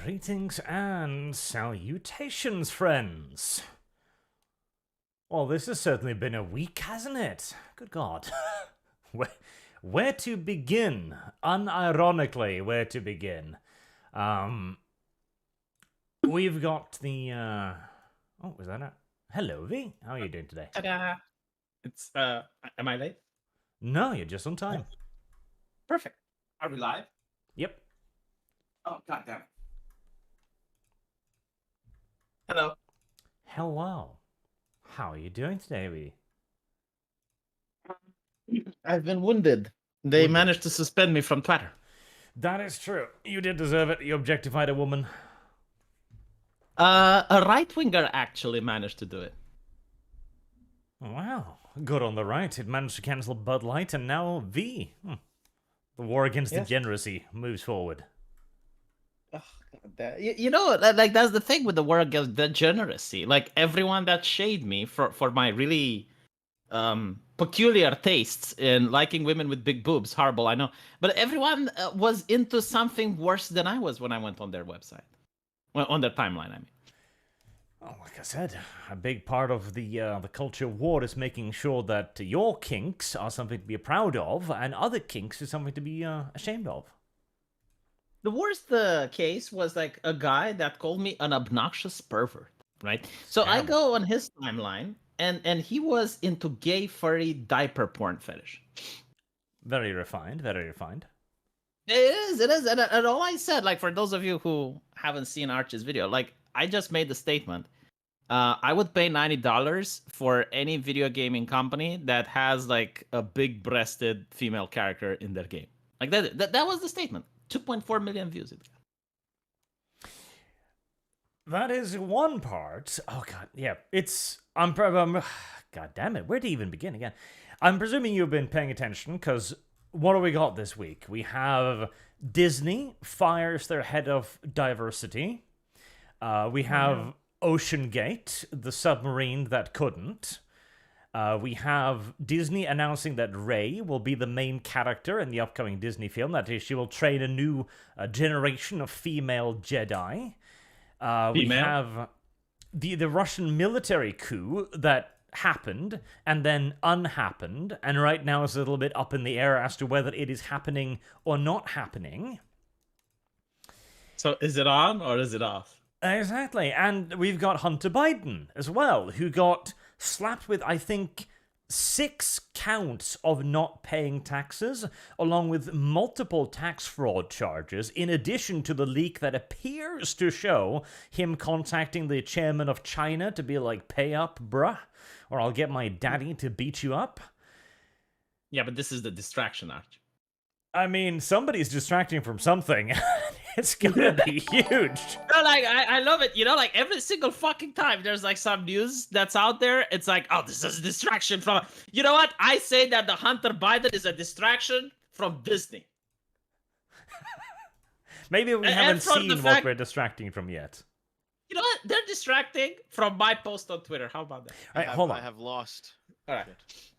Greetings and salutations, friends. Well, this has certainly been a week, hasn't it? Good God. where to begin? Unironically, where to begin? We've got the, Oh, was that it? Hello, V. How are you doing today? Ta-da! It's, am I late? No, you're just on time. Perfect. Are we live? Yep. Oh, God damn it. Hello. Hello. How are you doing today, V? I've been wounded. They Wounded. managed to suspend me from Twitter. That is true. You did deserve it. You objectified a woman. A right-winger actually managed to do it. Wow. Good on the right. It managed to cancel Bud Light, and now V. The war against degeneracy moves forward. Oh, God, you know, like that's the thing with the war against degeneracy. Like everyone that shade me for my really peculiar tastes in liking women with big boobs, horrible, I know. But everyone was into something worse than I was when I went on their website. Well, on their timeline, I mean. Oh, like I said, a big part of the culture war is making sure that your kinks are something to be proud of, and other kinks is something to be ashamed of. The worst case was like a guy that called me an obnoxious pervert, right? So I go on his timeline, and he was into gay furry diaper porn fetish. Very refined, very refined. It is. And all I said, like, for those of you who haven't seen Arch's video, like, I just made the statement. I would pay $90 for any video gaming company that has, like, a big-breasted female character in their game. Like, that was the statement. 2.4 million views it got. That is one part. Oh, God, yeah. God damn it. Where to even begin again? I'm presuming you've been paying attention, because what do we got this week? We have Disney fires their head of diversity. We have OceanGate, the submarine that couldn't. We have Disney announcing that Rey will be the main character in the upcoming Disney film. That is, she will train a new generation of female Jedi. We have the Russian military coup that happened and then unhappened, and right now is a little bit up in the air as to whether it is happening or not happening. So is it on or is it off? Exactly. And we've got Hunter Biden as well, who got slapped with, I think, 6 counts of not paying taxes, along with multiple tax fraud charges, in addition to the leak that appears to show him contacting the chairman of China to be like, pay up, bruh, or I'll get my daddy to beat you up. Yeah, but this is the distraction, Arch. I mean, somebody's distracting from something. It's gonna be huge. No, like, I love it. You know, like, every single fucking time there's, like, some news that's out there, it's like, oh, this is a distraction from... You know what? I say that the Hunter Biden is a distraction from Disney. Maybe we haven't seen what we're distracting from yet. You know what? They're distracting from my post on Twitter. How about that? All right, hold on. I have lost. All right.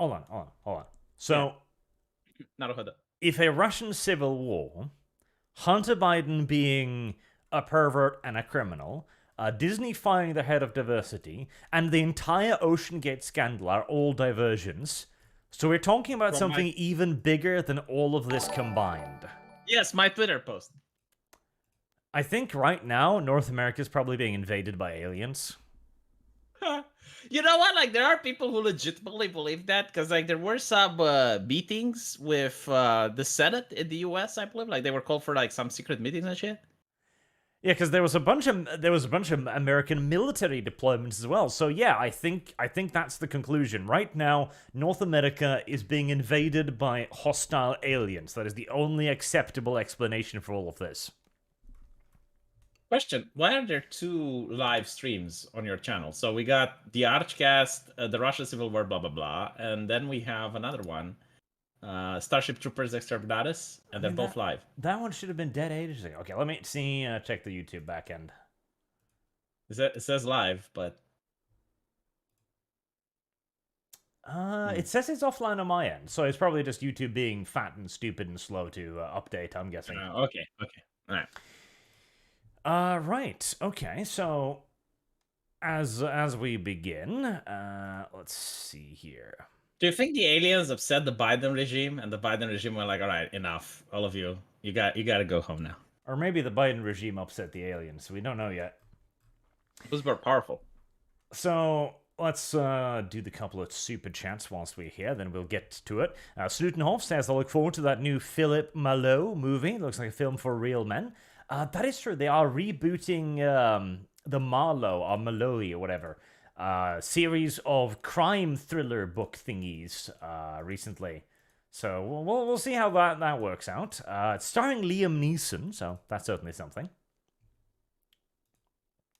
Hold on. So, if a Russian civil war, Hunter Biden being a pervert and a criminal, Disney firing the head of diversity, and the entire OceanGate scandal are all diversions. So we're talking about something even bigger than all of this combined. Yes, my Twitter post. I think right now, North America is probably being invaded by aliens. You know what? Like, there are people who legitimately believe that, because, like, there were some meetings with the Senate in the U.S., I believe. Like, they were called for, like, some secret meetings and shit. Yeah, because there was a bunch of American military deployments as well. So yeah, I think that's the conclusion. Right now, North America is being invaded by hostile aliens. That is the only acceptable explanation for all of this. Question: why are there 2 live streams on your channel? So we got the ArchCast, the Russia Civil War, blah blah blah, and then we have another one, Starship Troopers Exterminatus, and they're both live. That one should have been dead ages ago. Okay, let me see. Check the YouTube backend. It says live, but it says it's offline on my end, so it's probably just YouTube being fat and stupid and slow to update. I'm guessing. Okay, all right. Right. Okay. So as we begin, let's see here. Do you think the aliens upset the Biden regime, and the Biden regime were like, "All right, enough, all of you, you got to go home now"? Or maybe the Biden regime upset the aliens. We don't know yet. Who's more powerful? So let's do the couple of super chats whilst we're here, then we'll get to it. Snutenhoff says, I look forward to that new Philip Malot movie. Looks like a film for real men. That is true. They are rebooting the Marlowe, or Malloy, or whatever, series of crime thriller book thingies recently. So we'll see how that works out. It's starring Liam Neeson, so that's certainly something.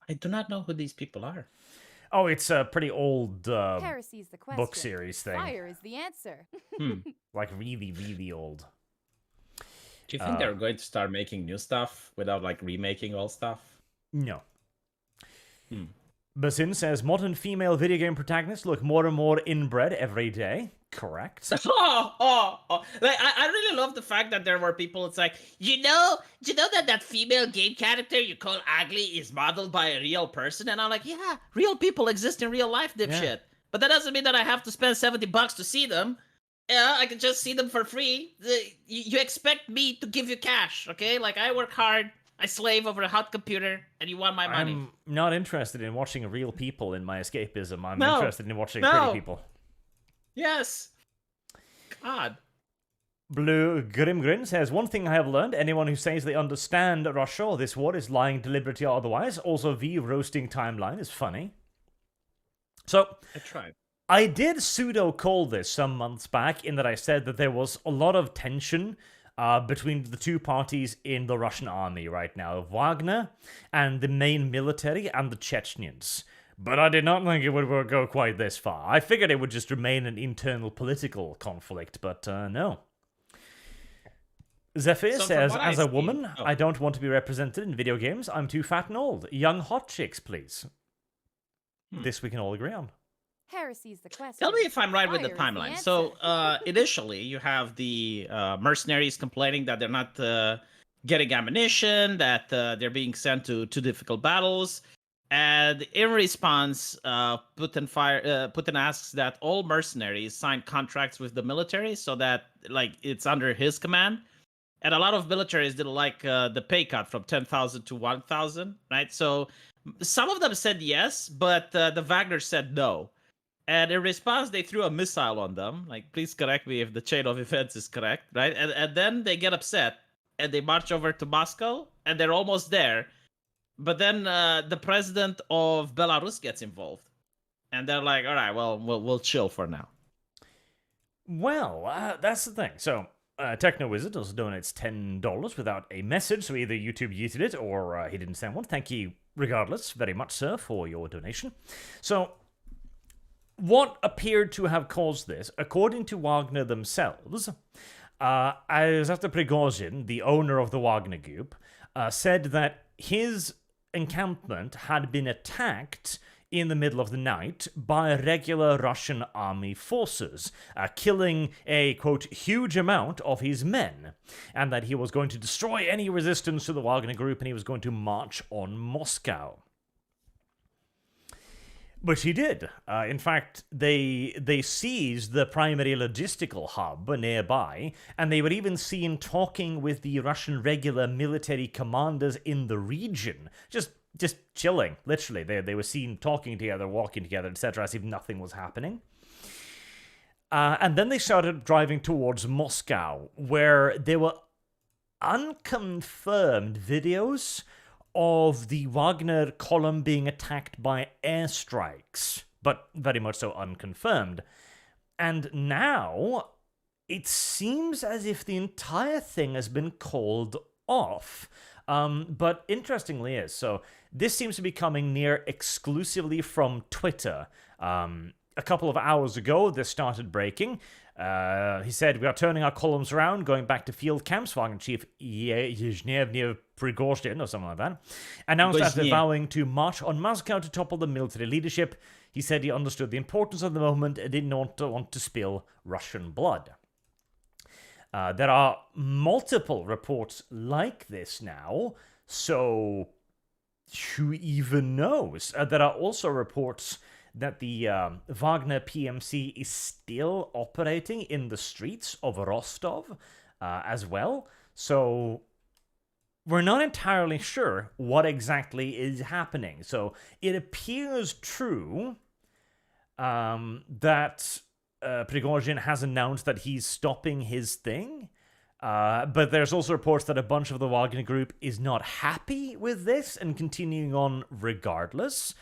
I do not know who these people are. Oh, it's a pretty old Heresy's the question. book series thing. Fire is the answer. Like really, really old. Do you think they're going to start making new stuff without like remaking old stuff? No. Basin says, modern female video game protagonists look more and more inbred every day. Correct. Like, I really love the fact that there were people. It's like, you know that female game character you call ugly is modeled by a real person, and I'm like, yeah, real people exist in real life, dipshit. Yeah. But that doesn't mean that I have to spend $70 to see them. Yeah, I can just see them for free. You expect me to give you cash, okay? Like, I work hard, I slave over a hot computer, and you want my money. I'm not interested in watching real people in my escapism. I'm interested in watching pretty people. Yes. God. Blue Grimgrin says, one thing I have learned, anyone who says they understand Russia or this war is lying deliberately or otherwise. Also, V roasting timeline is funny. So, I tried. I did pseudo-call this some months back in that I said that there was a lot of tension between the two parties in the Russian army right now, Wagner and the main military and the Chechens. But I did not think it would go quite this far. I figured it would just remain an internal political conflict, but no. Zephyr says, as a woman, I don't want to be represented in video games. I'm too fat and old. Young hot chicks, please. This we can all agree on. Heresy's the question. Tell me if I'm right with the Fire is the timeline. answer. So initially, you have the mercenaries complaining that they're not getting ammunition, that they're being sent to difficult battles. And in response, Putin asks that all mercenaries sign contracts with the military so that like it's under his command. And a lot of militaries didn't like the pay cut from 10,000 to 1,000, right? So some of them said yes, but the Wagner said no. And in response, they threw a missile on them. Like, please correct me if the chain of events is correct, right? And then they get upset and they march over to Moscow and they're almost there. But then the president of Belarus gets involved. And they're like, all right, well, we'll chill for now. Well, that's the thing. So, Techno Wizard also donates $10 without a message, so either YouTube yeeted it or he didn't send one. Thank you, regardless, very much, sir, for your donation. So, what appeared to have caused this, according to Wagner themselves, as after Prigozhin, the owner of the Wagner Group, said that his encampment had been attacked in the middle of the night by regular Russian army forces, killing a, quote, huge amount of his men, and that he was going to destroy any resistance to the Wagner Group and he was going to march on Moscow. But he did. In fact, they seized the primary logistical hub nearby, and they were even seen talking with the Russian regular military commanders in the region. Just chilling, literally. They were seen talking together, walking together, etc., as if nothing was happening. And then they started driving towards Moscow, where there were unconfirmed videos of the Wagner column being attacked by airstrikes, but very much so unconfirmed. And now, it seems as if the entire thing has been called off. But interestingly is, so this seems to be coming near exclusively from Twitter. A couple of hours ago, this started breaking. He said, we are turning our columns around, going back to field camps. Wagner Chief Yezhnev Prigozhin, or something like that, announced after vowing to march on Moscow to topple the military leadership. He said he understood the importance of the moment and did not want to spill Russian blood. There are multiple reports like this now, so who even knows? There are also reports that the Wagner PMC is still operating in the streets of Rostov as well. So we're not entirely sure what exactly is happening. So it appears true that Prigozhin has announced that he's stopping his thing. But there's also reports that a bunch of the Wagner Group is not happy with this and continuing on regardless.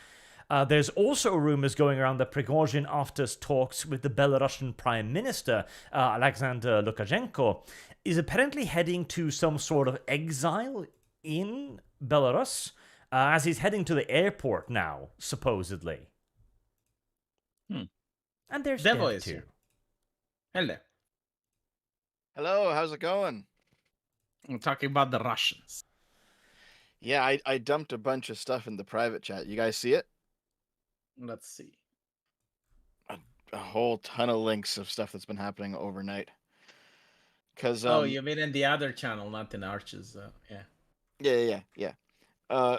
There's also rumors going around that Prigozhin, after talks with the Belarusian Prime Minister, Alexander Lukashenko, is apparently heading to some sort of exile in Belarus, as he's heading to the airport now, supposedly. And there's Devo Dev is too. here. Hello. Hello, how's it going? I'm talking about the Russians. Yeah, I dumped a bunch of stuff in the private chat. You guys see it? Let's see. A whole ton of links of stuff that's been happening overnight. Cause Oh, you mean in the other channel, not in Arch's? Yeah. Yeah.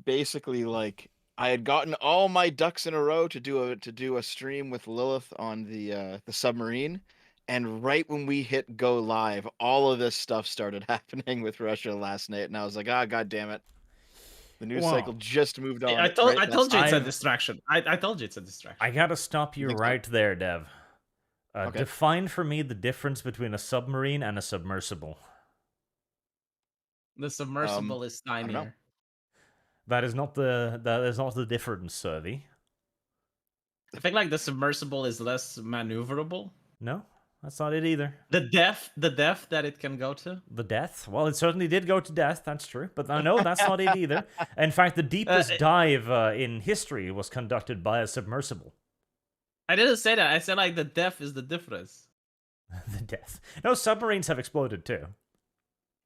Basically, like I had gotten all my ducks in a row to do a stream with Lilith on the submarine, and right when we hit go live, all of this stuff started happening with Russia last night, and I was like, god damn it. The news cycle just moved on. I told you it's a I've- distraction. I told you it's a distraction. I gotta stop you think so? right there, Dev. Okay. Define for me the difference between a submarine and a submersible. The submersible is don't know. tinier. That is not the difference, Vee. I think like the submersible is less maneuverable. No, that's not it either. The depth that it can go to. The death? Well, it certainly did go to death, that's true. But no, that's not it either. In fact, the deepest dive in history was conducted by a submersible. I didn't say that. I said like the depth is the difference. The death. No, submarines have exploded too.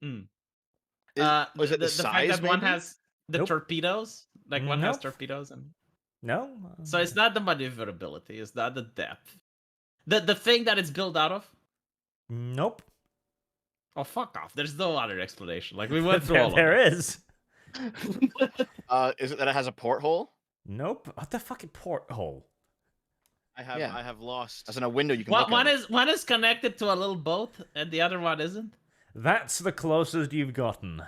Was it the fact size, that one maybe? has the Nope. torpedoes? Like one has Nope. torpedoes and No? so it's not the maneuverability, it's not the depth. The thing that it's built out of? Nope. Oh fuck off. There's no other explanation. Like we went through all of There it. is. Is it that it has a porthole? Nope. What the fucking porthole? I have lost. As in a window you can look One at it. one is connected to a little boat and the other one isn't. That's the closest you've gotten.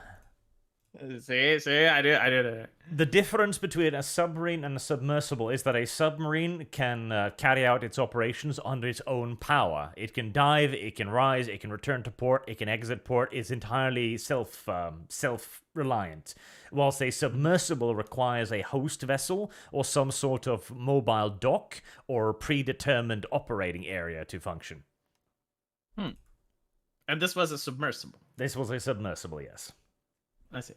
See, I did it. The difference between a submarine and a submersible is that a submarine can carry out its operations under its own power. It can dive, it can rise, it can return to port, it can exit port. It's entirely self-reliant. Whilst a submersible requires a host vessel or some sort of mobile dock or predetermined operating area to function. And this was a submersible. This was a submersible, yes. I see.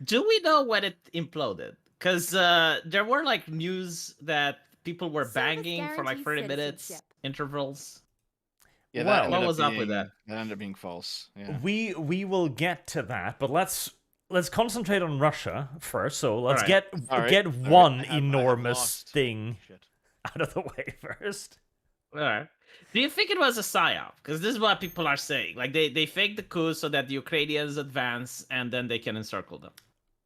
Do we know when it imploded? Because there were like news that people were Service banging for like 30 guarantees minutes citizenship. intervals. Yeah, Well, that ended what was up with being- that? That ended up being false. Yeah. We will get to that, but let's concentrate on Russia first. So let's Alright. get Alright. one I have enormous lost. thing Shit. out of the way first. All right. Do you think it was a psyop? Because this is what people are saying. Like they faked the coup so that the Ukrainians advance and then they can encircle them.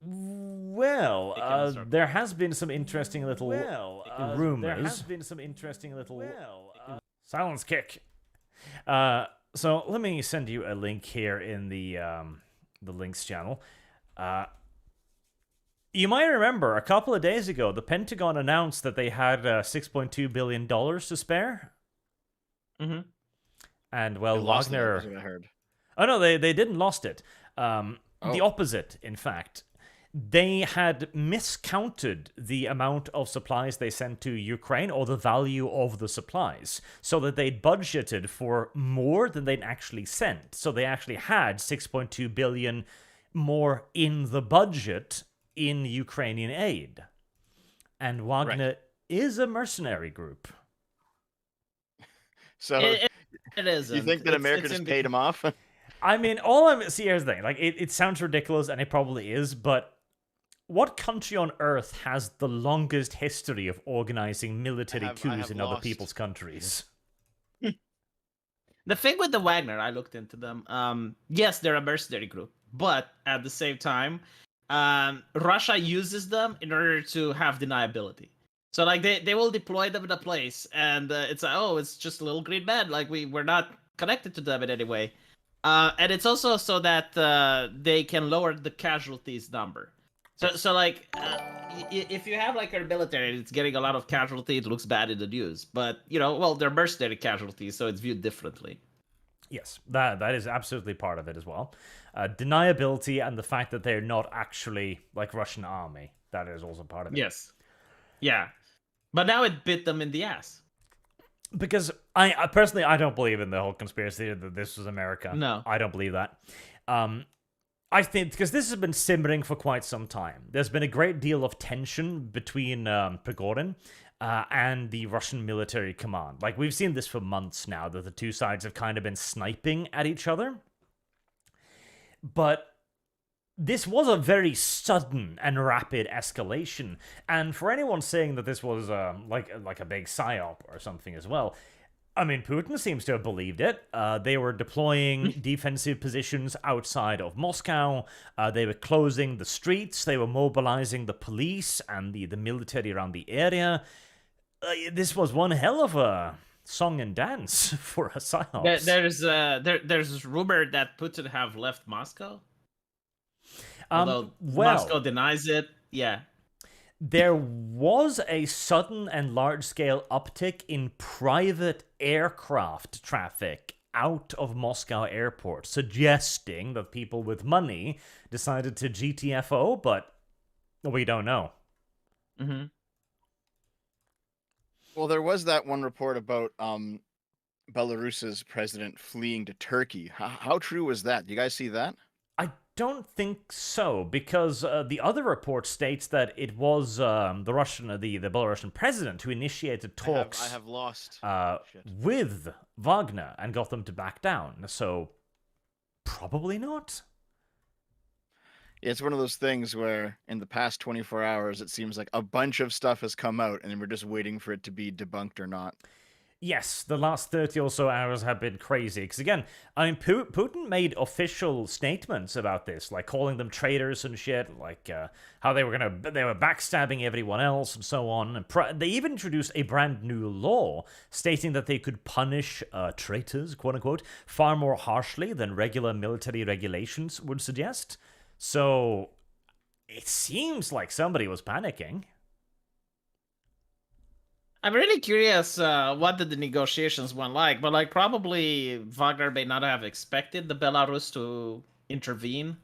Well, They can circle. there has been some interesting little rumors. there has been some interesting little silence kick. So let me send you a link here in the links channel. You might remember a couple of days ago, the Pentagon announced that they had $6.2 billion to spare. Mm-hmm. And well, I lost it, Wagner. that's what I heard. Oh no, they didn't lost it. The opposite, in fact. They had miscounted the amount of supplies they sent to Ukraine, or the value of the supplies, so that they'd budgeted for more than they'd actually sent. So they actually had 6.2 billion more in the budget in Ukrainian aid. And Wagner is a mercenary group. So It is. you think that America just paid him off? I mean, see, here's the thing. Like, it sounds ridiculous, and it probably is, but what country on earth has the longest history of organizing military I have coups in other lost. people's countries? The thing with the Wagner, I looked into them. Yes, they're a mercenary group, but at the same time, Russia uses them in order to have deniability. So like they will deploy them in a place, and it's like, oh, it's just a little green man. Like we're not connected to them in any way. And it's also so that they can lower the casualties number. So like if you have like a military, it's getting a lot of casualty. It looks bad in the news, but well, they're mercenary casualties, so it's viewed differently. Yes, that is absolutely part of it as well. Deniability and the fact that they're not actually like Russian army. That is also part of it. Yes. Yeah. But now it bit them in the ass. Because I personally, I don't believe in the whole conspiracy that this was America. No. I don't believe that. I think, because this has been simmering for quite some time. There's been a great deal of tension between Prigozhin and the Russian military command. Like, we've seen this for months now, that the two sides have kind of been sniping at each other. But this was a very sudden and rapid escalation, and for anyone saying that this was like a big psyop or something as well, I mean, Putin seems to have believed it. They were deploying defensive positions outside of Moscow. They were closing the streets. They were mobilizing the police and the military around the area. This was one hell of a song and dance for a psyop. There's rumor that Putin have left Moscow. Although Moscow denies it, yeah. There was a sudden and large-scale uptick in private aircraft traffic out of Moscow airport, suggesting that people with money decided to GTFO, but we don't know. Mm-hmm. Well, there was that one report about Belarus's president fleeing to Turkey. How true was that? Do you guys see that? I don't think so, because the other report states that it was the Belarusian president who initiated talks I have lost with Wagner and got them to back down. So probably not. It's one of those things where in the past 24 hours, it seems like a bunch of stuff has come out and we're just waiting for it to be debunked or not. Yes, the last 30 or so hours have been crazy. Because again, I mean, Putin made official statements about this, like calling them traitors and shit, like how they were backstabbing everyone else and so on. And they even introduced a brand new law stating that they could punish traitors, quote unquote, far more harshly than regular military regulations would suggest. So it seems like somebody was panicking. I'm really curious what did the negotiations went like, but like probably Wagner may not have expected the Belarus to intervene.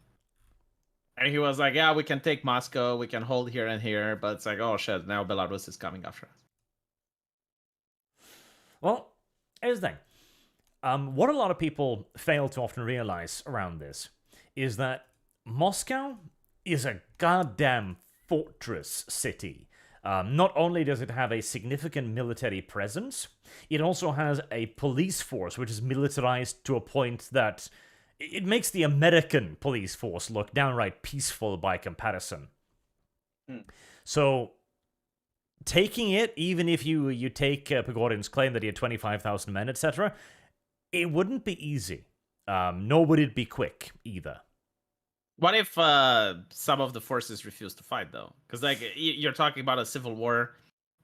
And he was like, yeah, we can take Moscow, we can hold here and here, but it's like, oh shit, now Belarus is coming after us. Well, here's the thing. What a lot of people fail to often realize around this is that Moscow is a goddamn fortress city. Not only does it have a significant military presence, it also has a police force which is militarized to a point that it makes the American police force look downright peaceful by comparison. So, taking it, even if you take Prigozhin's claim that he had 25,000 men, etc., it wouldn't be easy. Nor would it be quick, either. What if some of the forces refuse to fight, though? Because like you're talking about a civil war,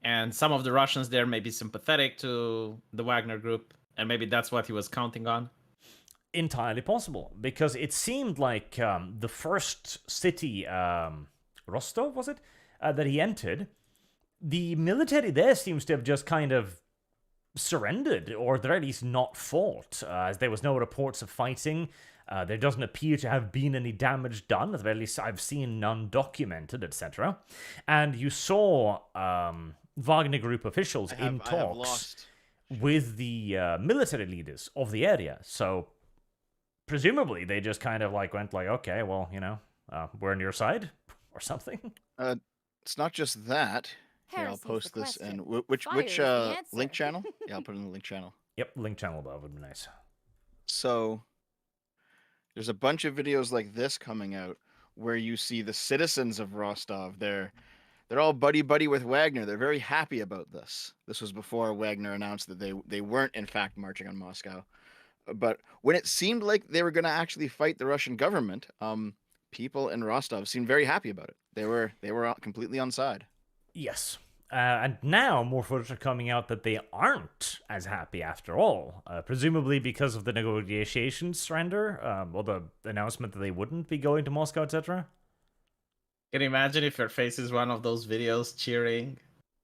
and some of the Russians there may be sympathetic to the Wagner Group, and maybe that's what he was counting on. Entirely possible, because it seemed like the first city, Rostov, was it, that he entered, the military there seems to have just kind of surrendered, or at least not fought, as there was no reports of fighting. There doesn't appear to have been any damage done, at least I've seen none documented, etc. And you saw Wagner Group officials in talks with the military leaders of the area. So presumably they just kind of like went like, okay, well, we're on your side or something. It's not just that. Here, I'll post this in which link channel? Yeah, I'll put it in the link channel. Yep, link channel above would be nice. So there's a bunch of videos like this coming out where you see the citizens of Rostov. They're all buddy with Wagner. They're very happy about this. This was before Wagner announced that they weren't in fact marching on Moscow. But when it seemed like they were going to actually fight the Russian government, people in Rostov seemed very happy about it. They were completely on side. Yes. And now more footage are coming out that they aren't as happy after all, presumably because of the negotiations surrender, or the announcement that they wouldn't be going to Moscow, etc. Can you imagine if your face is one of those videos cheering,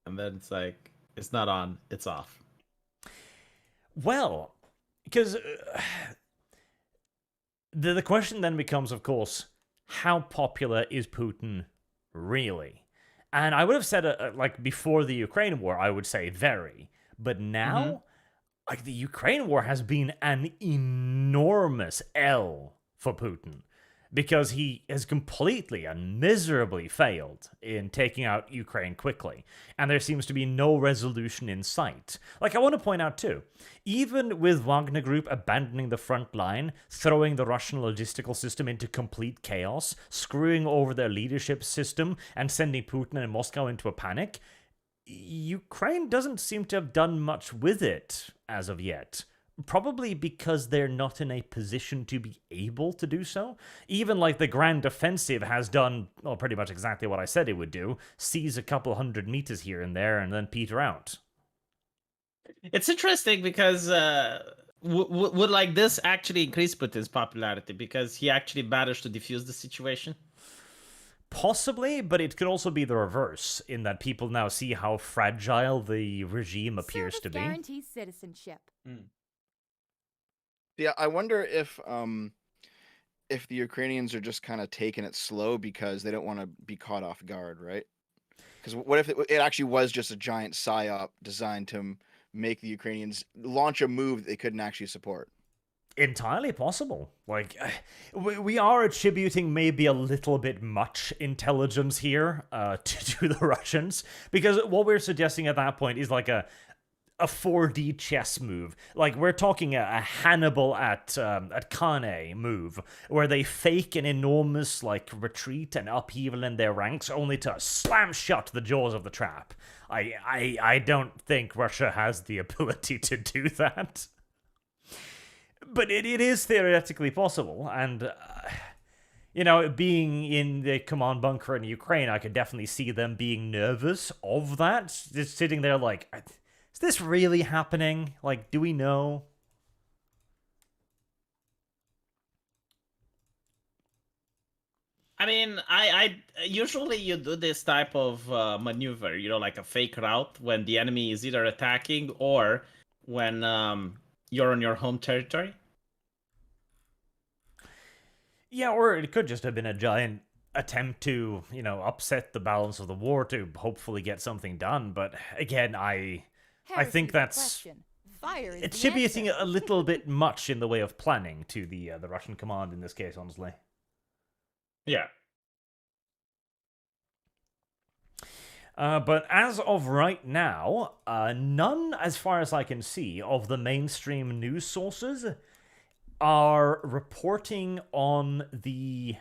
and then it's like, it's not on, it's off? Well, because the question then becomes, of course, how popular is Putin really? And I would have said, like, before the Ukraine war, I would say very. But now, like, the Ukraine war has been an enormous L for Putin. Because he has completely and miserably failed in taking out Ukraine quickly. And there seems to be no resolution in sight. Like, I want to point out, too, even with Wagner Group abandoning the front line, throwing the Russian logistical system into complete chaos, screwing over their leadership system, and sending Putin and Moscow into a panic, Ukraine doesn't seem to have done much with it as of yet. Probably because they're not in a position to be able to do so. Even like the Grand Offensive has done, well, pretty much exactly what I said it would do. Seize a couple 100 meters here and there and then peter out. It's interesting because would like this actually increase Putin's popularity because he actually managed to defuse the situation? Possibly, but it could also be the reverse, in that people now see how fragile the regime appears Service to be. guarantees citizenship. Yeah, I wonder if the Ukrainians are just kind of taking it slow because they don't want to be caught off guard, right? Because what if it actually was just a giant psyop designed to make the Ukrainians launch a move that they couldn't actually support? Entirely possible. Like, we are attributing maybe a little bit much intelligence here to the Russians, because what we're suggesting at that point is like a 4D chess move. Like, we're talking a Hannibal at Kane move, where they fake an enormous, like, retreat and upheaval in their ranks, only to slam shut the jaws of the trap. I don't think Russia has the ability to do that. But it is theoretically possible, and, you know, being in the command bunker in Ukraine, I could definitely see them being nervous of that, just sitting there like, is this really happening? Like, do we know? I mean, I usually you do this type of maneuver, you know, like a fake route when the enemy is either attacking or when you're on your home territory. Yeah, or it could just have been a giant attempt to, you know, upset the balance of the war to hopefully get something done. But again, I think that's attributing a little bit much in the way of planning to the Russian command in this case, honestly. Yeah. But as of right now, none, as far as I can see, of the mainstream news sources are reporting on the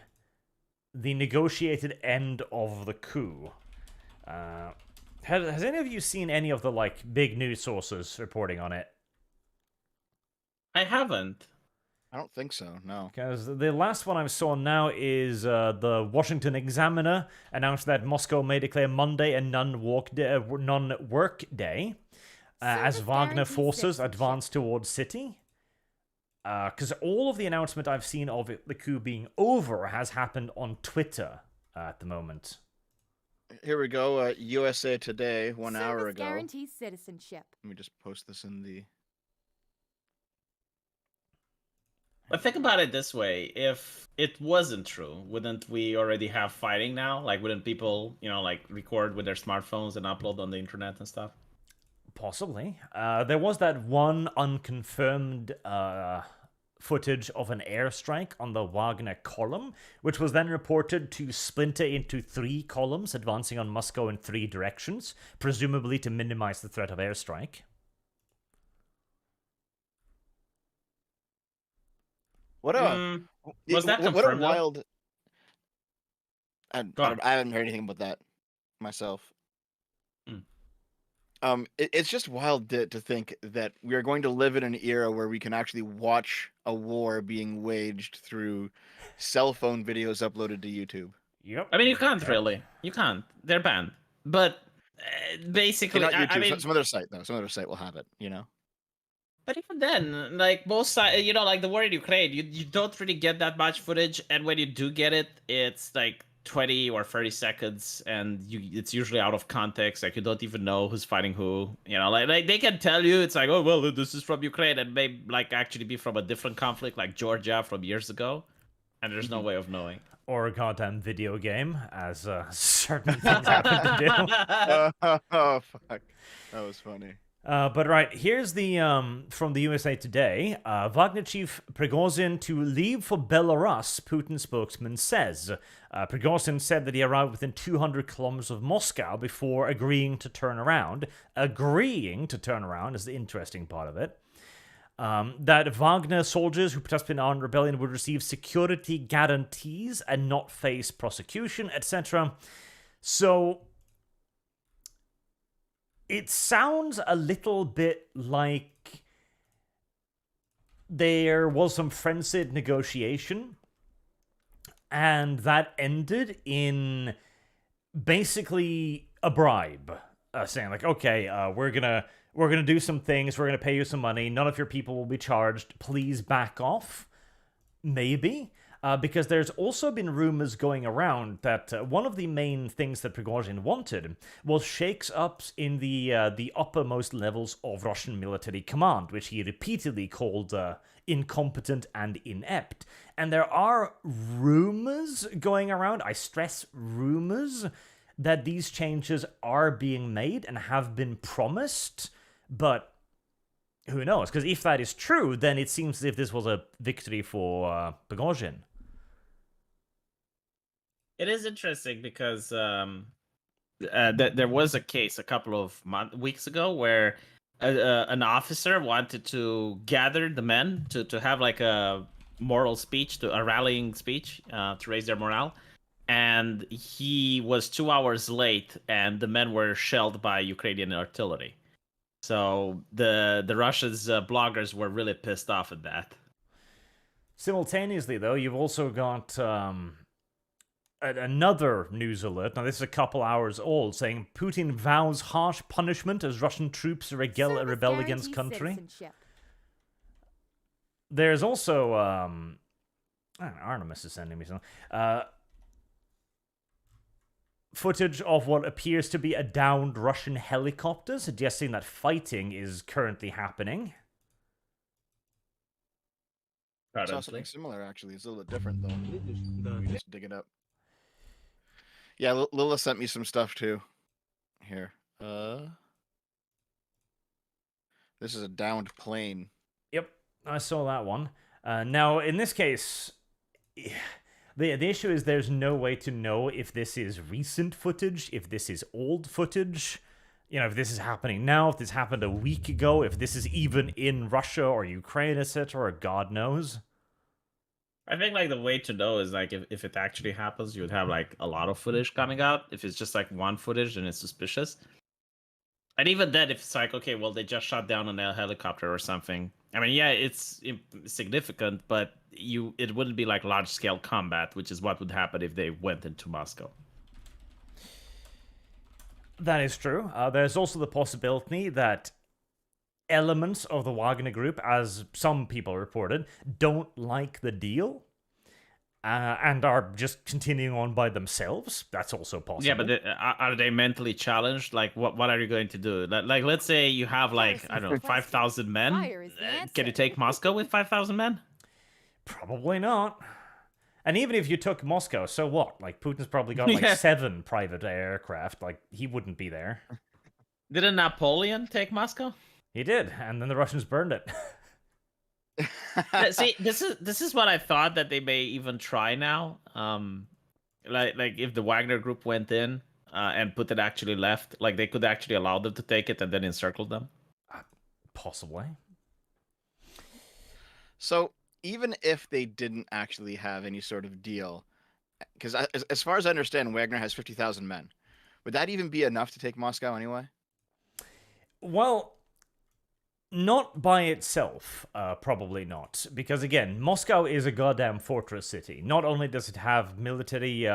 negotiated end of the coup. Has any of you seen any of the, like, big news sources reporting on it? I haven't. I don't think so, no. Because the last one I saw now is the Washington Examiner announced that Moscow may declare Monday a non-work day as Wagner forces advance towards city. Because all of the announcement I've seen of the coup being over has happened on Twitter at the moment. Here we go. USA Today, 1 hour Service ago. guarantees citizenship. Let me just post this in the... But think about it this way: if it wasn't true, wouldn't we already have fighting now? Like, wouldn't people, you know, like record with their smartphones and upload on the internet and stuff? Possibly. There was that one unconfirmed footage of an airstrike on the Wagner column, which was then reported to splinter into 3 columns, advancing on Moscow in 3 directions, presumably to minimize the threat of airstrike. What a... Was that what a confirmed, though? wild... I haven't heard anything about that myself. It's just wild to think that we are going to live in an era where we can actually watch a war being waged through cell phone videos uploaded to YouTube. Yep. I mean, you can't Yep. really. You can't. They're banned. But Okay, basically, not YouTube. I mean, Some other site though. Some other site will have it. You know. but even then, like most sides, like the war in Ukraine, you don't really get that much footage, and when you do get it, it's like 20 or 30 seconds, and it's usually out of context. Like you don't even know who's fighting who. Like they can tell you it's like, oh well, this is from Ukraine, and may like actually be from a different conflict, like Georgia from years ago, and there's no way of knowing. Or a goddamn video game, as certain things happen to do. Oh fuck, that was funny. But right, here's the from the USA Today. Wagner chief Prigozhin to leave for Belarus, Putin spokesman says. Prigozhin said that he arrived within 200 kilometers of Moscow before agreeing to turn around. Agreeing to turn around is the interesting part of it. That Wagner soldiers who participate in the armed rebellion would receive security guarantees and not face prosecution, etc. So it sounds a little bit like there was some frenzied negotiation, and that ended in basically a bribe, saying like, okay, we're gonna do some things, we're gonna pay you some money, none of your people will be charged, please back off. Maybe. Because there's also been rumors going around that one of the main things that Prigozhin wanted was shakes-ups in the uppermost levels of Russian military command, which he repeatedly called incompetent and inept. And there are rumors going around, I stress rumors, that these changes are being made and have been promised, but who knows? Because if that is true, then it seems as if this was a victory for Prigozhin. It is interesting because there was a case a couple of weeks ago where an officer wanted to gather the men to have like a moral speech, a rallying speech to raise their morale. And he was 2 hours late, and the men were shelled by Ukrainian artillery. So the Russians bloggers were really pissed off at that. Simultaneously, though, you've also got another news alert. Now, this is a couple hours old, saying Putin vows harsh punishment as Russian troops rebel against country. Citizenship. There's also I don't know, Artemis is sending me something. Footage of what appears to be a downed Russian helicopter, suggesting that fighting is currently happening. I saw something similar, actually. It's a little bit different, though. Let me just dig it up. Yeah, Lila sent me some stuff, too. Here. This is a downed plane. Yep, I saw that one. Now, in this case, the issue is there's no way to know if this is recent footage, if this is old footage, if this is happening now, if this happened a week ago, if this is even in Russia or Ukraine, etc., or God knows. I think like the way to know is like if it actually happens, you would have like a lot of footage coming out. If it's just like one footage, then it's suspicious. And even then, if it's like, okay, well, they just shot down a helicopter or something. I mean, yeah, it's significant, but it wouldn't be like large scale combat, which is what would happen if they went into Moscow. That is true. There's also the possibility that elements of the Wagner Group, as some people reported, don't like the deal and are just continuing on by themselves. That's also possible. Yeah, but are they mentally challenged? Like, what are you going to do? Like, let's say you have like, I don't know, 5,000 men. Can you take Moscow with 5,000 men? Probably not. And even if you took Moscow, so what? Like, Putin's probably got like 7 private aircraft. Like, he wouldn't be there. Didn't Napoleon take Moscow? He did, and then the Russians burned it. See, this is what I thought that they may even try now. Like if the Wagner Group went in and Putin actually left, like they could actually allow them to take it and then encircle them. Possibly. So even if they didn't actually have any sort of deal, because as far as I understand, Wagner has 50,000 men. Would that even be enough to take Moscow anyway? Well, not by itself, probably not. Because again, Moscow is a goddamn fortress city. Not only does it have military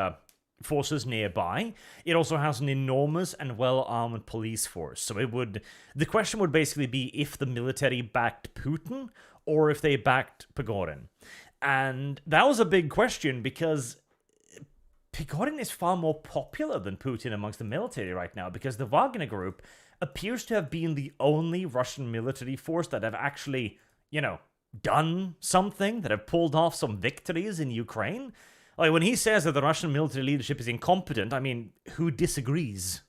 forces nearby, it also has an enormous and well-armed police force. So the question would basically be if the military backed Putin or if they backed Prigozhin. And that was a big question because Prigozhin is far more popular than Putin amongst the military right now, because the Wagner Group appears to have been the only Russian military force that have actually, done something, that have pulled off some victories in Ukraine. Like, when he says that the Russian military leadership is incompetent, I mean, who disagrees?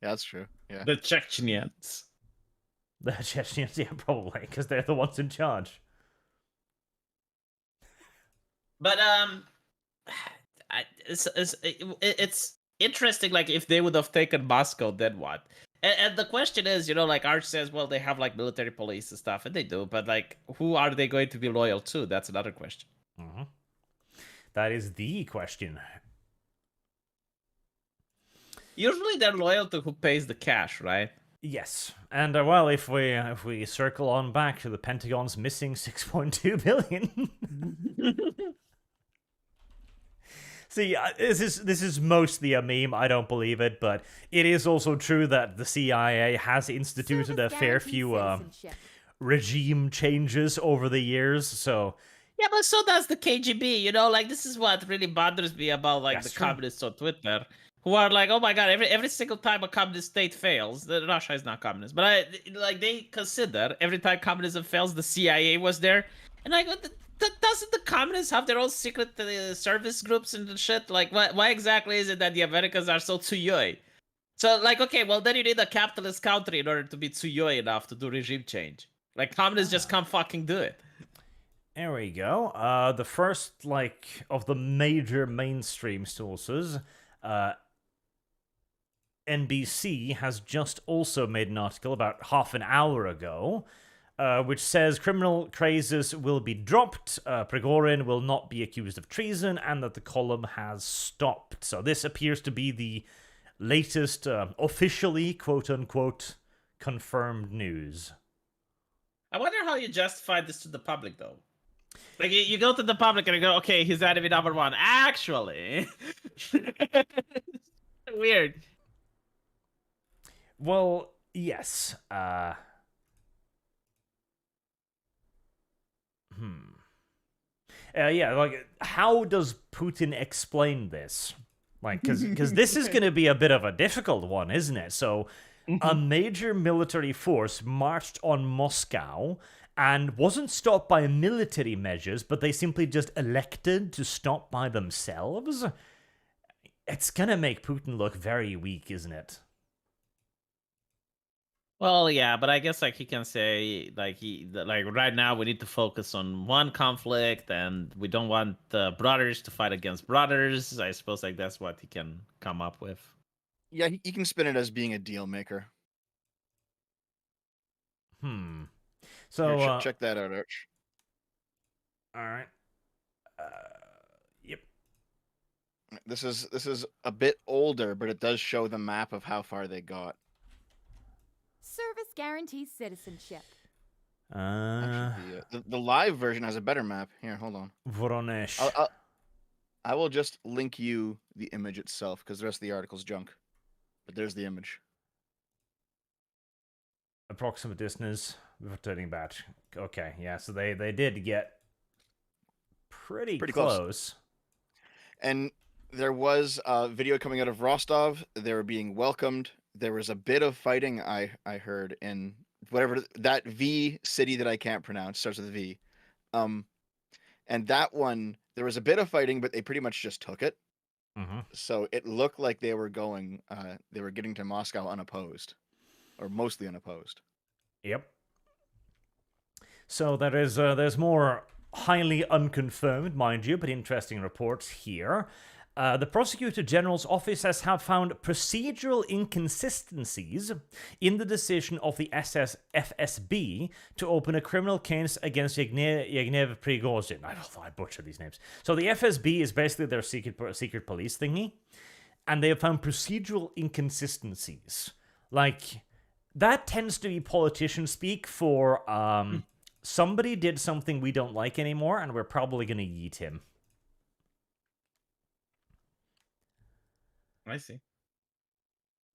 That's true. Yeah. The Chechens. The Chechens, yeah, probably, because they're the ones in charge. But it's interesting. Like, if they would have taken Moscow, then what? And the question is, like Arch says, well, they have like military police and stuff, and they do. But like, who are they going to be loyal to? That's another question. Mm-hmm. That is the question. Usually, they're loyal to who pays the cash, right? Yes, and well, if we circle on back to the Pentagon's missing 6.2 billion. See, this is mostly a meme. I don't believe it, but it is also true that the CIA has instituted a fair few regime changes over the years. So yeah, but so does the KGB. Like, this is what really bothers me about like the communists on Twitter, who are like, oh my god, every single time a communist state fails, Russia is not communist, but they consider every time communism fails, the CIA was there, and I go, doesn't the communists have their own secret service groups and shit? Like, why exactly is it that the Americans are so tsuyoi? So, like, okay, well, then you need a capitalist country in order to be tsuyoi enough to do regime change. Like, communists just can't fucking do it. There we go. The first, of the major mainstream sources, NBC has just also made an article about half an hour ago, which says criminal cases will be dropped, Prigozhin will not be accused of treason, and that the column has stopped. So this appears to be the latest, officially, quote-unquote, confirmed news. I wonder how you justify this to the public, though. Like, you go to the public and you go, okay, he's enemy number one. Actually. Weird. Well, yes. How does Putin explain this? Because this is going to be a bit of a difficult one, isn't it? So, a major military force marched on Moscow and wasn't stopped by military measures, but they simply just elected to stop by themselves. It's going to make Putin look very weak, isn't it? Well, yeah, but I guess he can say right now we need to focus on one conflict and we don't want brothers to fight against brothers. I suppose that's what he can come up with. Yeah, he can spin it as being a deal maker. So here, check that out, Arch. All right. Yep. This is a bit older, but it does show the map of how far they got. Service guarantees citizenship. Actually, the live version has a better map. Here, hold on. Voronezh. I will just link you the image itself because the rest of the article's junk. But there's the image. Approximate distance before turning back. Okay, yeah. So they did get pretty close. And there was a video coming out of Rostov. They were being welcomed. There was a bit of fighting I heard in whatever that V city that I can't pronounce, starts with a V. And that one, there was a bit of fighting, but they pretty much just took it. Mm-hmm. So it looked like they were getting to Moscow unopposed, or mostly unopposed. Yep. So there's more highly unconfirmed, mind you, but interesting reports here. The Prosecutor General's office has found procedural inconsistencies in the decision of the FSB to open a criminal case against Yevgeny Prigozhin. I butchered these names. So the FSB is basically their secret police thingy, and they have found procedural inconsistencies. Like, that tends to be politician speak for somebody did something we don't like anymore, and we're probably gonna yeet him. I see.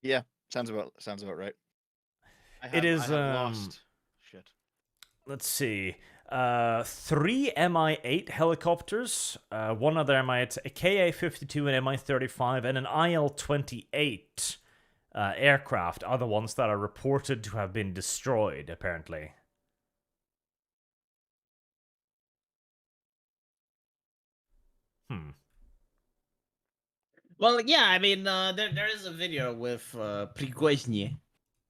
Yeah, sounds about right. It is, I have lost. Shit. Let's see. 3 Mi-8 helicopters, one other Mi-8, a Ka-52, an Mi-35, and an Il-28 aircraft are the ones that are reported to have been destroyed, apparently. Well, yeah, I mean, there is a video with Prigozhin,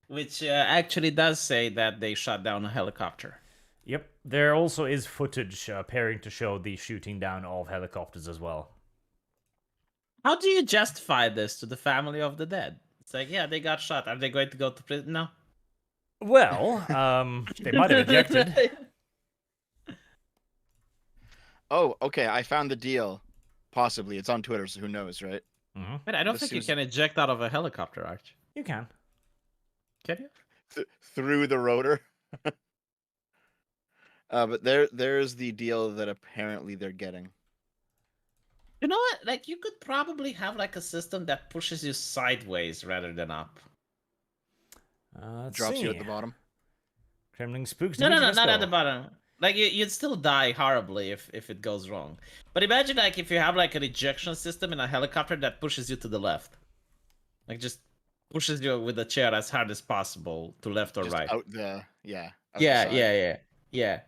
which actually does say that they shot down a helicopter. Yep, there also is footage appearing to show the shooting down of helicopters as well. How do you justify this to the family of the dead? It's like, yeah, they got shot. Are they going to go to prison? No. Well, they might have ejected. Oh, okay. I found the deal. Possibly. It's on Twitter, so who knows, right? Mm-hmm. But I don't This think you seems- can eject out of a helicopter, Arch. You can. Can you? Through the rotor. But there's the deal that apparently they're getting. You know what? Like, you could probably have like a system that pushes you sideways rather than up. Let's Drops see. you at the bottom. Kremlin spooks. No, Dimitri, not let's at the go. bottom. Like, you'd still die horribly if it goes wrong. But imagine, like, if you have, like, an ejection system in a helicopter that pushes you to the left. Like, just pushes you with the chair as hard as possible to left or Just right. out the out the Yeah, side. yeah. Yeah,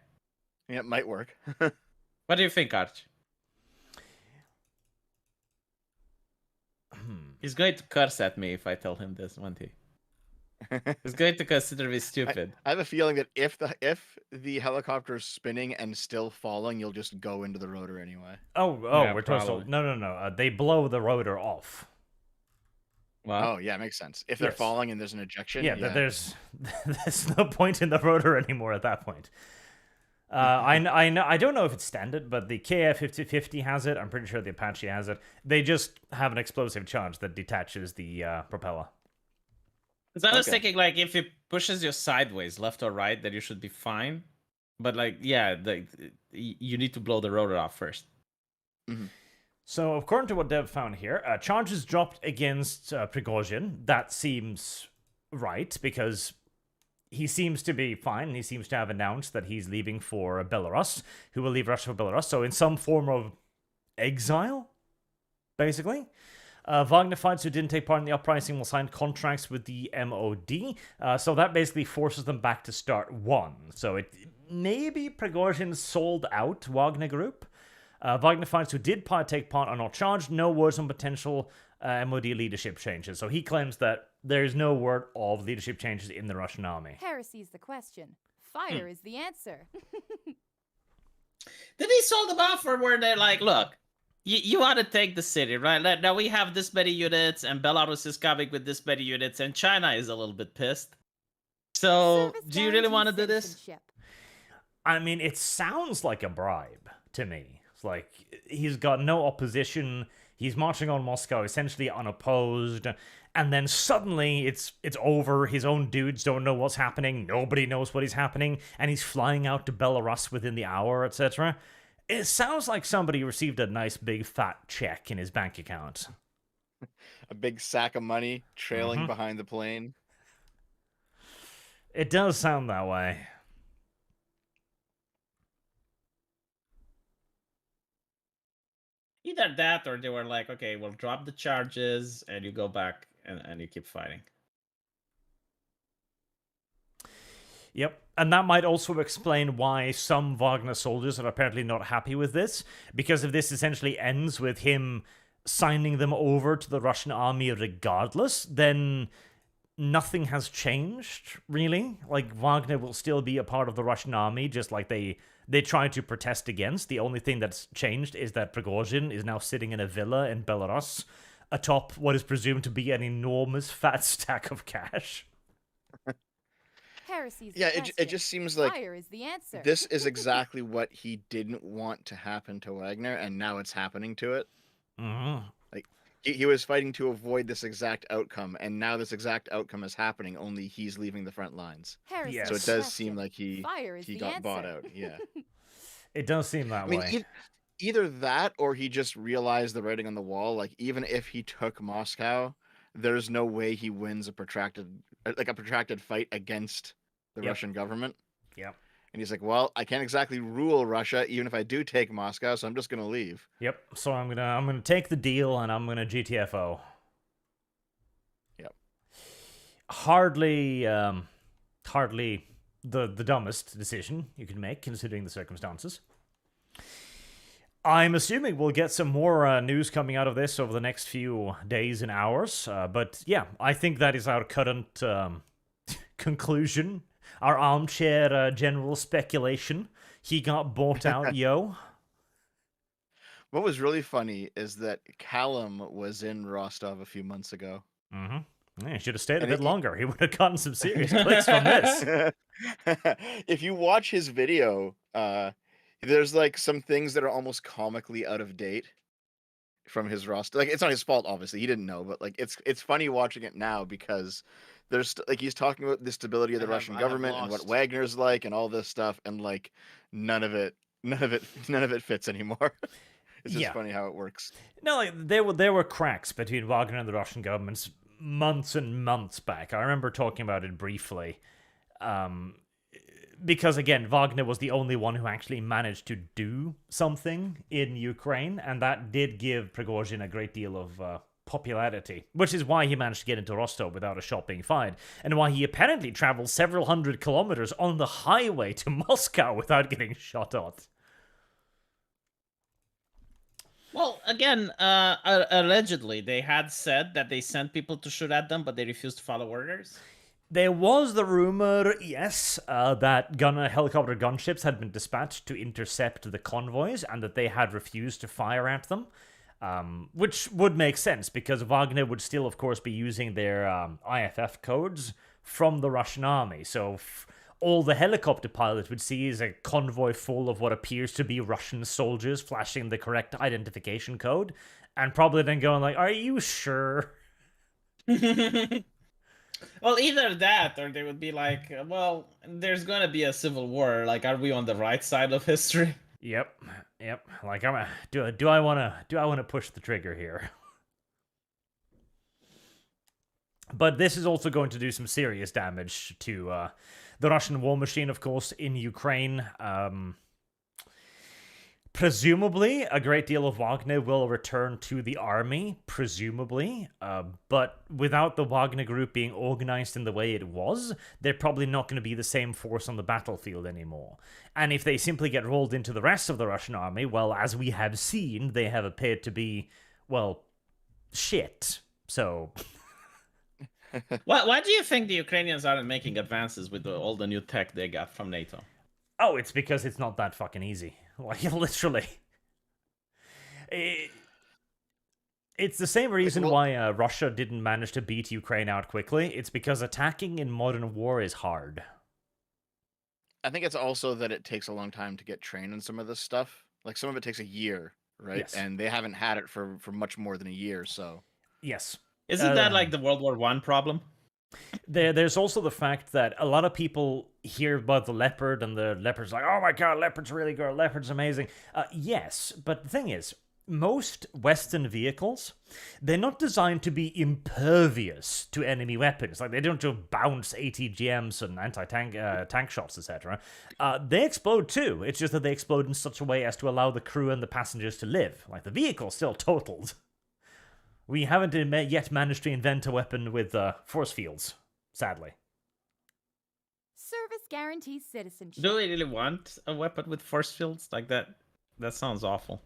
it might work. What do you think, Arch? He's going to curse at me if I tell him this, won't he? He's going to consider me stupid. I have a feeling that if the helicopter is spinning and still falling, you'll just go into the rotor anyway. Oh, Yeah, we're toast. probably. No. They blow the rotor off. What? Oh yeah, makes sense. If they're Yes. falling and there's an ejection, Yeah, there's no point in the rotor anymore at that point. I don't know if it's standard, but the KF-5050 has it. I'm pretty sure the Apache has it. They just have an explosive charge that detaches the propeller. Because I was Okay. thinking, like, if it pushes you sideways, left or right, then you should be fine. But, like, yeah, you need to blow the rotor off first. So, according to what Dev found here, charges dropped against Prigozhin. That seems right, because he seems to be fine. He seems to have announced that he's leaving for Belarus, who will leave Russia for Belarus. So, in some form of exile, basically. Wagner fights who didn't take part in the uprising will sign contracts with the MOD. So that basically forces them back to start one. So it maybe Prigozhin sold out Wagner Group. Wagner fights who did take part are not charged. No words on potential MOD leadership changes. So he claims that there is no word of leadership changes in the Russian army. Heresy's the question. Fire is the answer. Did he sold them off, or were they like, look, you ought to take the city, right? Now we have this many units, and Belarus is coming with this many units, and China is a little bit pissed. So, Service do you really guarantees want to do this? citizenship. I mean, it sounds like a bribe to me. It's like he's got no opposition. He's marching on Moscow essentially unopposed, and then suddenly it's over. His own dudes don't know what's happening. Nobody knows what is happening, and he's flying out to Belarus within the hour, etc. It sounds like somebody received a nice big fat check in his bank account. A big sack of money trailing behind the plane. It does sound that way. Either that, or they were like, okay, we'll drop the charges, and you go back and you keep fighting. Yep, and that might also explain why some Wagner soldiers are apparently not happy with this, because if this essentially ends with him signing them over to the Russian army regardless, then nothing has changed, really. Like, Wagner will still be a part of the Russian army, just like they tried to protest against. The only thing that's changed is that Prigozhin is now sitting in a villa in Belarus, atop what is presumed to be an enormous fat stack of cash. Heresy's the Yeah, question. it just seems like Fire is the answer. this is exactly what he didn't want to happen to Wagner, and now it's happening to it. Mm-hmm. he was fighting to avoid this exact outcome, and now this exact outcome is happening. Only he's leaving the front lines. Harrison, So it Yes. does seem question. like he Fire is the got bought answer. out. Yeah. It does seem that I mean, way. either that or he just realized the writing on the wall. Like, even if he took Moscow, there's no way he wins a protracted fight against the Yep. Russian government. Yep. And he's like, well, I can't exactly rule Russia, even if I do take Moscow, so I'm just gonna leave. Yep. So I'm gonna take the deal and I'm gonna GTFO. Yep. Hardly the dumbest decision you can make considering the circumstances. I'm assuming we'll get some more news coming out of this over the next few days and hours. But yeah, I think that is our current conclusion. Our armchair general speculation. He got bought out, yo. What was really funny is that Callum was in Rostov a few months ago. Mm-hmm. Yeah, he should have stayed a And bit longer. He would have gotten some serious clicks from this. If you watch his video, there's like some things that are almost comically out of date from his roster. Like, it's not his fault, obviously. He didn't know, but like it's funny watching it now because there's like he's talking about the stability of the Russian government and what lost. Wagner's like and all this stuff, and like none of it fits anymore. It's just Yeah. funny how it works. No, like there were cracks between Wagner and the Russian governments months and months back. I remember talking about it briefly. Because again, Wagner was the only one who actually managed to do something in Ukraine, and that did give Prigozhin a great deal of popularity, which is why he managed to get into Rostov without a shot being fired, and why he apparently traveled several hundred kilometers on the highway to Moscow without getting shot at. Well, again, allegedly, they had said that they sent people to shoot at them, but they refused to follow orders. There was the rumor, yes, that helicopter gunships had been dispatched to intercept the convoys and that they had refused to fire at them, which would make sense because Wagner would still, of course, be using their IFF codes from the Russian army. So all the helicopter pilots would see is a convoy full of what appears to be Russian soldiers flashing the correct identification code and probably then going like, are you sure? Well, either that, or they would be like, well, there's gonna be a civil war. Like, are we on the right side of history? Yep. Like, do I wanna push the trigger here? But this is also going to do some serious damage to the Russian war machine, of course, in Ukraine. Presumably, a great deal of Wagner will return to the army, presumably. But without the Wagner Group being organized in the way it was, they're probably not going to be the same force on the battlefield anymore. And if they simply get rolled into the rest of the Russian army, well, as we have seen, they have appeared to be, well, shit. So... Why do you think the Ukrainians aren't making advances with all the new tech they got from NATO? Oh, it's because it's not that fucking easy. Like, literally. It's the same reason why Russia didn't manage to beat Ukraine out quickly. It's because attacking in modern war is hard. I think it's also that it takes a long time to get trained in some of this stuff. Like, some of it takes a year, right? Yes. And they haven't had it for much more than a year, so... Yes. Isn't that like the World War I problem? There's also the fact that a lot of people hear about the Leopard, and the Leopard's like, oh my god, Leopard's really good, Leopard's amazing. Yes, but the thing is, most Western vehicles, they're not designed to be impervious to enemy weapons. Like, they don't just bounce ATGMs and anti-tank tank shots, etc. They explode too. It's just that they explode in such a way as to allow the crew and the passengers to live. Like, the vehicle's still totaled. We haven't yet managed to invent a weapon with force fields, sadly. Service guarantees citizenship. Do we really want a weapon with force fields like that? That sounds awful.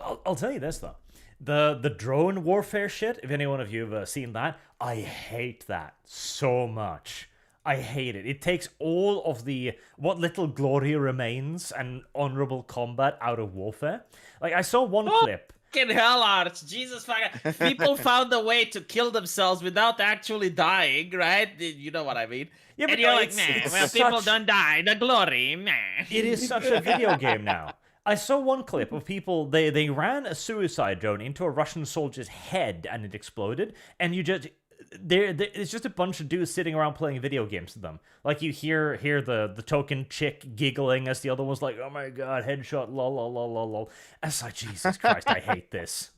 I'll tell you this, though. The drone warfare shit, if any one of you have seen that, I hate that so much. I hate it. It takes all of the what little glory remains and honorable combat out of warfare. Like, I saw one clip. Fucking hell, Arch. Jesus fucking... People found a way to kill themselves without actually dying, right? You know what I mean? Yeah, but and you're no, like, it's well, people such... don't die. The glory, man. It is such a video game now. I saw one clip of people, they ran a suicide drone into a Russian soldier's head and it exploded, and you just, it's just a bunch of dudes sitting around playing video games with them. Like, you hear the token chick giggling as the other one's like, oh my god, headshot, lol, lol, lol, lol, lol. It's like, Jesus Christ, I hate this.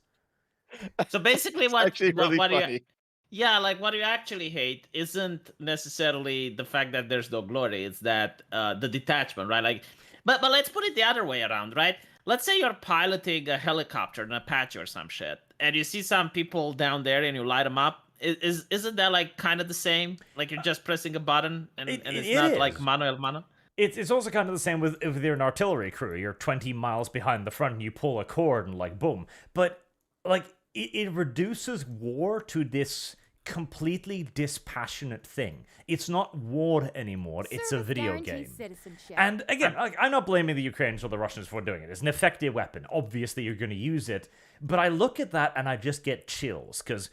So basically, It's actually really what funny. yeah, like what you actually hate isn't necessarily the fact that there's no glory. It's that the detachment, right? Like, but let's put it the other way around, right? Let's say you're piloting a helicopter, an Apache or some shit, and you see some people down there and you light them up. Isn't that like kind of the same? Like you're just pressing a button and it's not like mano. It's also kind of the same with if you're an artillery crew. You're 20 miles behind the front and you pull a cord and like boom. But like it reduces war to this completely dispassionate thing. It's not war anymore. It's a Service video guarantees game. citizenship. And again, like, I'm not blaming the Ukrainians or the Russians for doing it. It's an effective weapon. Obviously, you're going to use it. But I look at that and I just get chills because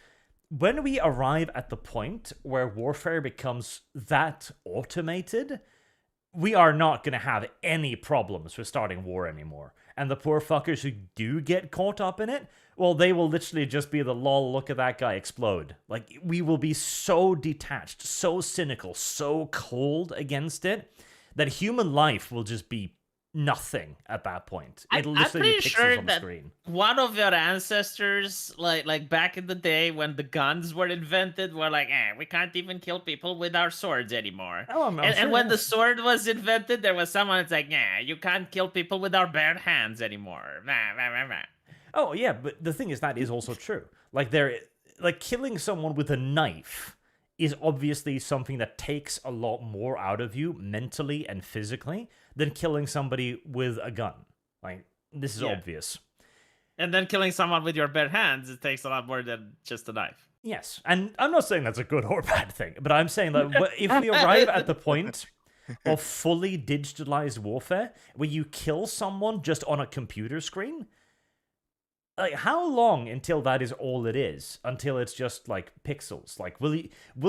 when we arrive at the point where warfare becomes that automated, we are not going to have any problems with starting war anymore. And the poor fuckers who do get caught up in it, well, they will literally just be the lol, look at that guy explode. Like, we will be so detached, so cynical, so cold against it, that human life will just be nothing at that point. It'll I'm literally pretty be pixels sure on the that screen. one of your ancestors, like back in the day when the guns were invented, were like, we can't even kill people with our swords anymore. Oh, I'm And sure, when yeah. the sword was invented, there was someone that's like, you can't kill people with our bare hands anymore. Oh, yeah, but the thing is, that is also true. Like, killing someone with a knife is obviously something that takes a lot more out of you mentally and physically than killing somebody with a gun. Like, this is obvious. And then killing someone with your bare hands, it takes a lot more than just a knife. Yes, and I'm not saying that's a good or bad thing, but I'm saying that if we arrive at the point of fully digitalized warfare, where you kill someone just on a computer screen, like, how long until that is all it is? Until it's just like pixels? Like, will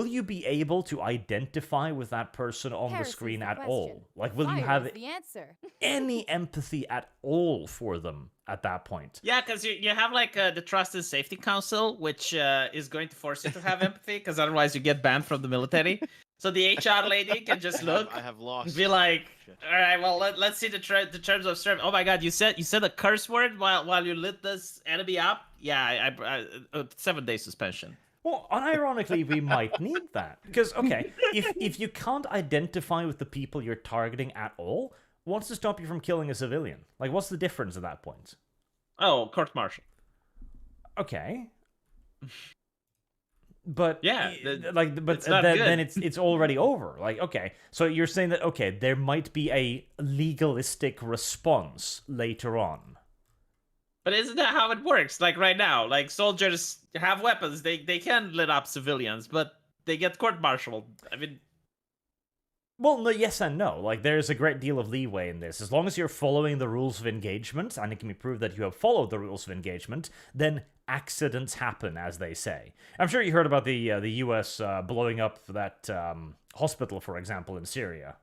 you be able to identify with that person on the Heresy's screen the at question. all? Like, will you Fire have is the answer. any empathy at all for them at that point? Yeah, because you have like the Trust and Safety Council, which is going to force you to have empathy, because otherwise you get banned from the military. So the HR lady can just look, I have lost. be like, Shit. all right, well let's see the terms of service. Oh my God, you said a curse word while you lit this enemy up. Yeah, I 7 day suspension. Well, unironically, we might need that. Because, okay, if you can't identify with the people you're targeting at all, what's to stop you from killing a civilian? Like, what's the difference at that point? Oh, court martial. Okay. But Yeah, but it's not then good. it's already over. Like, okay, so you're saying that, okay, there might be a legalistic response later on. But isn't that how it works? Like right now, like soldiers have weapons, they can lit up civilians, but they get court-martialed. I mean, Well, no, yes and no. Like, there's a great deal of leeway in this. As long as you're following the rules of engagement, and it can be proved that you have followed the rules of engagement, then accidents happen, as they say. I'm sure you heard about the U.S. Blowing up that hospital, for example, in Syria.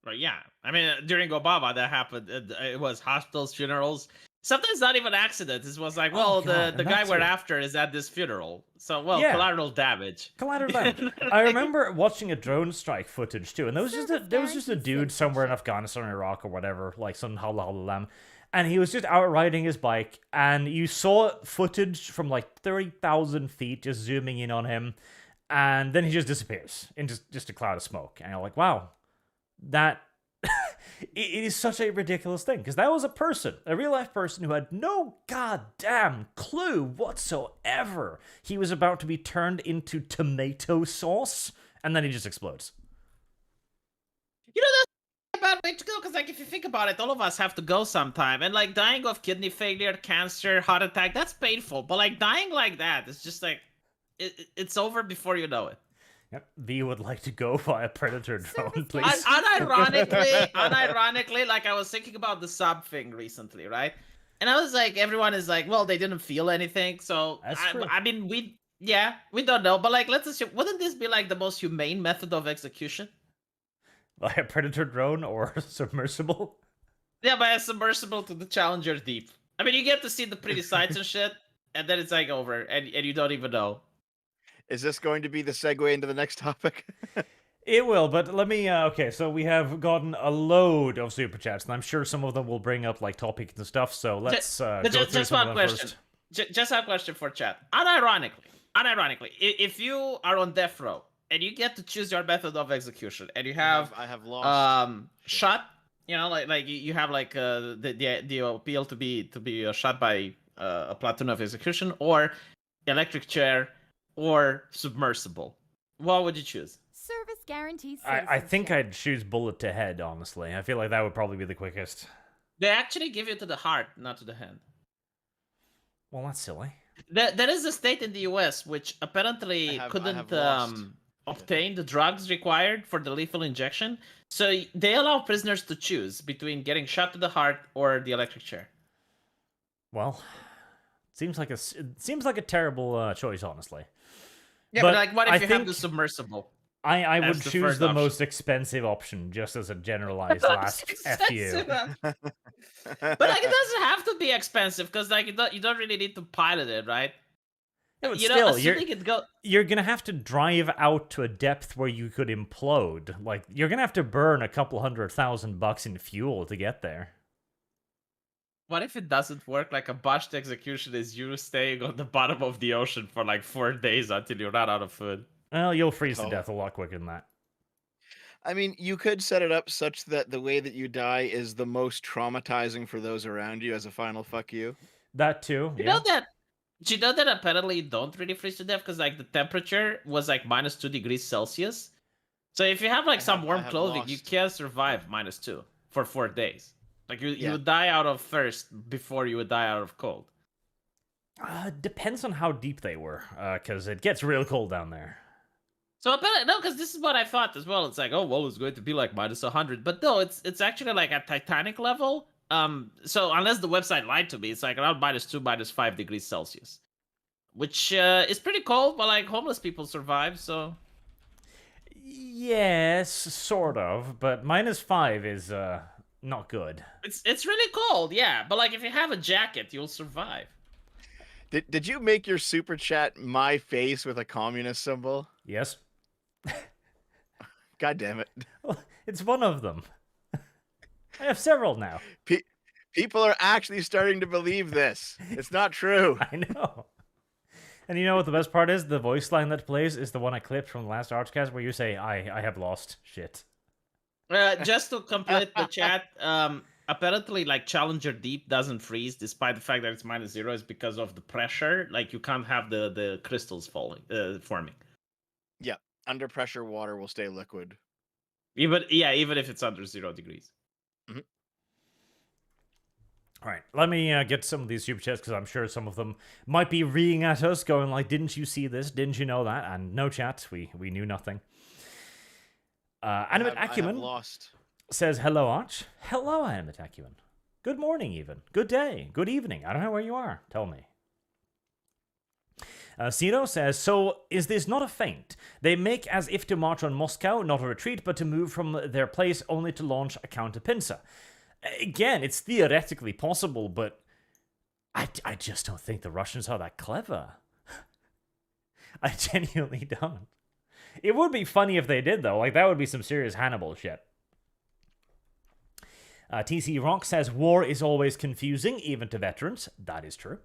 but yeah, I mean, during Obama, that happened. It was hospitals, funerals. Sometimes not even accidents. It was like, well, God, the and guy that's we're it. after is at this funeral. So, well, Yeah. collateral damage. Collateral damage. I remember watching a drone strike footage too, and there was just a dude somewhere in Afghanistan or Iraq or whatever, like some lam, and he was just out riding his bike, and you saw footage from like 30,000 feet just zooming in on him, and then he just disappears in just a cloud of smoke, and you're like, wow, that. It is such a ridiculous thing, because that was a person, a real-life person who had no goddamn clue whatsoever he was about to be turned into tomato sauce, and then he just explodes. You know, that's a bad way to go, because, like, if you think about it, all of us have to go sometime. And, like, dying of kidney failure, cancer, heart attack, that's painful. But, like, dying like that, it's just, like, it's over before you know it. Yep, V would like to go via Predator drone, please. Unironically, like, I was thinking about the sub thing recently, right? And I was like, everyone is like, well, they didn't feel anything. So, That's true. I mean, we don't know. But, like, let's assume, wouldn't this be, like, the most humane method of execution? Via Predator drone or Submersible? Yeah, by a submersible to the Challenger deep. I mean, you get to see the pretty sights and shit, and then it's like over, and you don't even know. Is this going to be the segue into the next topic? It will, but let me. Okay, so we have gotten a load of super chats, and I'm sure some of them will bring up like topics and stuff. So let's go through Just some one of them question. first. Just a question for chat. Unironically, if you are on death row and you get to choose your method of execution, and you have I have lost. shot, you know, like you have like the appeal to be shot by a platoon of execution, or electric chair, or submersible. What would you choose? Service guarantees I think citizenship. I'd choose bullet to head. Honestly, I feel like that would probably be the quickest. They actually give you to the heart, not to the hand. Well, that's silly. There is a state in the US which apparently I have couldn't lost. obtain the drugs required for the lethal injection. So they allow prisoners to choose between getting shot to the heart or the electric chair. Well, seems like a terrible choice, honestly. Yeah, But but like, what if I you have think- the submersible? I would That's the choose first the option. most expensive option, just as a generalized last FU. But like, it doesn't have to be expensive because like you don't really need to pilot it, right? Yeah, but You know, still, assuming it go. you're gonna have to drive out to a depth where you could implode. Like, you're gonna have to burn a couple $100,000 in fuel to get there. What if it doesn't work? Like a botched execution is you staying on the bottom of the ocean for like 4 days until you run out of food. Well, you'll freeze to Oh. death a lot quicker than that. I mean, you could set it up such that the way that you die is the most traumatizing for those around you as a final fuck you. That too. You Yeah. know that? Do you know that apparently you don't really freeze to death because like the temperature was like -2 degrees Celsius. So if you have like some I warm have clothing, you lost. can't survive -2 for 4 days. Like you Yeah. would die out of thirst before you would die out of cold. Depends on how deep they were, because it gets real cold down there. So apparently, no, because this is what I thought as well. It's like, oh well, it's going to be like -100, but no, it's actually like at Titanic level. So unless the website lied to me, it's like around -2, -5 degrees Celsius, which is pretty cold. But like homeless people survive, so Yes, sort of, but -5 is not good. it's really cold. Yeah, but like if you have a jacket, you'll survive. Did you make your super chat my face with a communist symbol? Yes. God damn it. Well, it's one of them. I have several now. People are actually starting to believe this. It's not true. I know. And you know what the best part is? The voice line that plays is the one I clipped from the last ArchCast where you say, I have lost shit. Just to complete the chat, apparently like Challenger Deep doesn't freeze despite the fact that it's -0 is because of the pressure. Like you can't have the crystals forming. Yeah. Under pressure, water will stay liquid. Even if it's under 0 degrees. All right, let me get some of these super chats because I'm sure some of them might be reeing at us, going like, "Didn't you see this? Didn't you know that?" And no chat, we knew nothing. Animate I have Acumen lost. says, "Hello, Arch. Hello, Animate Acumen. Good morning, even. Good day. Good evening. I don't know where you are. Tell me." Cino says, "So is this not a feint? They make as if to march on Moscow, not a retreat, but to move from their place only to launch a counterpincer. Again, it's theoretically possible, but I just don't think the Russians are that clever. I genuinely don't. It would be funny if they did, though. Like, that would be some serious Hannibal shit." TC Rock says, "War is always confusing, even to veterans." That is true.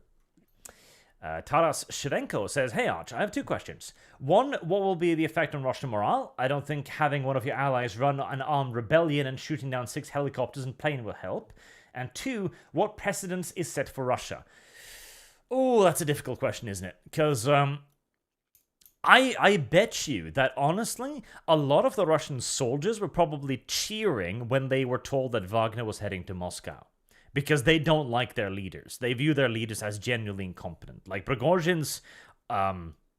Taras Shrenko says, "Hey Arch, I have 2 questions. One, what will be the effect on Russian morale? I don't think having one of your allies run an armed rebellion and shooting down 6 helicopters and plane will help. And 2, what precedence is set for Russia?" Oh, that's a difficult question, isn't it? Because I bet you that, honestly, a lot of the Russian soldiers were probably cheering when they were told that Wagner was heading to Moscow. Because they don't like their leaders. They view their leaders as genuinely incompetent. Like, Prigozhin's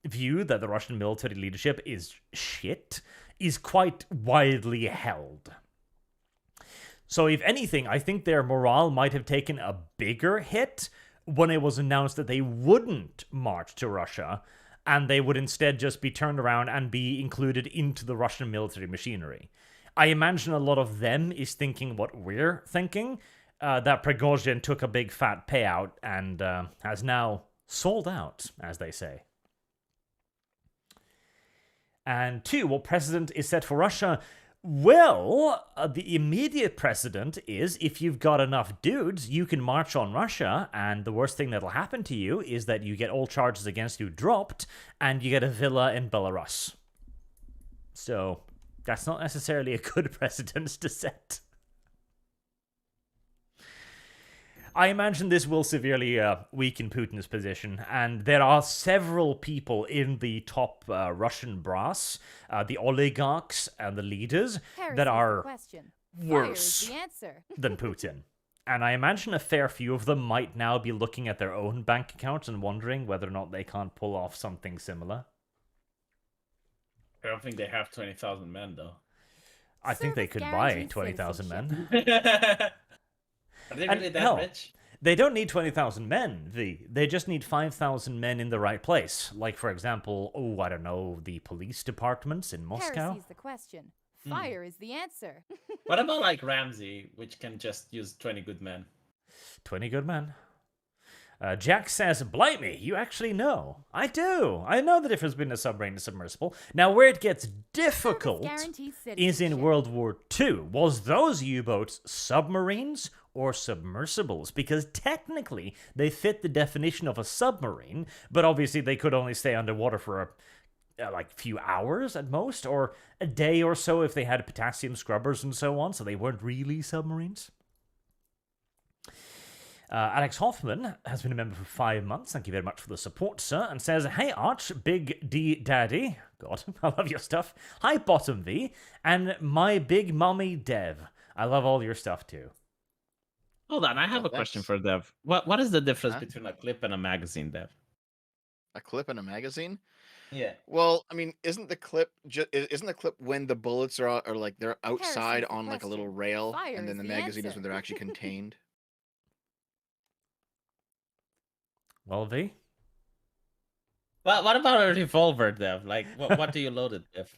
view that the Russian military leadership is shit is quite widely held. So if anything, I think their morale might have taken a bigger hit when it was announced that they wouldn't march to Russia, and they would instead just be turned around and be included into the Russian military machinery. I imagine a lot of them is thinking what we're thinking, that Prigozhin took a big fat payout and has now sold out, as they say. And 2, what precedent is set for Russia? Well, the immediate precedent is if you've got enough dudes, you can march on Russia, and the worst thing that'll happen to you is that you get all charges against you dropped, and you get a villa in Belarus. So, that's not necessarily a good precedent to set. I imagine this will severely weaken Putin's position, and there are several people in the top Russian brass, the oligarchs and the leaders, Heresy that is the are question. worse Fire is the answer. than Putin. And I imagine a fair few of them might now be looking at their own bank accounts and wondering whether or not they can't pull off something similar. I don't think they have 20,000 men, though. I think they Service could buy guaranteed 20,000 men. Are they And really that hell, rich? They don't need 20,000 men, V. They just need 5,000 men in the right place. Like, for example, I don't know, the police departments in Moscow. Heresy is the question. Fire is the answer. What about like Ramsey, which can just use 20 good men? 20 good men. Jack says, blimey, you actually know. I do. I know the difference between a submarine and a submersible. Now, where it gets difficult Guaranteed is in citizenship. World War II. Was those U-boats submarines or submersibles? Because technically, they fit the definition of a submarine, but obviously they could only stay underwater for a few hours at most, or a day or so if they had potassium scrubbers and so on, so they weren't really submarines. Alex Hoffman has been a member for 5 months. Thank you very much for the support, sir. And says, hey, Arch, Big D Daddy. God, I love your stuff. Hi, Bottom V. And my big mummy, Dev. I love all your stuff, too. Hold on, I have a question for Dev. What is the difference Huh? between a clip and a magazine, Dev? A clip in a magazine? Yeah. Well, I mean, isn't the clip when the bullets are like they're outside is the on like a little question. rail, Fire and then is the the magazine is answer. when they're actually contained? Well, V? Well, what about a revolver, Dev? Like, what do you load it with?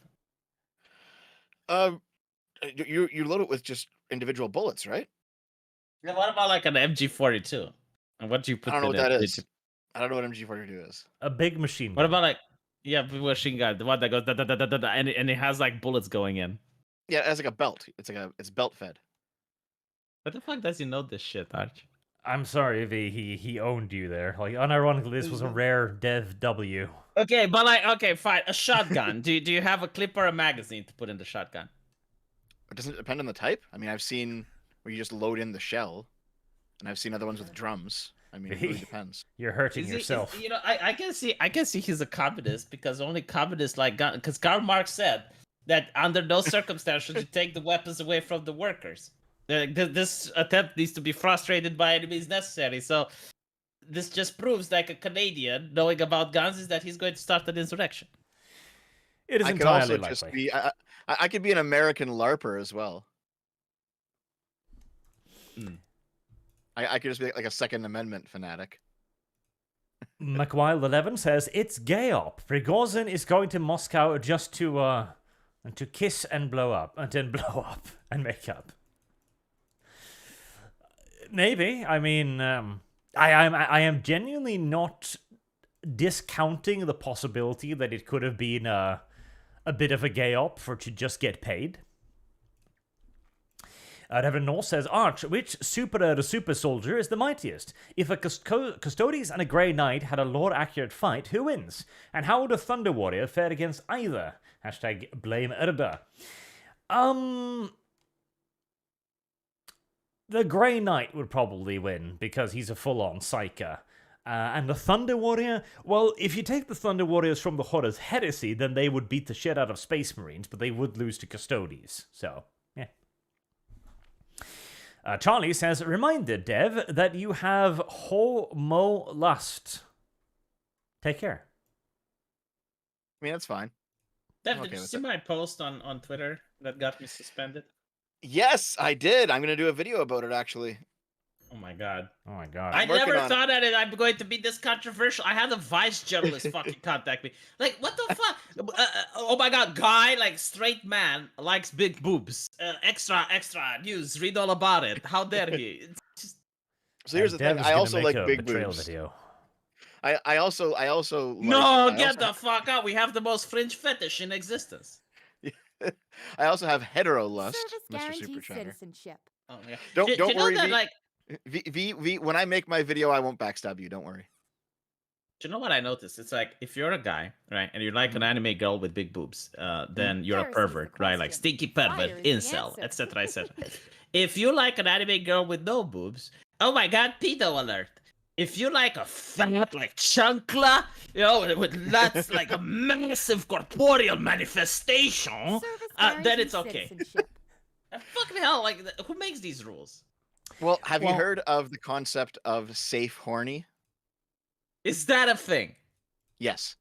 You load it with just individual bullets, right? Yeah, what about like an MG42? And what do you put I don't know in what that it? is. I don't know what MG42 is. A big machine What gun. about like, yeah, machine gun, the one that goes da da da da da, da and it has like bullets going in. Yeah, it has like a belt. It's belt fed. What the fuck does he know this shit, Arch? I'm sorry, V. He owned you there. Like, unironically, this was a rare Dev W. Okay, but like, okay, fine. A shotgun. do you have a clip or a magazine to put in the shotgun? It doesn't depend on the type. I mean, I've seen where you just load in the shell, and I've seen other ones with drums. I mean, it really depends. You're hurting yourself. You know, I can see he's a communist because only communists like gun. Because Karl Marx said that under no circumstances should you take the weapons away from the workers. This attempt needs to be frustrated by any means necessary. So this just proves, like a Canadian knowing about guns, is that he's going to start an insurrection. It is I could entirely also just likely. be. I could be an American LARPer as well. I could just be like a Second Amendment fanatic. McWild11 says, it's gay op. Prigozhin is going to Moscow just to kiss and blow up. And then blow up and make up. Maybe. I mean, I am genuinely not discounting the possibility that it could have been a bit of a gay op to just get paid. Reverend North says, Arch, which super soldier is the mightiest? If a Custodes and a Grey Knight had a lore-accurate fight, who wins? And how would a Thunder Warrior fare against either? Hashtag blame Erda. The Grey Knight would probably win, because he's a full-on psyker. And the Thunder Warrior, well, if you take the Thunder Warriors from the Horus Heresy, then they would beat the shit out of Space Marines, but they would lose to Custodes. So, yeah. Charlie says, reminder, Dev, that you have homo lust. Take care. I mean, that's fine. Dev, I'm did okay you with see it. my post on Twitter that got me suspended? Yes, I did. I'm gonna do a video about it actually. Oh my god. Oh my god. I working never on it. thought that I'm going to be this controversial. I had a Vice journalist fucking contact me. Like, what the fuck? Oh my god, guy, like, straight man, likes big boobs. Extra news, read all about it. How dare he? So here's the thing. Dev's I gonna also make like a big betrayal boobs. video. I also like, No, I get also, the fuck out. We have the most fringe fetish in existence. I also have hetero lust, Service Mr. guarantees Superchatter. citizenship. Oh yeah. Don't Do you know worry, that, V. like, V. When I make my video, I won't backstab you. Don't worry. do you know what I noticed? It's like if you're a guy, right, and you like an anime girl with big boobs, then you're a Here's the pervert, right? Like question. stinky Fire pervert, is the incel, answer. etc., etc. If you like an anime girl with no boobs, oh my god, pedo alert. If you like a fat, like chunkla, you know, with lots, like a massive corporeal manifestation, Service then it's guarantees okay. citizenship. Fucking hell, like, who makes these rules? Well, have you Well- heard of the concept of safe horny? Is that a thing? Yes.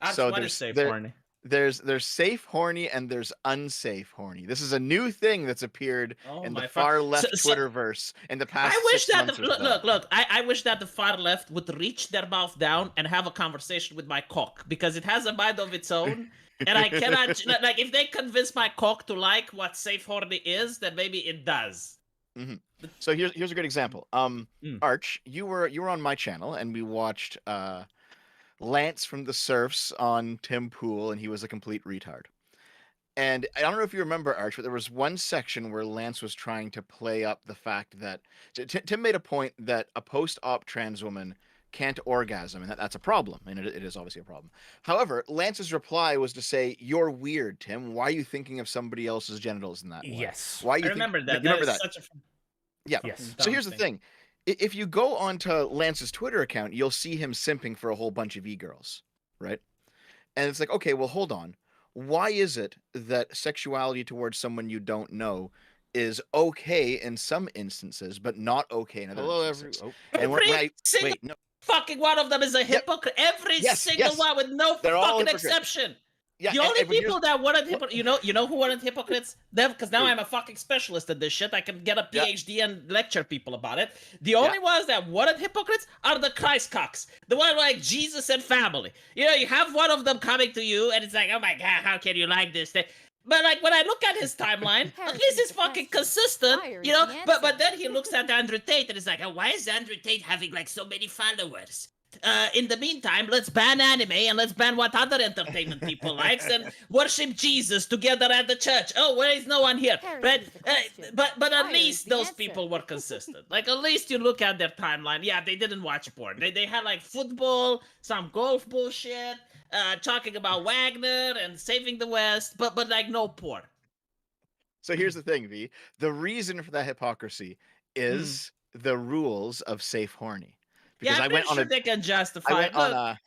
Arch, So what there's- is safe there- horny? There's safe horny and there's unsafe horny. This is a new thing that's appeared Oh in my the fuck. far left So- Twitterverse in the past I wish 6 that months or look, so. look. I wish that the far left would reach their mouth down and have a conversation with my cock because it has a mind of its own, and I cannot like if they convince my cock to like what safe horny is, then maybe it does. So here's a good example. Mm. Arch, you were on my channel and we watched Lance from the Surfs on Tim Pool, and he was a complete retard. And I don't know if you remember, Arch, but there was one section where Lance was trying to play up the fact that Tim made a point that a post-op trans woman can't orgasm, and that's a problem, and it is obviously a problem. However, Lance's reply was to say, "You're weird, Tim. Why are you thinking of somebody else's genitals in that way? Yes. Why you I remember think, that. You remember That is that? such a Yeah. Yes. So here's the thing. If you go onto Lance's Twitter account, you'll see him simping for a whole bunch of e-girls, right? And it's like, okay, well, hold on. Why is it that sexuality towards someone you don't know is okay in some instances, but not okay in other instances? And when Every I single wait, no, fucking one of them is a hypocrite. Every Yes, single yes. one with no They're all fucking hypocrites. exception. yeah, The only and here's- people that weren't hypocrites, you know who weren't hypocrites? Them, because now Who? I'm a fucking specialist at this shit. I can get a Yeah. PhD and lecture people about it. The only ones that weren't hypocrites are the Christ cocks. The one like Jesus and family. You know, you have one of them coming to you, and it's like, oh my god, how can you like this? But like when I look at his timeline, at least it's fucking consistent, you know. But then he looks at Andrew Tate and it's like, oh, why is Andrew Tate having like so many followers? In the meantime, let's ban anime and let's ban what other entertainment people likes and worship Jesus together at the church. Oh, where is no one here? But Here's the question. but at Fire is least the those answer. people were consistent. Like at least you look at their timeline. Yeah, they didn't watch porn. They had like football, some golf bullshit, talking about Wagner and saving the West, but like no porn. So here's the thing, V. The reason for that hypocrisy is the rules of safe horny. Because Yeah, I I'm went pretty on sure a they can justify I it. went on Look,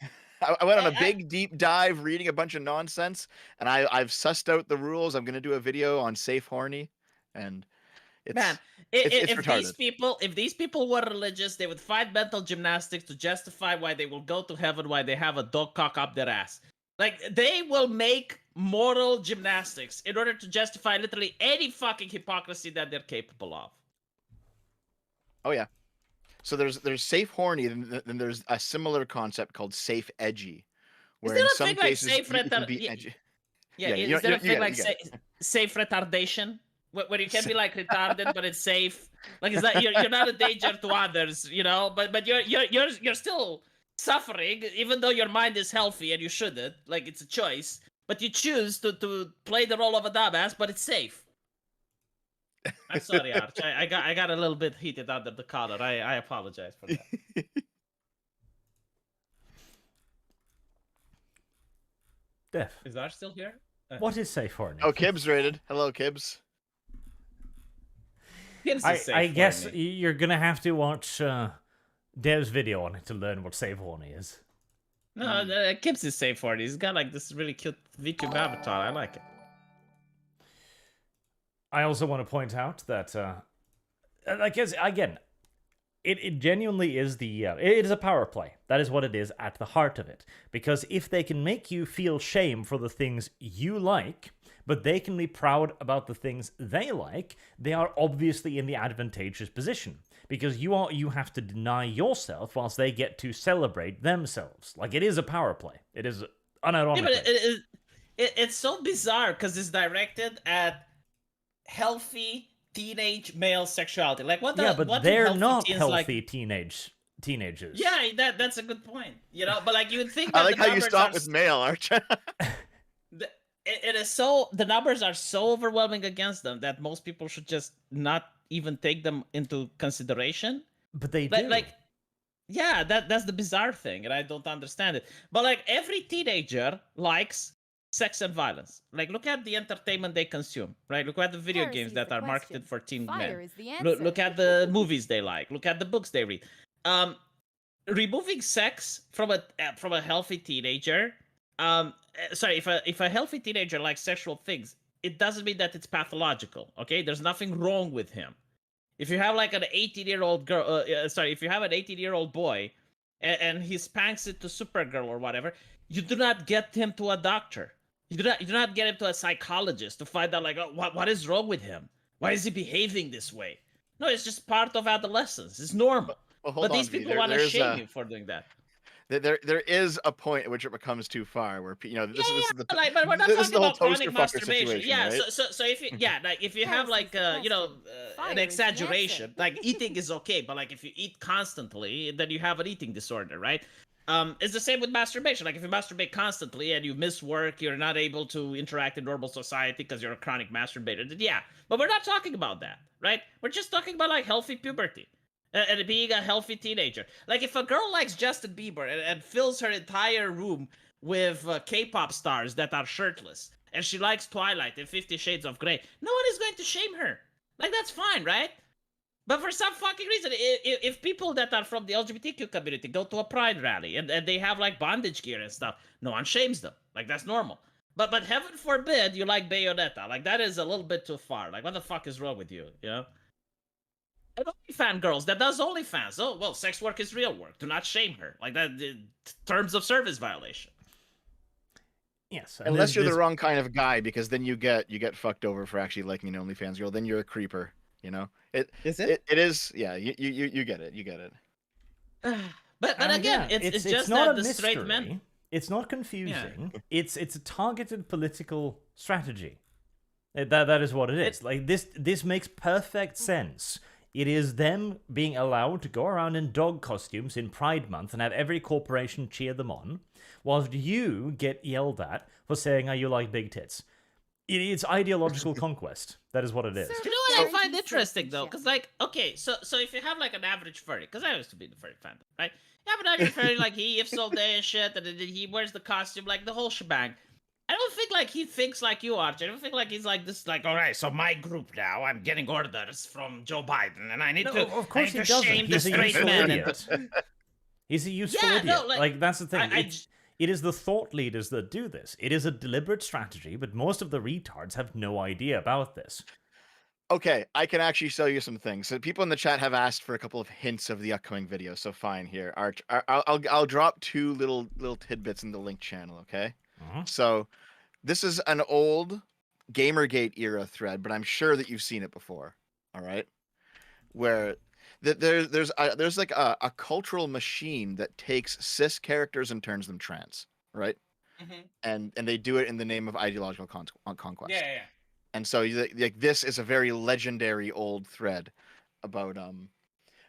a I went on a I- big deep dive reading a bunch of nonsense, and I've sussed out the rules. I'm gonna do a video on safe horny, and it's Man, it's if these people were religious, they would find mental gymnastics to justify why they will go to heaven, why they have a dog cock up their ass. Like they will make moral gymnastics in order to justify literally any fucking hypocrisy that they're capable of. oh yeah. So there's safe horny, and then there's a similar concept called safe edgy, where there in a some thing like cases safe you can retard- be yeah, edgy. Yeah, Yeah, is you there a get thing it, like you get safe retardation? Where you can be like retarded, but it's safe. Like it's like you're not a danger to others, you know. But you're still suffering, even though your mind is healthy and you shouldn't. Like it's a choice, but you choose to play the role of a dumbass, but it's safe. I'm sorry, Arch. I got a little bit heated under the collar. I apologize for that. Def, Is Arch still here? what is safe horny? Oh, Kibbs rated. Hello, Kibbs. I guess you're gonna have to watch Dev's video on it to learn what safe horny is. No, Kibbs is safe for it. He's got like this really cute VTube avatar. I like it. I also want to point out that, like, again, it genuinely is it is a power play. That is what it is at the heart of it. Because if they can make you feel shame for the things you like, but they can be proud about the things they like, they are obviously in the advantageous position. Because you have to deny yourself whilst they get to celebrate themselves. Like, it is a power play. It is unironically. Yeah, but it's so bizarre because it's directed at healthy teenage male sexuality. Like what? Yeah, but what do they're healthy not teens healthy like? teenagers. Yeah, that's a good point. You know, but like you would think I that like the how you numbers stop are with male, Arch. it is so the numbers are so overwhelming against them that most people should just not even take them into consideration. But they do. Like yeah, that's the bizarre thing, and I don't understand it. But like every teenager likes sex and violence. Like look at the entertainment they consume, right? Look at the video Heresy games is that the are question. marketed for teen Fire men. is the answer. Look at the movies they like. Look at the books they read. Removing sex from a healthy teenager. Sorry, if a healthy teenager likes sexual things, it doesn't mean that it's pathological. Okay, there's nothing wrong with him. If you have like an 18-year-old girl, if you have an 18-year-old boy, and he spanks it to Supergirl or whatever, you do not get him to a doctor. You do not get him to a psychologist to find out like, oh, what is wrong with him? Why is he behaving this way? No, it's just part of adolescence. It's normal. Well, hold But on, these Vee. people want to shame you for doing that. There is a point at which it becomes too far, where this is the Like, but we're not this is talking the whole about chronic toaster fucker masturbation. situation, Yeah, right? so if you like if you have Heresy's like the you know question. Fire an is the exaggeration, answer. like eating is okay, but like if you eat constantly, then you have an eating disorder, right? It's the same with masturbation. Like if you masturbate constantly and you miss work, you're not able to interact in normal society because you're a chronic masturbator. Then yeah, but we're not talking about that, right? We're just talking about like healthy puberty. And being a healthy teenager. Like, if a girl likes Justin Bieber and fills her entire room with K-pop stars that are shirtless, and she likes Twilight and 50 Shades of Grey, no one is going to shame her. Like, that's fine, right? But for some fucking reason, if people that are from the LGBTQ community go to a pride rally and they have, like, bondage gear and stuff, no one shames them. Like, that's normal. But heaven forbid you like Bayonetta. Like, that is a little bit too far. Like, what the fuck is wrong with you, you know? And OnlyFans girls that does OnlyFans. Oh, well, sex work is real work. Do not shame her. Like that, terms of service violation. Yes. Unless you're the wrong kind of guy, because then you get fucked over for actually liking an OnlyFans girl. Then you're a creeper. You know. It is. Yeah. You get it. You get it. But again, it's just not that a the mystery. straight men. It's not confusing. Yeah. It's a targeted political strategy. That is what it is. Like this makes perfect sense. It is them being allowed to go around in dog costumes in Pride Month and have every corporation cheer them on, whilst you get yelled at for saying, "Oh, you like big tits." It's ideological conquest. That is what it is. You know what I find interesting though, because like, okay, so if you have like an average furry, because I used to be the furry fan, right? You have an average furry, like he ifs all day and shit, and he wears the costume, like the whole shebang. I don't think like he thinks like you, Arch. I don't think like he's like this, like, all right, so my group now, I'm getting orders from Joe Biden, and I need to, of course he doesn't. He's a useful idiot. He's a useful idiot. No, like that's the thing. It is the thought leaders that do this. It is a deliberate strategy, but most of the retards have no idea about this. Okay, I can actually show you some things. So people in the chat have asked for a couple of hints of the upcoming video. So fine, here, Arch, I'll drop two little tidbits in the link channel. Okay. So this is an old Gamergate era thread, but I'm sure that you've seen it before. All right, where there's like a cultural machine that takes cis characters and turns them trans, right? And they do it in the name of ideological conquest. Yeah. And so like this is a very legendary old thread about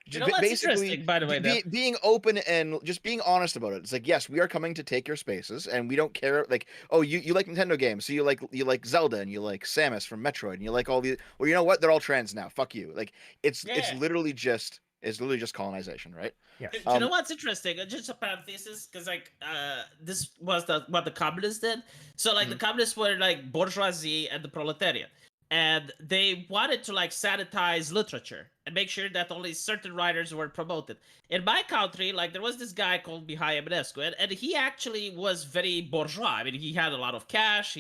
You know what's interesting, by the way, being open and just being honest about it. It's like, yes, we are coming to take your spaces, and we don't care. Like, oh, you like Nintendo games, so you like Zelda, and you like Samus from Metroid, and you like all these. Well, you know what? They're all trans now. Fuck you. Like, it's literally just colonization, right? Yeah. Do you know what's interesting? Just a parenthesis, because like this was what the communists did. So like the communists were like bourgeoisie and the proletariat. And they wanted to like sanitize literature and make sure that only certain writers were promoted. In my country, like there was this guy called Mihai Eminescu, and he actually was very bourgeois. I mean, he had a lot of cash.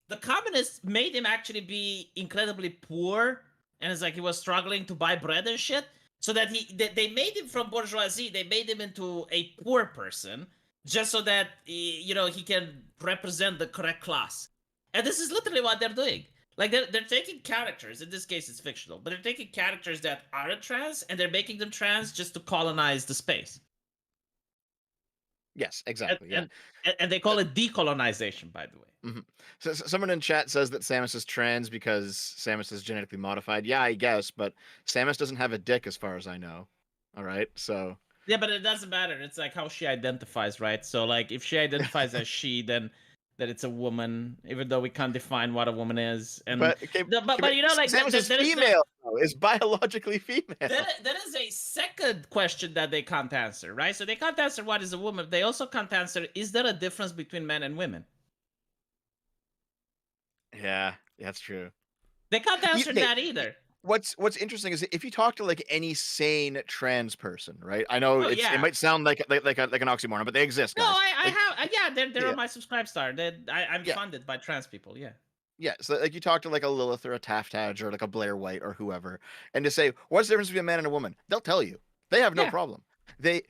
The communists made him actually be incredibly poor, and it's like he was struggling to buy bread and shit. So that they made him from bourgeoisie. They made him into a poor person, just so that he can represent the correct class. And this is literally what they're doing. Like, they're taking characters, in this case it's fictional, but they're taking characters that aren't trans, and they're making them trans just to colonize the space. Yes, exactly. Yeah. And they call it decolonization, by the way. So someone in chat says that Samus is trans because Samus is genetically modified. Yeah, I guess, but Samus doesn't have a dick as far as I know. All right, so Yeah, but it doesn't matter. It's like how she identifies, right? So like if she identifies as she, then it's a woman, even though we can't define what a woman is. And but okay, but you know, like Samus is there is female, though, is biologically female. there is a second question that they can't answer, right? So they can't answer what is a woman. They also can't answer, is there a difference between men and women? Yeah, that's true. They can't answer that either. What's interesting is if you talk to like any sane trans person, right? I know it might sound like an oxymoron, but they exist. No, Guys. I have. They're on my subscribe star. I'm funded by trans people. Yeah. Yeah, so like you talk to like a Lilith or a Taftadge or like a Blair White or whoever, and to say what's the difference between a man and a woman, they'll tell you. They have no problem. They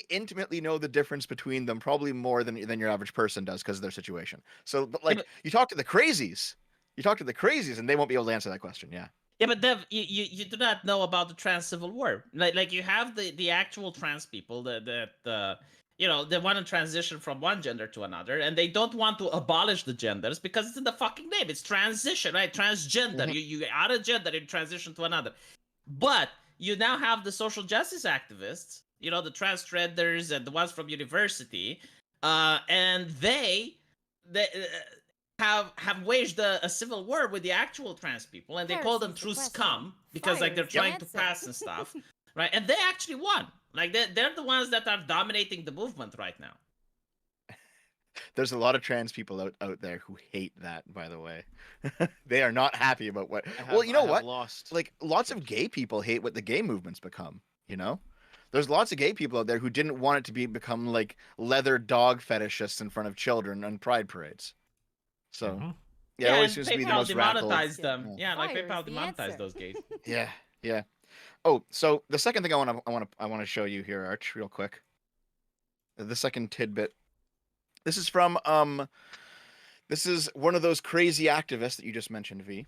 intimately know the difference between them probably more than your average person does because of their situation. So, but like you talk to the crazies, and they won't be able to answer that question. Yeah. Yeah, but Dev, you do not know about the trans civil war. Like you have the actual trans people that they want to transition from one gender to another, and they don't want to abolish the genders because it's in the fucking name. It's transition, right? Transgender. You add a gender and transition to another. But you now have the social justice activists, the transgenders and the ones from university, and they have waged a civil war with the actual trans people, and they call them true scum because like they're trying to pass and stuff, right? And they actually won. Like they're the ones that are dominating the movement right now. There's a lot of trans people out there who hate that, by the way. They are not happy about what. Well, you know what? Like lots of gay people hate what the gay movement's become. There's lots of gay people out there who didn't want it to become like leather dog fetishists in front of children on pride parades. So, it always seems to be the most radical. Them. Yeah, like PayPal demonetized those gays. Yeah. Oh, so the second thing I want to show you here, Arch, real quick. The second tidbit. This is from this is one of those crazy activists that you just mentioned, V.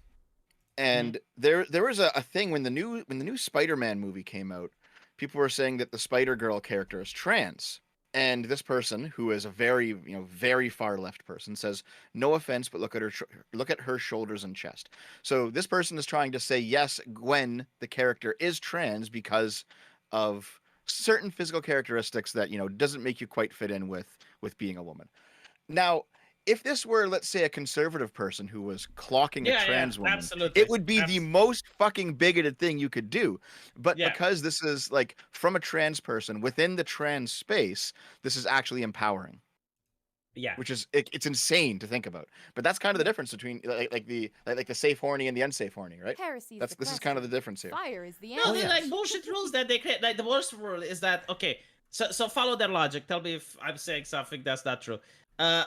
And there was a thing when the new Spider-Man movie came out. People were saying that the Spider-Girl character is trans. And this person, who is a very, very far left person, says, "No offense, but look at her shoulders and chest." So this person is trying to say, yes, Gwen, the character, is trans because of certain physical characteristics that doesn't make you quite fit in with being a woman. Now, if this were, let's say, a conservative person who was clocking a trans woman, it would be the most fucking bigoted thing you could do. But because this is like from a trans person within the trans space, this is actually empowering. Yeah, which is it's insane to think about. But that's kind of the difference between like the safe horny and the unsafe horny, right? This is kind of the difference here. Fire is the answer. No, they're like bullshit rules that they create. Like the worst rule is that So follow their logic. Tell me if I'm saying something that's not true.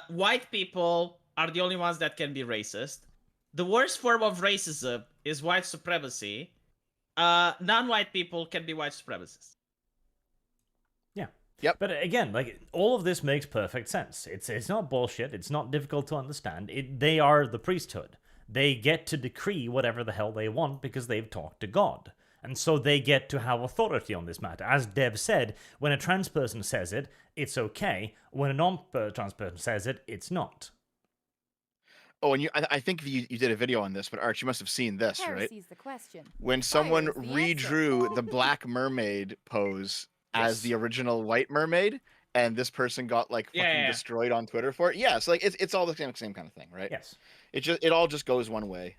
White people are the only ones that can be racist. The worst form of racism is white supremacy. Non-white people can be white supremacists. Yeah. Yep. But again, like all of this makes perfect sense. It's not bullshit. It's not difficult to understand. They are the priesthood. They get to decree whatever the hell they want because they've talked to God. And so they get to have authority on this matter. As Dev said, when a trans person says it, it's okay. When a non-trans person says it, it's not. Oh, and I think you did a video on this, but Arch, you must have seen this, right? The question. When someone redrew the Black Mermaid pose as the original White Mermaid, and this person got like fucking destroyed on Twitter for it. Yeah, so like it's all the same kind of thing, right? Yes. It all just goes one way.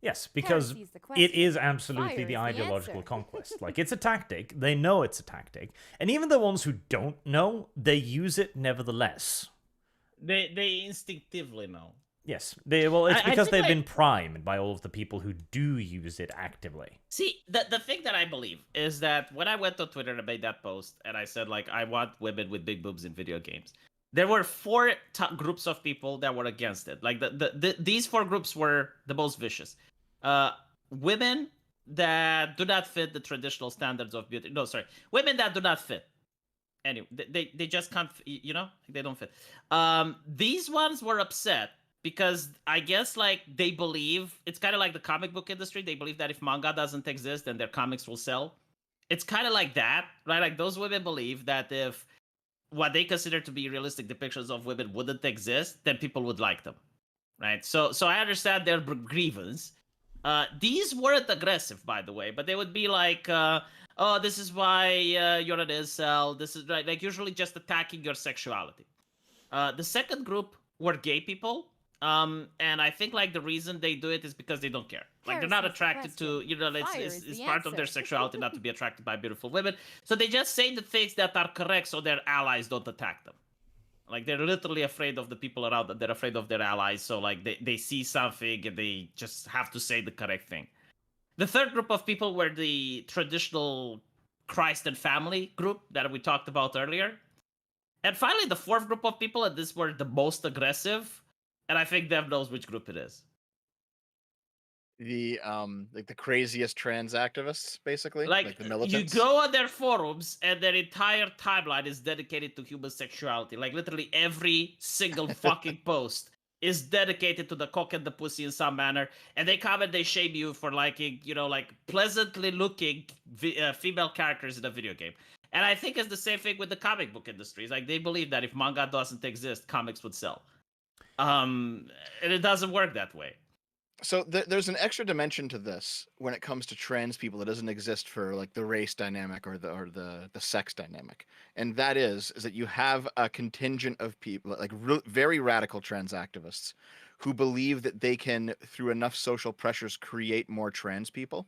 Yes, because it is absolutely the ideological conquest. Like, it's a tactic. They know it's a tactic. And even the ones who don't know, they use it nevertheless. They instinctively know. Yes. It's because they've been primed by all of the people who do use it actively. See, the thing that I believe is that when I went on Twitter and made that post, and I said, like, I want women with big boobs in video games, there were four groups of people that were against it. Like, these four groups were the most vicious. Women that do not fit the traditional standards of beauty. No, sorry. Women that do not fit. Anyway, they just can't, they don't fit. These ones were upset because I guess, like, they believe, it's kind of like the comic book industry. They believe that if manga doesn't exist, then their comics will sell. It's kind of like that, right? Like, those women believe that if what they consider to be realistic depictions of women wouldn't exist, then people would like them, right? So I understand their grievance. These weren't aggressive, by the way, but they would be like, "Oh, this is why you're an incel." This is right, like usually just attacking your sexuality. The second group were gay people. And I think like the reason they do it is because they don't care. Like they're not Harrison's attracted to, question. you know, Fire it's is the part of their answer. sexuality not to be attracted by beautiful women. So they just say the things that are correct so their allies don't attack them. Like they're literally afraid of the people around them. They're afraid of their allies. So like they see something and they just have to say the correct thing. The third group of people were the traditional Christ and family group that we talked about earlier. And finally, the fourth group of people, and this were the most aggressive, and I think Dev knows which group it is. The like the craziest trans activists, basically, Like the you militants. go on their forums, and their entire timeline is dedicated to human sexuality. Like literally every single fucking post is dedicated to the cock and the pussy in some manner, and they comment, they shame you for liking, you know, like pleasantly looking female characters in a video game. And I think it's the same thing with the comic book industry. It's like they believe that if manga doesn't exist, comics would sell. And it doesn't work that way. So there's an extra dimension to this when it comes to trans people that doesn't exist for like the race dynamic or the sex dynamic, and that is that you have a contingent of people like very radical trans activists who believe that they can, through enough social pressures, create more trans people.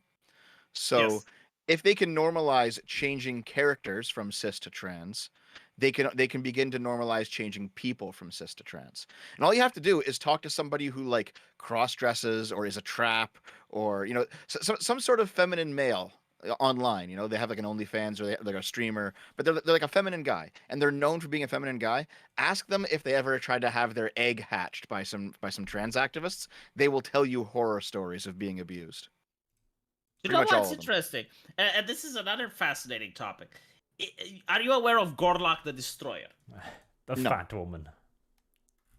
So Yes. if they can normalize changing characters from cis to trans, they can begin to normalize changing people from cis to trans. And all you have to do is talk to somebody who like cross dresses or is a trap or some sort of feminine male online. They have like an OnlyFans or they're a streamer, but they're like a feminine guy and they're known for being a feminine guy. Ask them if they ever tried to have their egg hatched by some trans activists. They will tell you horror stories of being abused. You Pretty know much all what's of them. interesting? And this is another fascinating topic. Are you aware of Gorlok the Destroyer? The No. fat woman.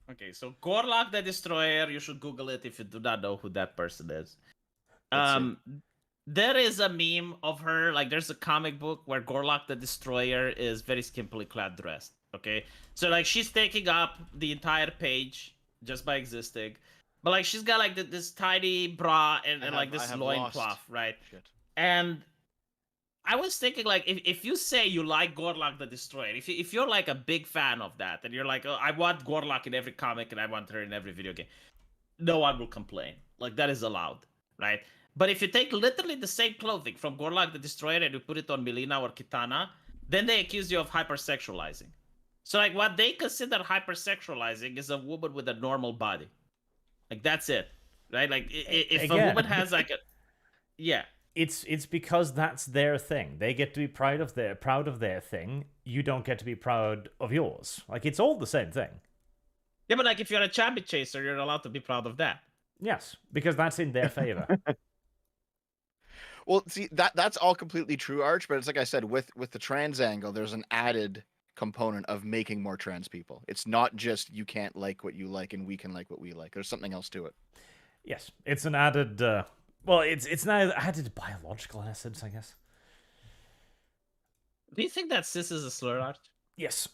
Okay, so Gorlok the Destroyer, you should Google it if you do not know who that person is. Let's see. There is a meme of her, like there's a comic book where Gorlok the Destroyer is very skimpily clad dressed. Okay, so like she's taking up the entire page just by existing, but like she's got like this tiny bra and like I this have loincloth, lost. right? Shit. And I was thinking, like, if you say you like Gorlok the Destroyer, if you're like a big fan of that, and you're like, oh, I want Gorlok in every comic and I want her in every video game, no one will complain. Like, that is allowed, right? But if you take literally the same clothing from Gorlok the Destroyer and you put it on Milena or Kitana, then they accuse you of hypersexualizing. So, like, what they consider hypersexualizing is a woman with a normal body. Like, that's it, right? Like, if a woman has, like, a... Yeah. It's because that's their thing. They get to be proud of their thing. You don't get to be proud of yours. Like, it's all the same thing. Yeah, but like if you're a champion chaser, you're allowed to be proud of that. Yes, because that's in their favor. Well, see, that's all completely true, Arch, but it's like I said, with the trans angle, there's an added component of making more trans people. It's not just you can't like what you like and we can like what we like. There's something else to it. Yes, it's an added well, it's now added biological essence, I guess. Do you think that cis is a slur, Arch? Yes.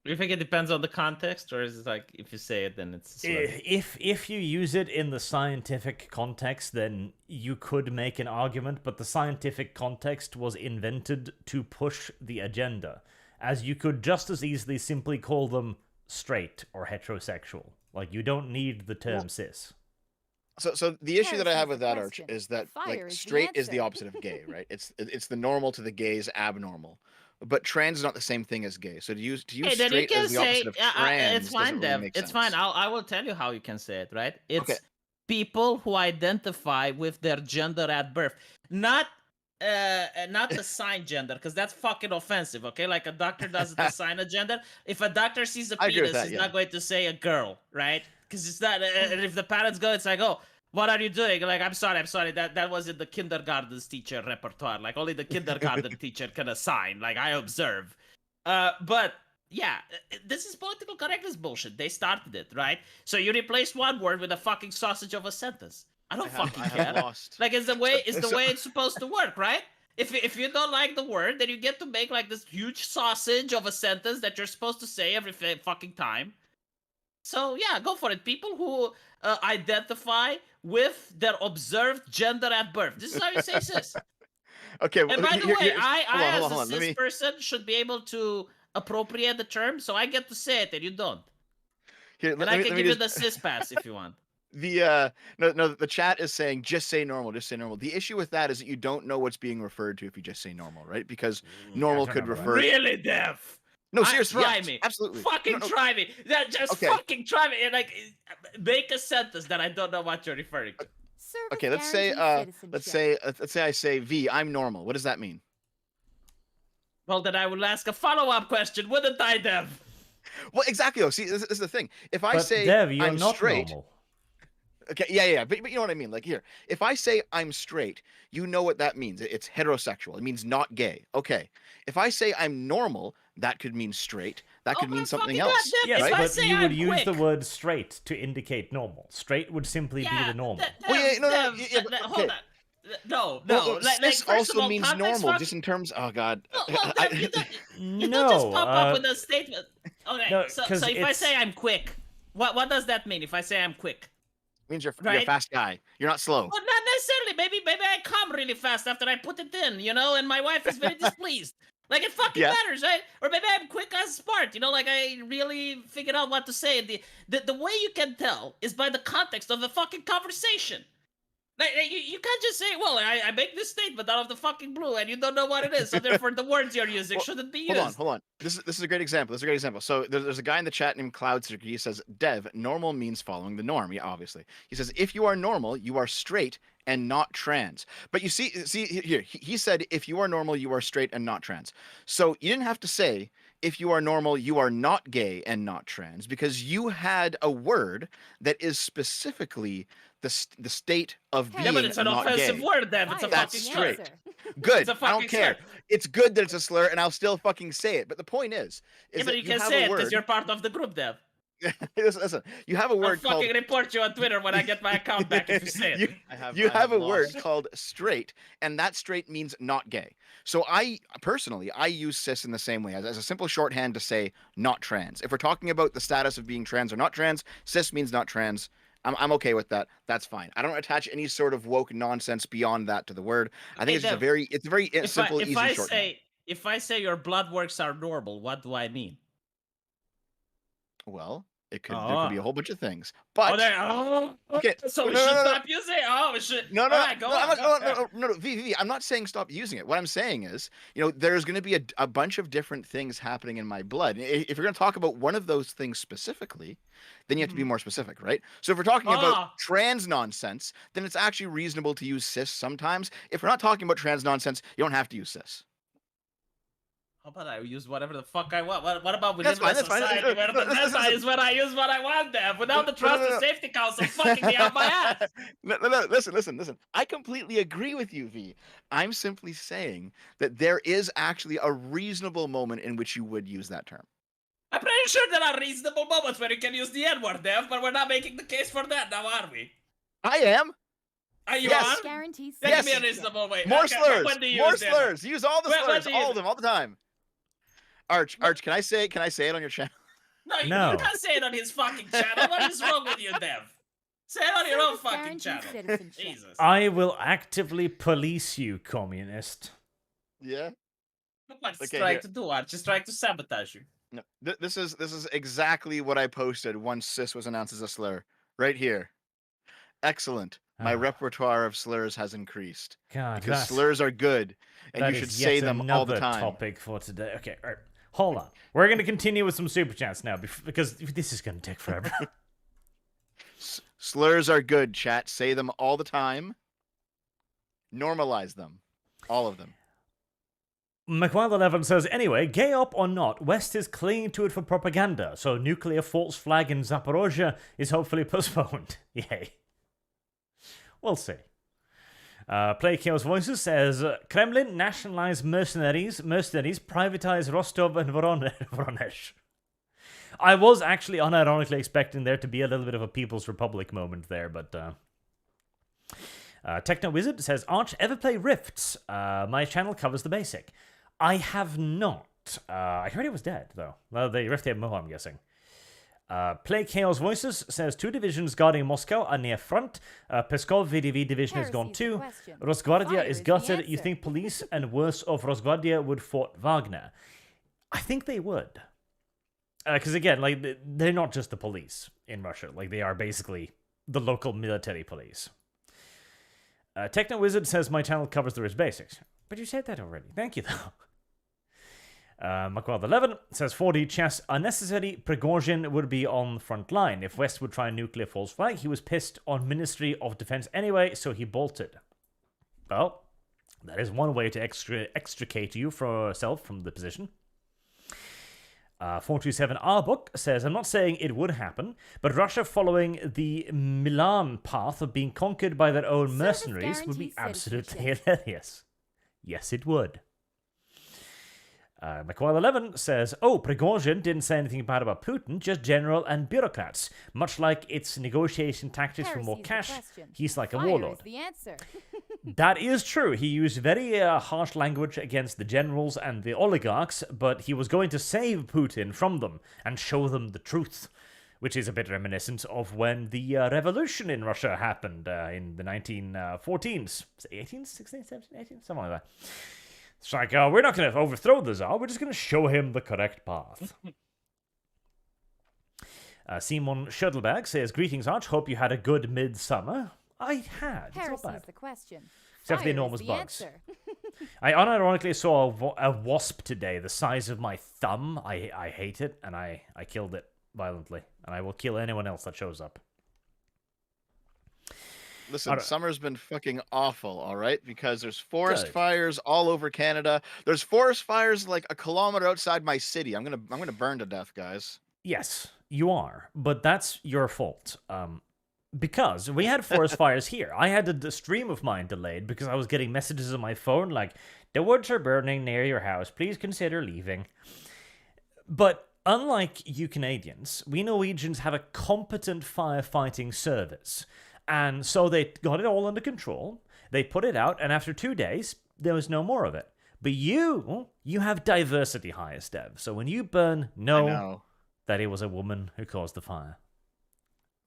Do you think it depends on the context, or is it like if you say it, then it's a slur? If you use it in the scientific context, then you could make an argument, but the scientific context was invented to push the agenda, as you could just as easily simply call them straight or heterosexual. Like, you don't need the term cis. So the issue that I have Harrison's with the that, Arch, question. is that Fire like is the straight is the answer. opposite of gay, right? It's the normal to the gay's abnormal. But trans is not the same thing as gay. So to use Hey, then you straight can as the say opposite of trans it's fine, doesn't really Dev. make It's sense. fine. I will tell you how you can say it. Right? It's Okay. people who identify with their gender at birth, not the assigned gender, because that's fucking offensive. Okay, like a doctor doesn't assign a gender. If a doctor sees a I agree with penis, that, he's yeah. not going to say a girl, right? Because it's not. And if the parents go, it's like, oh. What are you doing? Like, I'm sorry. That was in the kindergarten's teacher repertoire. Like, only the kindergarten teacher can assign. Like, I observe. But yeah, this is political correctness bullshit. They started it, right? So you replace one word with a fucking sausage of a sentence. I don't fucking I have care. lost. Like, it's the way So- it's supposed to work, right? If you don't like the word, then you get to make like this huge sausage of a sentence that you're supposed to say every fucking time. So yeah, go for it. People who identify with their observed gender at birth. This is how you say cis. Okay. And by the way, I hold as on, a cis person should be able to appropriate the term, so I get to say it and you don't. And I can give you the cis pass if you want. The the chat is saying just say normal, just say normal. The issue with that is that you don't know what's being referred to if you just say normal, right? Because normal could refer. Really, Dev? No, seriously, try yes, me. Absolutely. Fucking try me. Just fucking try me and like make a sentence that I don't know what you're referring to. Service Okay, let's say I say V, I'm normal. What does that mean? Well, then I will ask a follow-up question, wouldn't I, Dev? Well, exactly. Oh, see, this is the thing. If I say Dev, you're I'm not straight, normal. okay, yeah, but you know what I mean. Like here, if I say I'm straight, you know what that means. It's heterosexual. It means not gay. Okay. If I say I'm normal, that could mean straight. That could mean something else. Yes, If I but say you would I'm use the quick- word straight to indicate normal. Straight would simply be the normal. Hold on. No. Well, Like, cis first also of all, means context normal, fuck- just in terms. Oh God. Well, Dev, you don't No, just pop up with a statement. Okay, no, so 'cause if I it's- say I'm quick, what does that mean? If I say I'm quick? means you're a Right. fast guy. You're not slow. Well, not necessarily. Maybe I come really fast after I put it in, and my wife is very displeased. Like, it fucking Yeah. matters, right? Or maybe I'm quick as smart, like I really figured out what to say. The way you can tell is by the context of the fucking conversation. Like, you can't just say, well, I make this statement out of the fucking blue, and you don't know what it is, so therefore the words you're using shouldn't be used. Hold on. This is a great example. So there's a guy in the chat named Cloud Circuit. He says, Dev, normal means following the norm. Yeah, obviously. He says, if you are normal, you are straight and not trans. But you see here, he said, if you are normal, you are straight and not trans. So you didn't have to say, if you are normal, you are not gay and not trans, because you had a word that is specifically the state of being Yeah, but it's an not offensive gay. word, Dev. It's a That's fucking straight. slur. Good. It's a I fucking don't care. slur. It's good that it's a slur, and I'll still fucking say it. But the point is Yeah, but that you you can have say a it because word. you're part of the group, Dev. Listen, you have a I'll word called. fucking report you on Twitter when I get my account back if you say it. You have a word lost. called straight, and that straight means not gay. So I personally use cis in the same way as a simple shorthand to say not trans. If we're talking about the status of being trans or not trans, cis means not trans. I'm okay with that. That's fine. I don't attach any sort of woke nonsense beyond that to the word. I think it's just a very simple, easy shorthand. If I say your blood works are normal, what do I mean? Well, there could be a whole bunch of things. But okay, so we should stop using it. Oh, we should. No, Right, no, V. I'm not saying stop using it. What I'm saying is, there's going to be a bunch of different things happening in my blood. If you're going to talk about one of those things specifically, then you have to be more specific, right? So if we're talking about trans nonsense, then it's actually reasonable to use cis sometimes. If we're not talking about trans nonsense, you don't have to use cis. How about I use whatever the fuck I want? What about we That's live in a fine, that's fine. society where the meta is when I use what I want, Dev, without the Trust and Safety Council fucking me out my ass? No, listen. I completely agree with you, V. I'm simply saying that there is actually a reasonable moment in which you would use that term. I'm pretty sure there are reasonable moments where you can use the N-word, Dev, but we're not making the case for that now, are we? I am. Are you Yes. on? Guarantees. Give me a reasonable way. More Okay, slurs. when do you More use them? slurs. Use all the When slurs, do you all use of them, all the time. Arch, can I say it on your channel? No, you can't say it on his fucking channel. What is wrong with you, Dev? Say it on your own Service fucking channel. guarantees citizenship. Jesus. I will actively police you, communist. Yeah. What's Okay, trying here. to do, Arch? Just trying to sabotage you. No, this is exactly what I posted once cis was announced as a slur. Right here. Excellent. My repertoire of slurs has increased. God, Because slurs are good, and you should say them all the time. Topic for today. Okay, all right. Hold on. We're going to continue with some super chats now because this is going to take forever. Slurs are good, chat. Say them all the time. Normalize them. All of them. McWild11 says, anyway, gay up or not, West is clinging to it for propaganda, so nuclear false flag in Zaporozhye is hopefully postponed. Yay. We'll see. Play Chaos Voices says, Kremlin nationalize mercenaries, privatize Rostov and Voronezh. I was actually unironically expecting there to be a little bit of a People's Republic moment there, but Techno Wizard says, Arch, ever play Rifts? My channel covers the basic. I have not. I heard it was dead, though. Well, the Rift Mo, I'm guessing. Play Chaos Voices says 2 divisions guarding Moscow are near front. Peskov VDV division is gone too. Rosgvardia is gutted. You think police and worse of Rosgvardia would fought Wagner? I think they would. Because again, like they're not just the police in Russia. Like they are basically the local military police. Techno Wizard says my channel covers the Rift basics. But you said that already. Thank you, though. McWild11 says 4D chess unnecessary. Prigozhin would be on front line. If West would try a nuclear false flag, he was pissed on Ministry of Defense anyway, so he bolted. Well, that is one way to extricate yourself from the position. 427R book says, I'm not saying it would happen, but Russia following the Milan path of being conquered by their own mercenaries would be absolutely hilarious. Yes, it would. McWild11 says, oh, Prigozhin didn't say anything bad about Putin, just general and bureaucrats. Much like its negotiation tactics for more cash, he's like a warlord. The answer. That is true. He used very harsh language against the generals and the oligarchs, but he was going to save Putin from them and show them the truth, which is a bit reminiscent of when the revolution in Russia happened in the 1914s. 18s? 16, 17, 18? Something like that. It's like, we're not going to overthrow the Tsar, we're just going to show him the correct path. Simon Shuttleback says, greetings, Arch, hope you had a good midsummer. I had. It's not bad. The question. Except for the enormous bugs. I unironically saw a wasp today, the size of my thumb. I hate it, and I killed it violently. And I will kill anyone else that shows up. Listen, summer's been fucking awful, all right? Because there's forest fires all over Canada. There's forest fires like a kilometer outside my city. I'm gonna burn to death, guys. Yes, you are, but that's your fault. Because we had forest fires here. I had the stream of mine delayed because I was getting messages on my phone like, the woods are burning near your house. Please consider leaving. But unlike you Canadians, we Norwegians have a competent firefighting service. And so they got it all under control. They put it out, and after 2 days, there was no more of it. But you have diversity highest, Dev. So when you burn, know that it was a woman who caused the fire.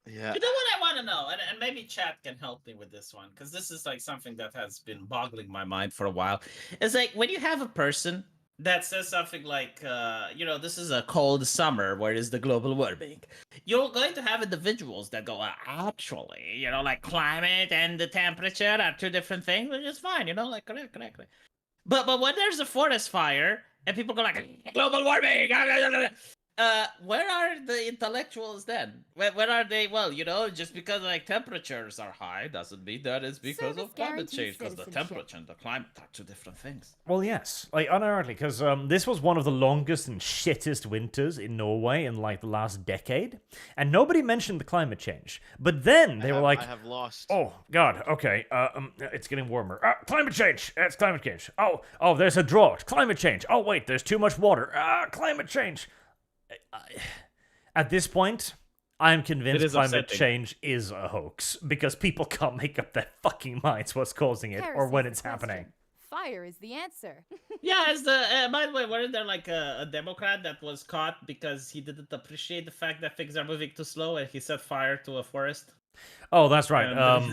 You know Yeah. what I want to know, and maybe chat can help me with this one, because this is like something that has been boggling my mind for a while. It's like when you have a person that says something like, this is a cold summer, where is the global warming? You're going to have individuals that go, actually, like climate and the temperature are 2 different things, which is fine, correctly. But when there's a forest fire and people go like, global warming, where are the intellectuals then? Where are they? Well, just because like temperatures are high doesn't mean that it's because of climate change. Because the temperature and the climate are 2 different things. Well, yes, like unironically, because this was one of the longest and shittest winters in Norway in like the last decade, and nobody mentioned the climate change. But then they were like, I have lost. Oh God, okay, it's getting warmer. Climate change. It's climate change. Oh, there's a drought. Climate change. Oh wait, there's too much water. Climate change. At this point, I'm convinced climate change is a hoax because people can't make up their fucking minds what's causing it or when it's happening. Fire is the answer. Yeah, by the way, wasn't there like a Democrat that was caught because he didn't appreciate the fact that things are moving too slow and he set fire to a forest? Oh, that's right.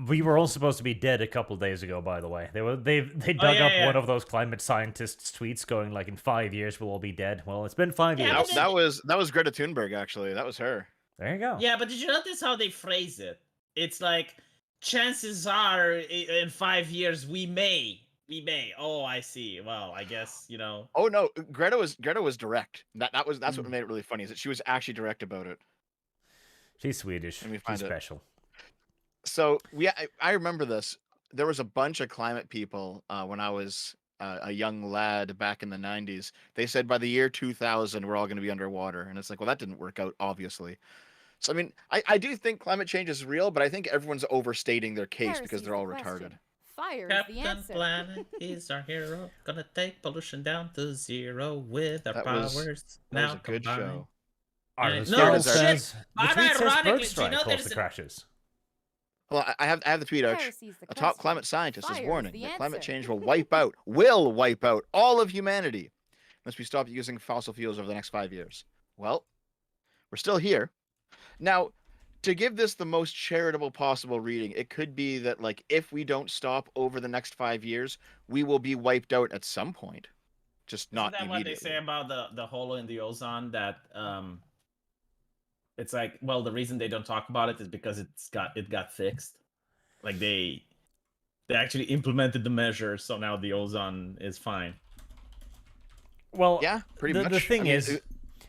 We were all supposed to be dead a couple days ago, by the way. They dug up one of those climate scientists' tweets going like, in 5 years we'll all be dead. Well, it's been 5 years. That was Greta Thunberg, actually. That was her. There you go. Yeah, but did you notice how they phrase it? It's like, chances are in 5 years we may. Oh, I see. Well, I guess, Oh no, Greta was direct. That's what made it really funny, is that she was actually direct about it. She's Swedish. She's special. So I remember this. There was a bunch of climate people when I was a young lad back in the 90s. They said by the year 2000 we're all going to be underwater, and it's like, well, that didn't work out, obviously. So I mean, I do think climate change is real, but I think everyone's overstating their case because they're all retarded. Fire Captain is the answer. Planet, he's our hero. Gonna take pollution down to 0 with our powers. That was a good show. The tweet says Unironically, bird strike caused the crashes. Well, I have the tweet, Arch. Heresy's the A top question. climate scientist is Fire warning the that climate answer. change will wipe out all of humanity unless we stop using fossil fuels over the next 5 years. Well, we're still here. Now, to give this the most charitable possible reading, it could be that, like, if we don't stop over the next 5 years, we will be wiped out at some point. Just not Isn't that what they say immediately. about the hole in the ozone? That it's like, well, the reason they don't talk about it is because it got fixed. Like they actually implemented the measure, so now the ozone is fine. Well, Yeah, pretty much. The thing I mean, is,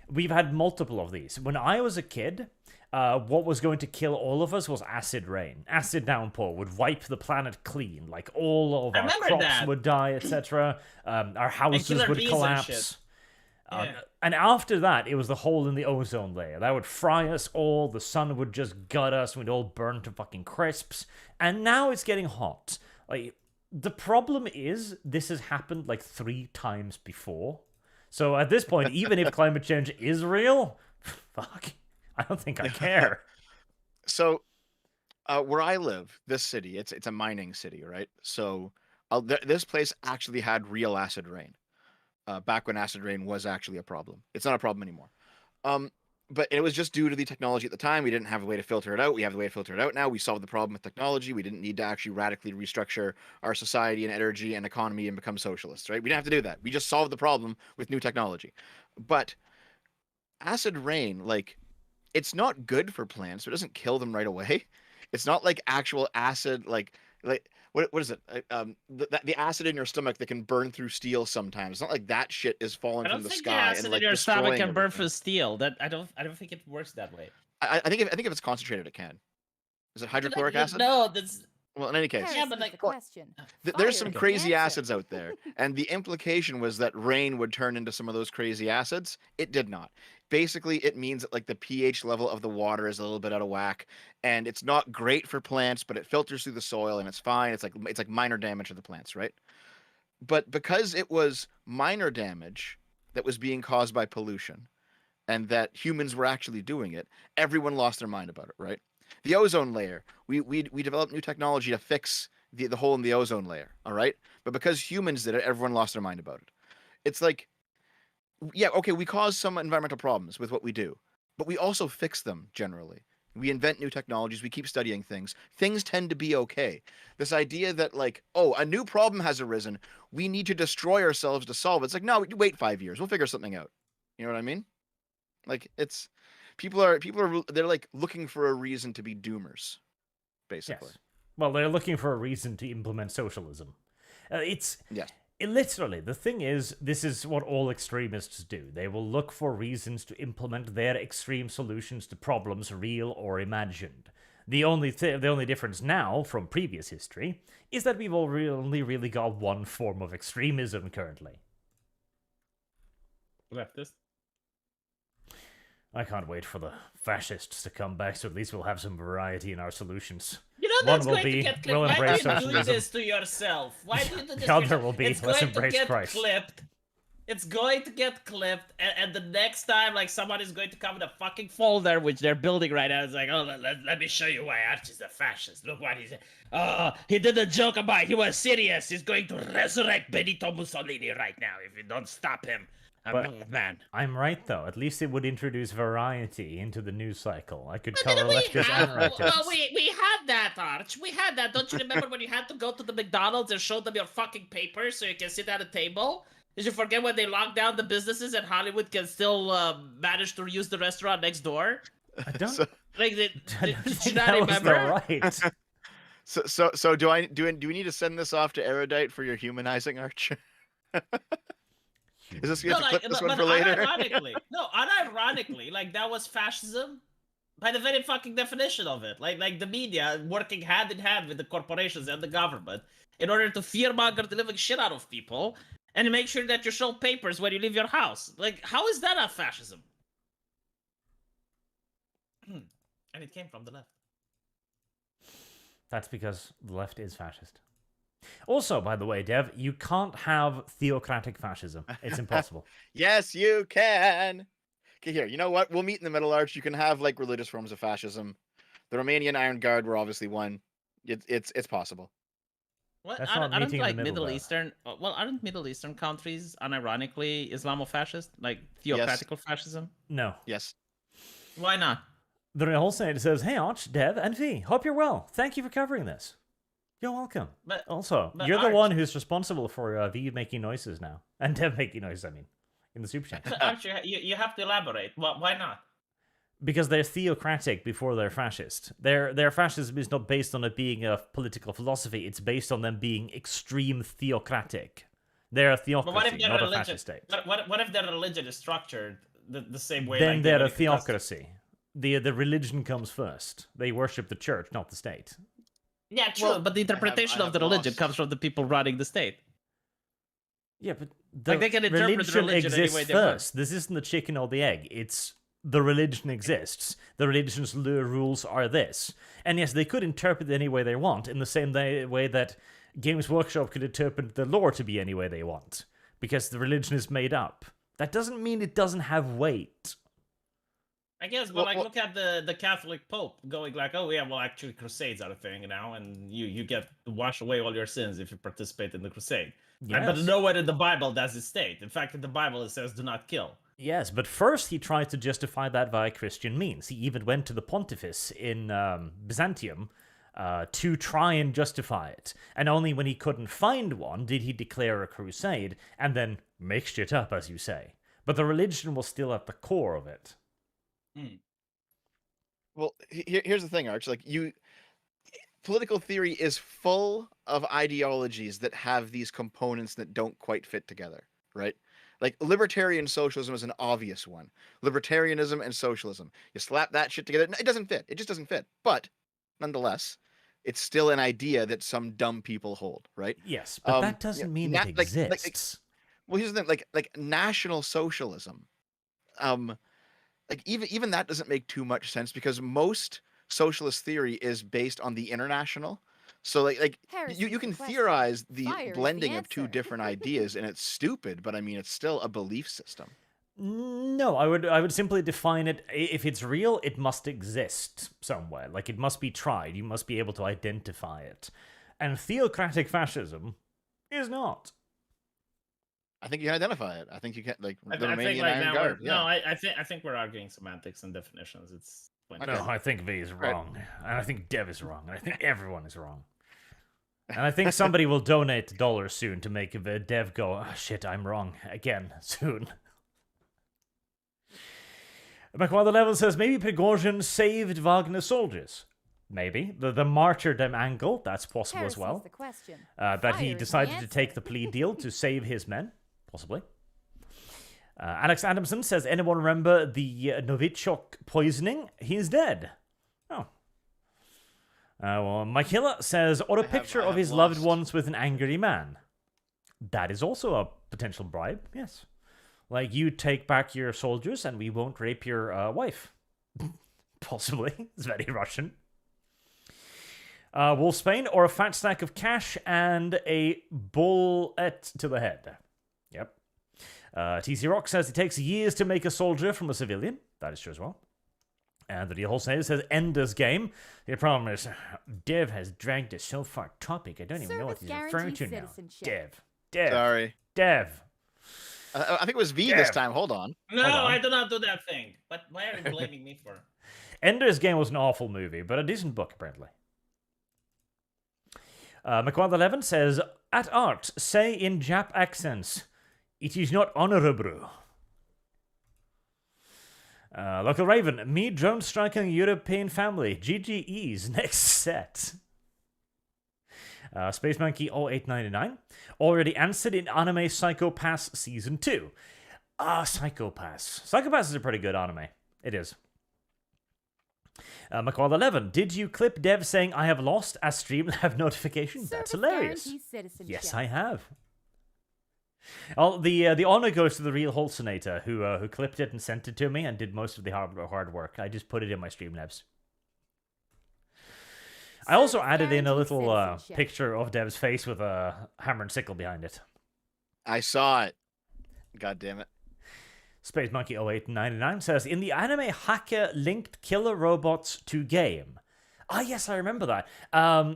we've had multiple of these. When I was a kid, what was going to kill all of us was acid rain. Acid downpour would wipe the planet clean. Like, all of I our remember crops that. would die, etc. Our houses killer would bees and collapse. shit. Yeah. And after that, it was the hole in the ozone layer. That would fry us all. The sun would just gut us. We'd all burn to fucking crisps. And now it's getting hot. Like, the problem is, this has happened like 3 times before. So at this point, even if climate change is real, fuck, I don't think I care. So, where I live, this city, it's a mining city, right? So, this place actually had real acid rain. Back when acid rain was actually a problem. It's not a problem anymore. But it was just due to the technology at the time. We didn't have a way to filter it out. We have the way to filter it out now. We solved the problem with technology. We didn't need to actually radically restructure our society and energy and economy and become socialists, right? We didn't have to do that. We just solved the problem with new technology. But acid rain, like, it's not good for plants. It doesn't kill them right away. It's not like actual acid, like what is it? The acid in your stomach that can burn through steel sometimes. It's not like that shit is falling I from don't the think the sky acid and like in your stomach destroying can burn everything. through steel. That I don't think it works that way. I think if it's concentrated, it can. Is it hydrochloric acid? No, that's Well, in any case, Yeah, but Heresy's like- the question. there's Fire some is the crazy answer. acids out there, and the implication was that rain would turn into some of those crazy acids. It did not. Basically, it means that like the pH level of the water is a little bit out of whack, and it's not great for plants, but it filters through the soil and it's fine. It's like minor damage to the plants, right? But because it was minor damage that was being caused by pollution, and that humans were actually doing it, everyone lost their mind about it, right? The ozone layer, we developed new technology to fix the hole in the ozone layer, all right? But because humans did it, everyone lost their mind about it. It's like, yeah, okay, we cause some environmental problems with what we do, but we also fix them generally. We invent new technologies, we keep studying things. Things tend to be okay. This idea that, like, oh, a new problem has arisen, we need to destroy ourselves to solve it. It's like, no, wait 5 years, we'll figure something out. You know what I mean? Like, it's people are they're like looking for a reason to be doomers, basically. Yes. Well, they're looking for a reason to implement socialism. It's Yes. literally, the thing is, this is what all extremists do. They will look for reasons to implement their extreme solutions to problems, real or imagined. The only difference now from previous history is that we've only really got one form of extremism currently. leftist. I can't wait for the fascists to come back, so at least we'll have some variety in our solutions. You know One that's will going be, to get clipped. we'll Why embrace do you do socialism. this to yourself? Why do you do this? The to other yourself? will be, It's let's going embrace to get Christ. clipped. It's going to get clipped, and the next time, like, someone is going to come with a fucking folder which they're building right now. It's like, oh, let me show you why Arch is a fascist. Look what he said. Oh, he did a joke about it. He was serious. He's going to resurrect Benito Mussolini right now if you don't stop him. But- Oh, man. I'm right, though. At least it would introduce variety into the news cycle. I could But cover didn't we leftists have, and rightists. well, we had that, Arch. We had that. Don't you remember when you had to go to the McDonald's and show them your fucking papers so you can sit at a table? Did you forget when they locked down the businesses and Hollywood can still manage to use the restaurant next door? I don't, So, Like, did I you don't think not that was remember? the right. so do we need to send this off to Erudite for your humanizing, Arch? Is this you have to clip this one for later? unironically, like, that was fascism by the very fucking definition of it. Like the media working hand in hand with the corporations and the government in order to fearmonger the living shit out of people and make sure that you show papers when you leave your house. Like, how is that not fascism? And it came from the left. That's because the left is fascist. Also, by the way, Dev, you can't have theocratic fascism. It's impossible. Yes, you can. Okay, here. You know what? We'll meet in the middle, Arch. You can have like religious forms of fascism. The Romanian Iron Guard were obviously one. It's possible. What? That's not Aren't meeting in the like middle, Middle though. Eastern? Well, aren't Middle Eastern countries unironically Islamofascist, like Yes. theocratical fascism? No. Yes. Why not? The Real Senator says, "Hey, Arch, Dev, and V. Hope you're well. Thank you for covering this. You're welcome. But Also, but you're the Arch- one who's responsible for V making noises now. And Dev making noises, I mean, in the Super Chat. Archie, you have to elaborate. Why not? Because they're theocratic before they're fascist. Their fascism is not based on it being a political philosophy. It's based on them being extreme theocratic. They're a But what theocracy, if their not a religion? fascist state. What if their religion is structured the same way? Then like they're a Leviticus? theocracy. The religion comes first. They worship the church, not the state. Yeah, true. Well, but the interpretation I of the have religion lost. comes from the people running the state. Yeah, but the Like, they can interpret the religion any exists way they want. first. This isn't the chicken or the egg. It's the religion exists. The religion's rules are this. And yes, they could interpret it any way they want, in the same way that Games Workshop could interpret the lore to be any way they want, because the religion is made up. That doesn't mean it doesn't have weight. I guess, but Well, like, well- look at the Catholic Pope going like, oh yeah, well, actually, crusades are a thing now, and you get to wash away all your sins if you participate in the crusade. Right? But Yes. nowhere in the Bible does it state. In fact, in the Bible it says, "Do not kill." Yes, but first he tried to justify that via Christian means. He even went to the pontifice in Byzantium to try and justify it. And only when he couldn't find one did he declare a crusade, and then mixed it up, as you say. But the religion was still at the core of it. Well, here's the thing, Arch. Like political theory is full of ideologies that have these components that don't quite fit together, right? Like libertarian socialism is an obvious one. Libertarianism and socialism. You slap that shit together, it doesn't fit. It just doesn't fit. But nonetheless, it's still an idea that some dumb people hold, right? Yes, but that Yeah, doesn't mean na- it like- exists. Well, here's the thing, like national socialism. Like even that doesn't make too much sense because most socialist theory is based on the international. So like Harris you is can the question. theorize the Fire is the blending of two answer. different ideas and it's stupid, but I mean it's still a belief system. No, I would simply define it. If it's real, it must exist somewhere. Like, it must be tried. You must be able to identify it. And theocratic fascism is not. I think you can identify it. I think you can like I, the I think Romanian like Iron now Guard. we're, no, I think we're arguing semantics and definitions. It's pointless. No, I think V is Right. wrong. And I think Dev is wrong. And I think everyone is wrong. And I think somebody will donate dollars soon to make Dev go, oh, shit, I'm wrong again soon. McWilder Level says, maybe Prigozhin saved Wagner soldiers. Maybe. The martyrdom angle, that's possible Harris as well. is the question. That Fire he is the decided to answer. take the plea deal to save his men. Possibly. Alex Adamson says, anyone remember the Novichok poisoning? He's dead. Oh. Well, Michaela says, or a picture I of have his loved lost. ones with an angry man. That is also a potential bribe, yes. Like, you take back your soldiers and we won't rape your wife. Possibly. It's very Russian. Wolfsbane, or a fat stack of cash and a bullet to the head. Yep. TC Rock says it takes years to make a soldier from a civilian. That is true as well. And the Real Wholesaler says Ender's Game. The problem is, Dev has dragged us so far topic, I don't even know what he's Service referring to guarantees now. citizenship. Dev. Sorry. Dev. I think it was V this Dev. time. Hold on. No, Hold on. I do not do that thing. But why are you blaming me for? Ender's Game was an awful movie, but a decent book, apparently. McWilder11 says, at art, say in Jap accents, it is not honorable. Local Raven, me drone striking European family, GGE's next set. Space Monkey 0899, already answered in Anime Psycho-Pass Season 2. Psycho-Pass. Psycho-Pass is a pretty good anime. It is. McWall11, did you clip Dev saying I have lost a Streamlabs notification? That's Service hilarious. guarantees citizenship. Yes, I have. Oh, the honor goes to the real Holsonator who clipped it and sent it to me and did most of the hard work. I just put it in my Streamlabs. I also Service added in a guarantees little citizenship. picture of Dev's face with a hammer and sickle behind it. I saw it. God damn it. Space Monkey 0899 says, in the anime, hacker linked killer robots to game. Ah, yes, I remember that.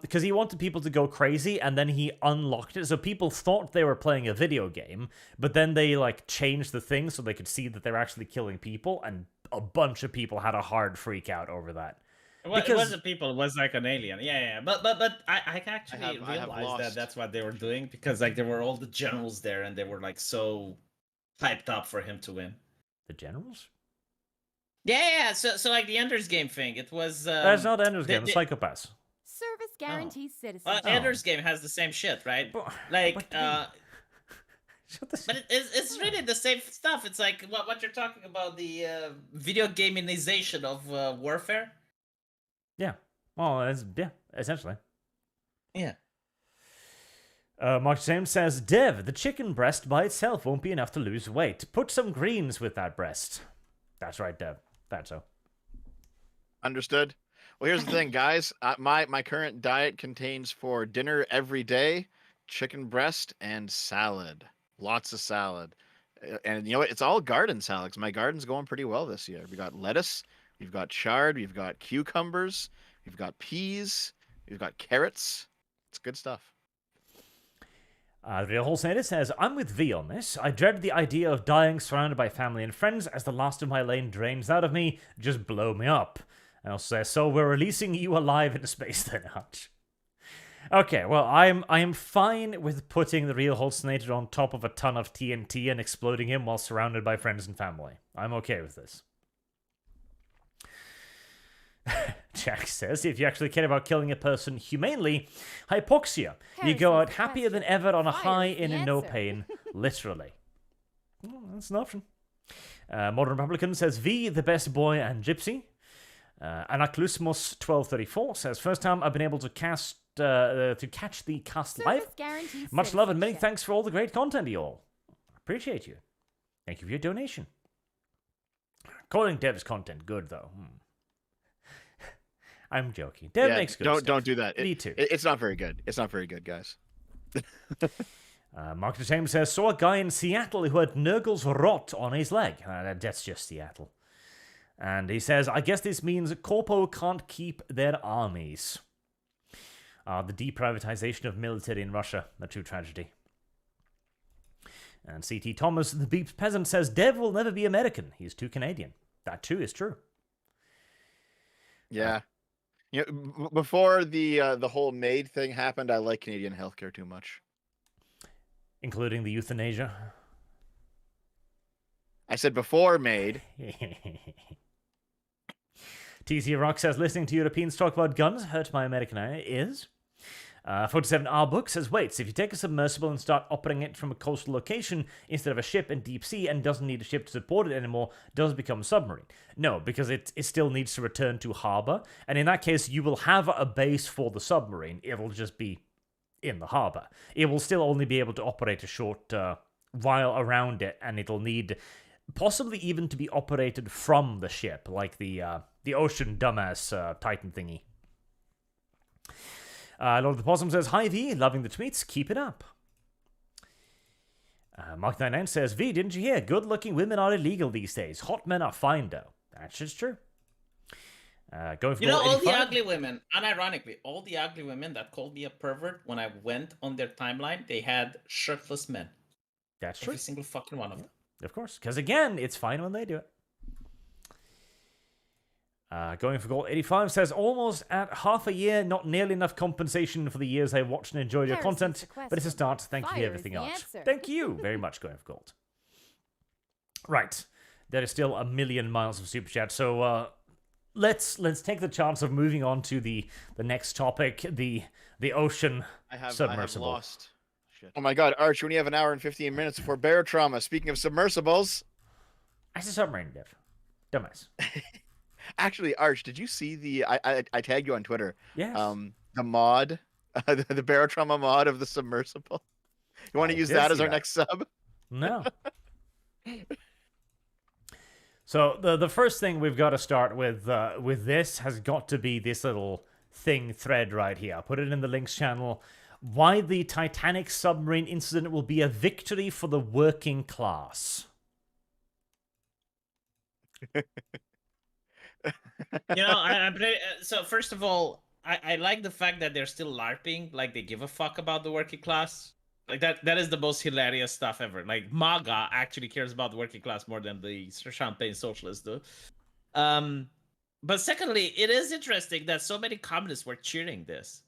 Because he wanted people to go crazy, and then he unlocked it, so people thought they were playing a video game, but then they, like, changed the thing so they could see that they're actually killing people, and a bunch of people had a hard freak out over that. It wasn't people. It was like an alien. Yeah. But I actually I have realized that lost. that's what they were doing because like there were all the generals there and they were like so hyped up for him to win. The generals? Yeah. So like the Ender's Game thing. It was. That's not Ender's Game, it's Psychopaths. Service guarantees citizenship. Well, Ender's Game has the same shit, right? Like, but it's really the same stuff. It's like what you're talking about, the video gamification of warfare. Yeah. Well, essentially. Yeah. Mark James says, Dev, the chicken breast by itself won't be enough to lose weight. Put some greens with that breast. That's right, Dev. That's so. Understood. Well, here's the thing, guys. My current diet contains for dinner every day chicken breast and salad. Lots of salad. And you know what? It's all garden salad 'cause my garden's going pretty well this year. We got lettuce, we've got chard, we've got cucumbers, we've got peas, we've got carrots. It's good stuff. The Real Wholesale says, I'm with V on this. I dread the idea of dying surrounded by family and friends as the last of my lane drains out of me. Just blow me up. And also says, so we're releasing you alive into space then, Arch. Okay, well, I am fine with putting the Real Hallucinator on top of a ton of TNT and exploding him while surrounded by friends and family. I'm okay with this. Jack says, if you actually care about killing a person humanely, hypoxia. You go out happier than ever on a high in and no pain, literally. Well, that's an option. Modern Republican says, V, the best boy and gypsy. Anaklusmus1234 says, first time I've been able to catch the cast live. Much love and many thanks for all the great content, y'all. Appreciate you. Thank you for your donation. Calling Dev's content good, though. I'm joking. Dev makes good stuff. Don't do that. Me too. It's not very good. It's not very good, guys. Mark the Same says, saw a guy in Seattle who had Nurgle's rot on his leg. That's just Seattle. And he says, I guess this means Corpo can't keep their armies. The deprivatization of military in Russia, a true tragedy. And C.T. Thomas, the Beeps Peasant, says, Dev will never be American. He's too Canadian. That too is true. Yeah. You know, before the whole MAID thing happened, I like Canadian healthcare too much. Including the euthanasia. I said before MAID. TC Rock says, listening to Europeans talk about guns hurt my American eye is. 47R Book says, wait, so if you take a submersible and start operating it from a coastal location instead of a ship in deep sea and doesn't need a ship to support it anymore, does it become a submarine? No, because it still needs to return to harbor, and in that case, you will have a base for the submarine. It'll just be in the harbor. It will still only be able to operate a short while around it, and it'll need possibly even to be operated from the ship, like the ocean dumbass Titan thingy. Lord of the Possum says, hi V, loving the tweets, keep it up. Mark99 says, V, didn't you hear? Good-looking women are illegal these days. Hot men are fine, though. That's just true. Going for all the ugly women, unironically, all the ugly women that called me a pervert when I went on their timeline, they had shirtless men. That's true. Every single fucking one of them. Of course, because again, it's fine when they do it. Going for Gold 85 says, almost at half a year, not nearly enough compensation for the years I watched and enjoyed your content, but it's a start. Thank you for everything else. Thank you very much, Going for Gold. Right. There is still a million miles of Super Chat, so let's take the chance of moving on to the next topic, the ocean submersible. I have lost. Shit. Oh my god, Arch, when you have an hour and 15 minutes before bear trauma, speaking of submersibles... That's a submarine, Dev. Dumbass. Actually, Arch, did you see the... I tagged you on Twitter. Yes. The mod, the barotrauma mod of the submersible. You want to use that as our next sub? No. So the first thing we've got to start with this has got to be this little thread right here. I'll put it in the links channel. Why the Titanic submarine incident will be a victory for the working class. I'm pretty, so first of all, I like the fact that they're still LARPing, like they give a fuck about the working class. Like that is the most hilarious stuff ever. Like MAGA actually cares about the working class more than the champagne socialists do. But secondly, it is interesting that so many communists were cheering this.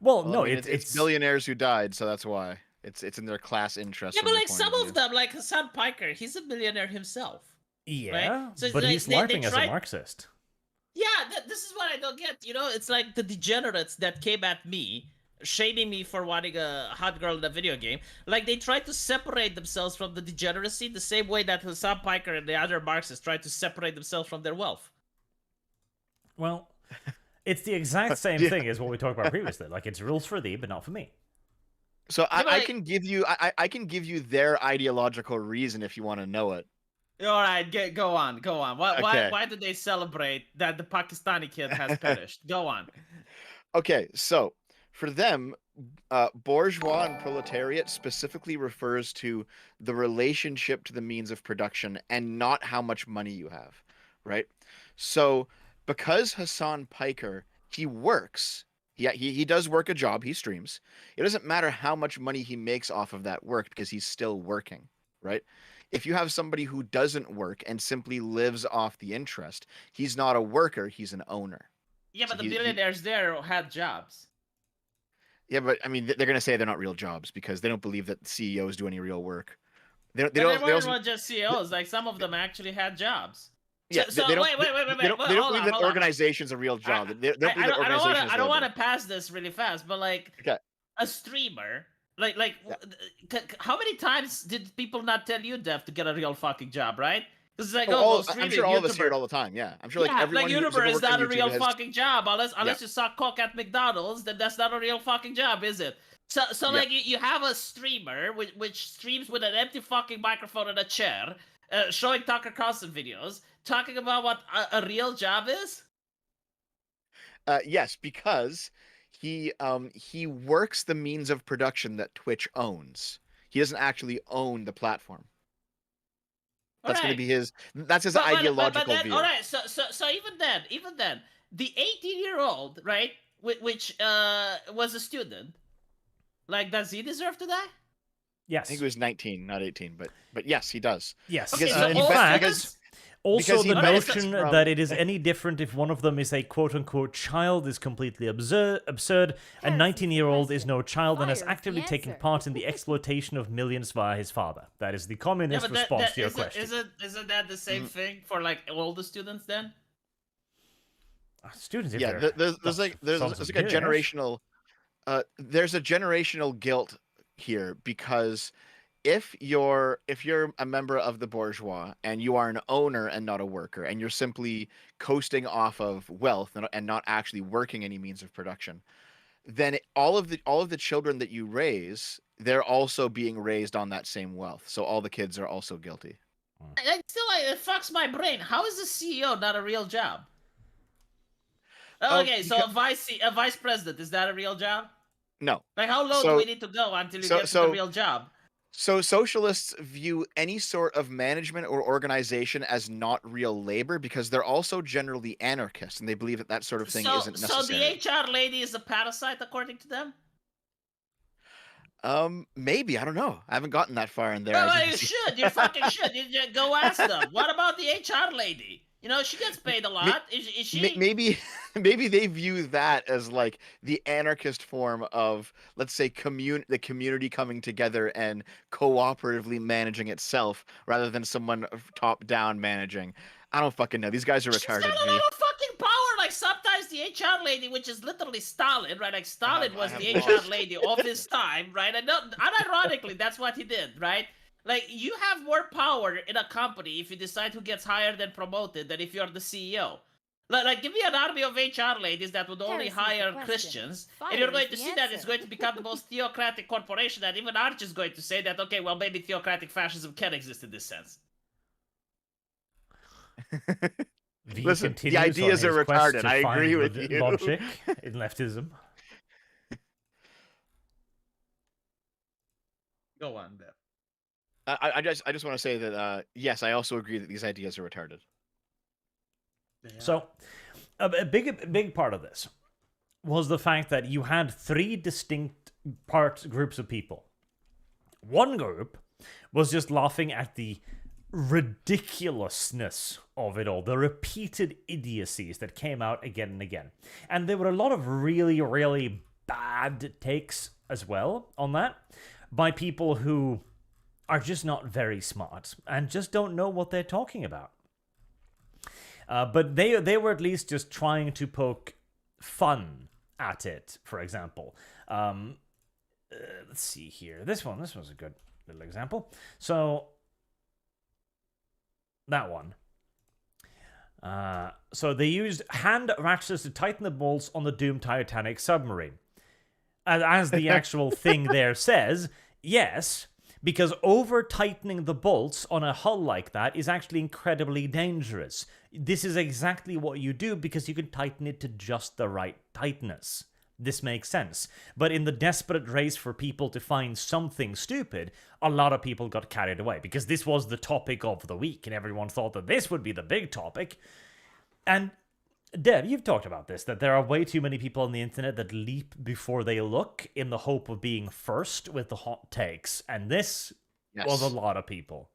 Well, Well, no, I mean, it's billionaires who died, so that's why it's in their class interest. Yeah, from but their like point some view. of them, like Hassan Piker, he's a millionaire himself. yeah, So but they- he's they LARPing as a tried- Marxist. Yeah, this is what I don't get. You know, it's like the degenerates that came at me, shaming me for wanting a hot girl in a video game. Like they tried to separate themselves from the degeneracy the same way that Hassan Piker and the other Marxists tried to separate themselves from their wealth. Well, it's the exact same Yeah. thing as what we talked about previously. Like it's rules for thee, but not for me. So Yeah, but I like- can give you I can give you their ideological reason if you want to know it. All right, go on. Okay. Why do they celebrate that the Pakistani kid has perished? Go on. Okay, so for them, bourgeois and proletariat specifically refers to the relationship to the means of production and not how much money you have, right? So because Hassan Piker, he works, he does work a job, he streams. It doesn't matter how much money he makes off of that work because he's still working, right? If you have somebody who doesn't work and simply lives off the interest, he's not a worker, he's an owner. Yeah, but So the he- billionaires there had jobs. Yeah, but I mean, they're going to say they're not real jobs because they don't believe that CEOs do any real work. They But don't. they They weren't also, just CEOs. Like some of them actually had jobs. yeah, So they don't. wait. They don't Hold believe on, that hold on. organization's a real job. They don't believe that organization is I don't want to labor. pass this really fast, but like Okay. a streamer, like Yeah. how many times did people not tell you, Dev, to get a real fucking job, right? Because it's like, Oh, oh, I'm sure all of us hear it all the time. Yeah, I'm sure like yeah, everyone who's YouTuber ever is worked on not a YouTube real has- fucking job unless you suck cock at McDonald's. Then that's not a real fucking job, is it? So Yeah. like you have a streamer which streams with an empty fucking microphone and a chair, showing Tucker Carlson videos, talking about what a real job is. Yes, because he works the means of production that Twitch owns. He doesn't actually own the platform. That's going to be his. That's his ideological then, view. all right, so even then, the 18-year-old, right, which was a student, like, does he deserve to die? I Yes. think he was 19, not 18, but yes, he does. Yes. Okay, Because so in all fact, students- also because he the benefits notion from- that it is any different if one of them is a quote-unquote child is completely absurd. A Harrison's 19-year-old is no child and has Fire is the actively taken answer. part in the exploitation of millions via his father. That is the communist but response to your isn't- question. Isn't that the same thing for like all the students then? Students, if Yeah, they're there's sons like of a billionaires. generational there's a generational guilt here because if you're a member of the bourgeois and you are an owner and not a worker and you're simply coasting off of wealth and not actually working any means of production, then all of the children that you raise, they're also being raised on that same wealth. So all the kids are also guilty. It fucks my brain. How is a CEO not a real job? Oh, Okay, so a vice president, is that a real job? No. Like how low do So- we need to go until you so- get to so- the real job? So socialists view any sort of management or organization as not real labor because they're also generally anarchists and they believe that sort of thing isn't So necessary. the HR lady is a parasite according to them? Maybe, I don't know. I haven't gotten that far in there. Well, as you you can see. should. You fucking should. You just go ask them. What about the HR lady? You know, she gets paid a lot. Is she? Maybe they view that as like the anarchist form of, let's say, the community coming together and cooperatively managing itself rather than someone top down managing. I don't fucking know. These guys are She's got retarded. a lot of fucking power. Like sometimes the HR lady, which is literally Stalin, right? Like Stalin I was have the lost. HR lady of his time, right? And unironically, that's what he did, right? Like you have more power in a company if you decide who gets hired and promoted than if you're the CEO. Like give me an army of HR ladies that would only Harrison's the hire question. Christians, Fire and you're is going to the see that it's answer. going to become the most theocratic corporation. That even Arch is going to say that, okay, well maybe theocratic fascism can exist in this sense. V Listen, the continues on ideas are his quest retarded. to I find agree with you. logic in leftism. Go on, Ben. I just want to say that yes, I also agree that these ideas are retarded. So, a big part of this was the fact that you had three distinct groups of people. One group was just laughing at the ridiculousness of it all, the repeated idiocies that came out again and again. And there were a lot of really, really bad takes as well on that by people who are just not very smart and just don't know what they're talking about. But they were at least just trying to poke fun at it, for example. Let's see here. This was a good little example. So that one. So they used hand ratchets to tighten the bolts on the doomed Titanic submarine. And as the actual thing there says, yes, because over-tightening the bolts on a hull like that is actually incredibly dangerous. This is exactly what you do because you can tighten it to just the right tightness. This makes sense. But in the desperate race for people to find something stupid, a lot of people got carried away because this was the topic of the week and everyone thought that this would be the big topic. And Dev, you've talked about this, that there are way too many people on the internet that leap before they look in the hope of being first with the hot takes. And this was a lot of people.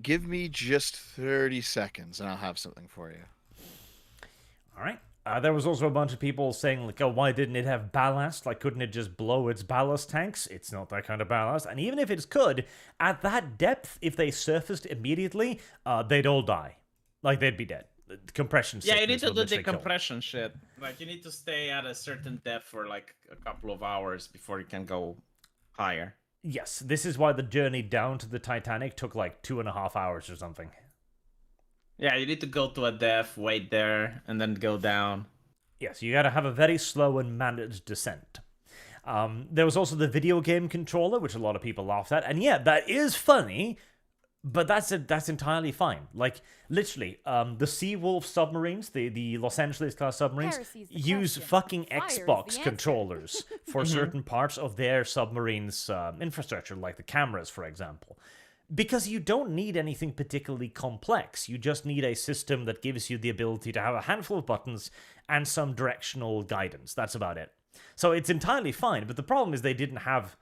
Give me just 30 seconds and I'll have something for you. All right. There was also a bunch of people saying, like, oh, why didn't it have ballast? Like, couldn't it just blow its ballast tanks? It's not that kind of ballast. And even if it could, at that depth, if they surfaced immediately, they'd all die. Like, they'd be dead. Compression Yeah, you need sickness to would do literally the kill them. compression shit. Like, you need to stay at a certain depth for, like, a couple of hours before you can go higher. Yes, this is why the journey down to the Titanic took, like, 2.5 hours or something. Yeah, you need to go to a depth, wait there, and then go down. Yes, you gotta have a very slow and managed descent. There was also the video game controller, which a lot of people laughed at. And yeah, that is funny, but that's entirely fine. Like, literally, the Seawolf submarines, the Los Angeles-class submarines, Heresy's the use question. fucking Fire's the Xbox answer. controllers for certain parts of their submarines' infrastructure, like the cameras, for example. Because you don't need anything particularly complex. You just need a system that gives you the ability to have a handful of buttons and some directional guidance. That's about it. So it's entirely fine, but the problem is they didn't have